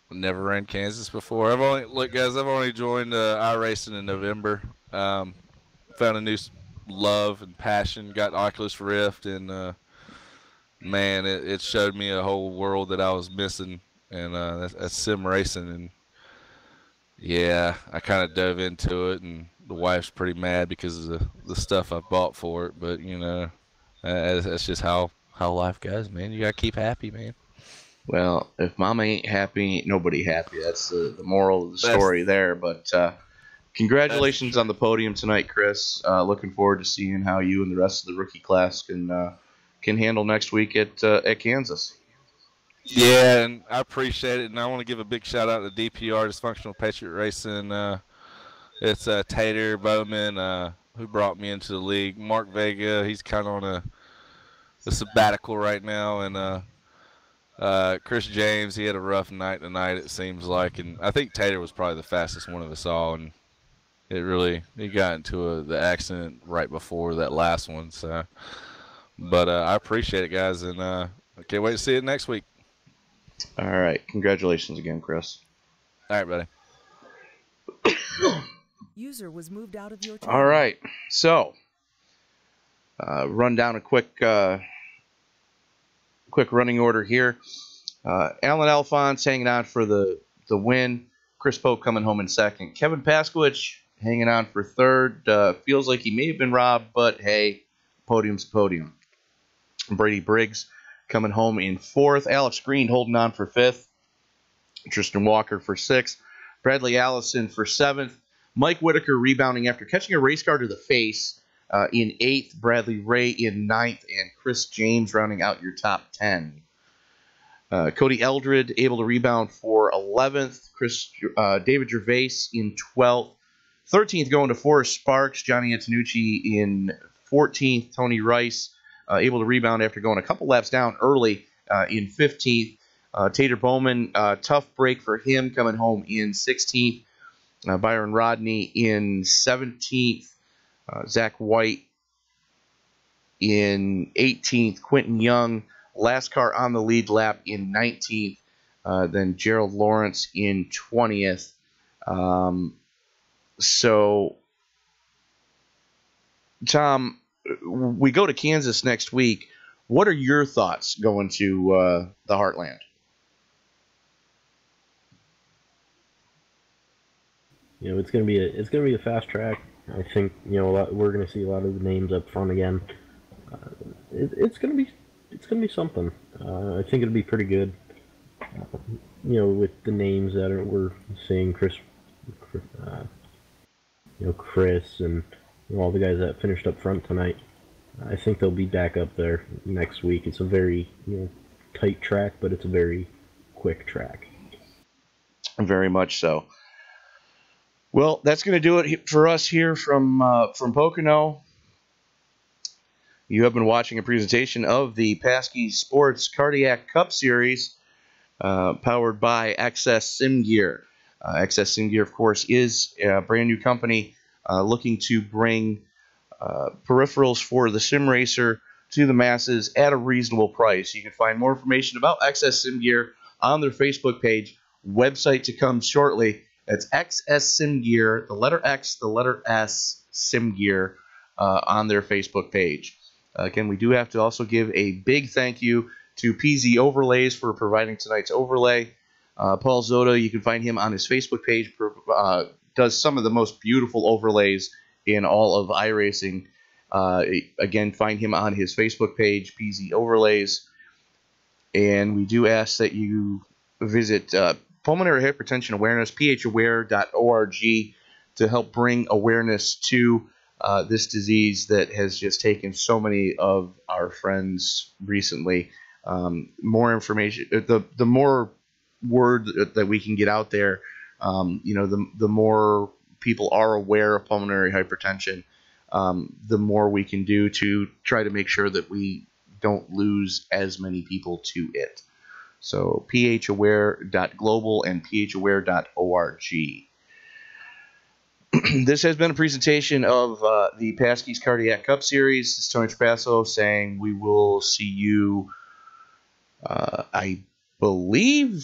never ran Kansas before. I've only joined iRacing in November. Found a new love and passion. Got Oculus Rift, and man, it showed me a whole world that I was missing, and that's sim racing. And yeah, I kind of dove into it, and the wife's pretty mad because of the stuff I bought for it. But that's just how life goes, man. You gotta keep happy, man. Well, if Mama ain't happy, ain't nobody happy. That's the moral of the story there. But congratulations on the podium tonight, Chris. Looking forward to seeing how you and the rest of the rookie class can handle next week at Kansas. Yeah, and I appreciate it, and I want to give a big shout out to DPR, Dysfunctional Patriot Racing. It's Tater Bowman who brought me into the league. Mark Vega, he's kind of on a sabbatical right now, and Chris James, he had a rough night tonight, it seems like, and I think Tater was probably the fastest one of us all, and he got into the accident right before that last one. So, but I appreciate it, guys, and I can't wait to see it next week. All right. Congratulations again, Chris. All right, buddy. User was moved out of your channel. All right. So, run down a quick running order here. Alan Alphonse hanging on for the win. Chris Pope coming home in second. Kevin Paskowicz hanging on for third. Feels like he may have been robbed, but hey, podium's podium. Brady Briggs coming home in fourth. Alex Green holding on for fifth. Tristan Walker for sixth. Bradley Allison for seventh. Mike Whitaker rebounding after catching a race car to the face in eighth. Bradley Ray in ninth. And Chris James rounding out your top 10. Cody Eldred able to rebound for 11th. David Gervais in 12th. 13th going to Forrest Sparks. Johnny Antonucci in 14th. Tony Rice able to rebound after going a couple laps down early in 15th. Tater Bowman, tough break for him coming home in 16th. Byron Rodney in 17th. Zach White in 18th. Quentin Young, last car on the lead lap in 19th. Then Gerald Lawrence in 20th. So, Tom, we go to Kansas next week. What are your thoughts going to the Heartland? It's gonna be a fast track. I think we're gonna see a lot of the names up front again. It's gonna be something. I think it'll be pretty good. With the names that we're seeing, Chris, and all the guys that finished up front tonight. I think they'll be back up there next week. It's a very tight track, but it's a very quick track. Very much so. Well, that's going to do it for us here from Pocono. You have been watching a presentation of the Pasky Sports Cardiac Cup Series, powered by XS Sim Gear. XS Sim Gear, of course, is a brand new company looking to bring peripherals for the sim racer to the masses at a reasonable price. You can find more information about XS Sim Gear on their Facebook page. Website to come shortly. That's XS Sim Gear, the letter X, the letter S, Sim Gear, on their Facebook page. Again, we do have to also give a big thank you to PZ Overlays for providing tonight's overlay. Paul Zoda, you can find him on his Facebook page, does some of the most beautiful overlays in all of iRacing. Again, find him on his Facebook page, PZ Overlays. And we do ask that you visit Pulmonary Hypertension Awareness, phaware.org, to help bring awareness to this disease that has just taken so many of our friends recently. More information, the more word that we can get out there, the more people are aware of pulmonary hypertension, the more we can do to try to make sure that we don't lose as many people to it. So phaware.global and phaware.org. This has been a presentation of the Pasky's Cardiac Cup Series. This is Tony Trapasso saying we will see you, I believe,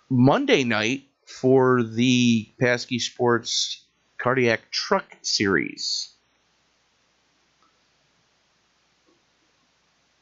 Monday night for the Pasky Sports Cardiac Truck Series.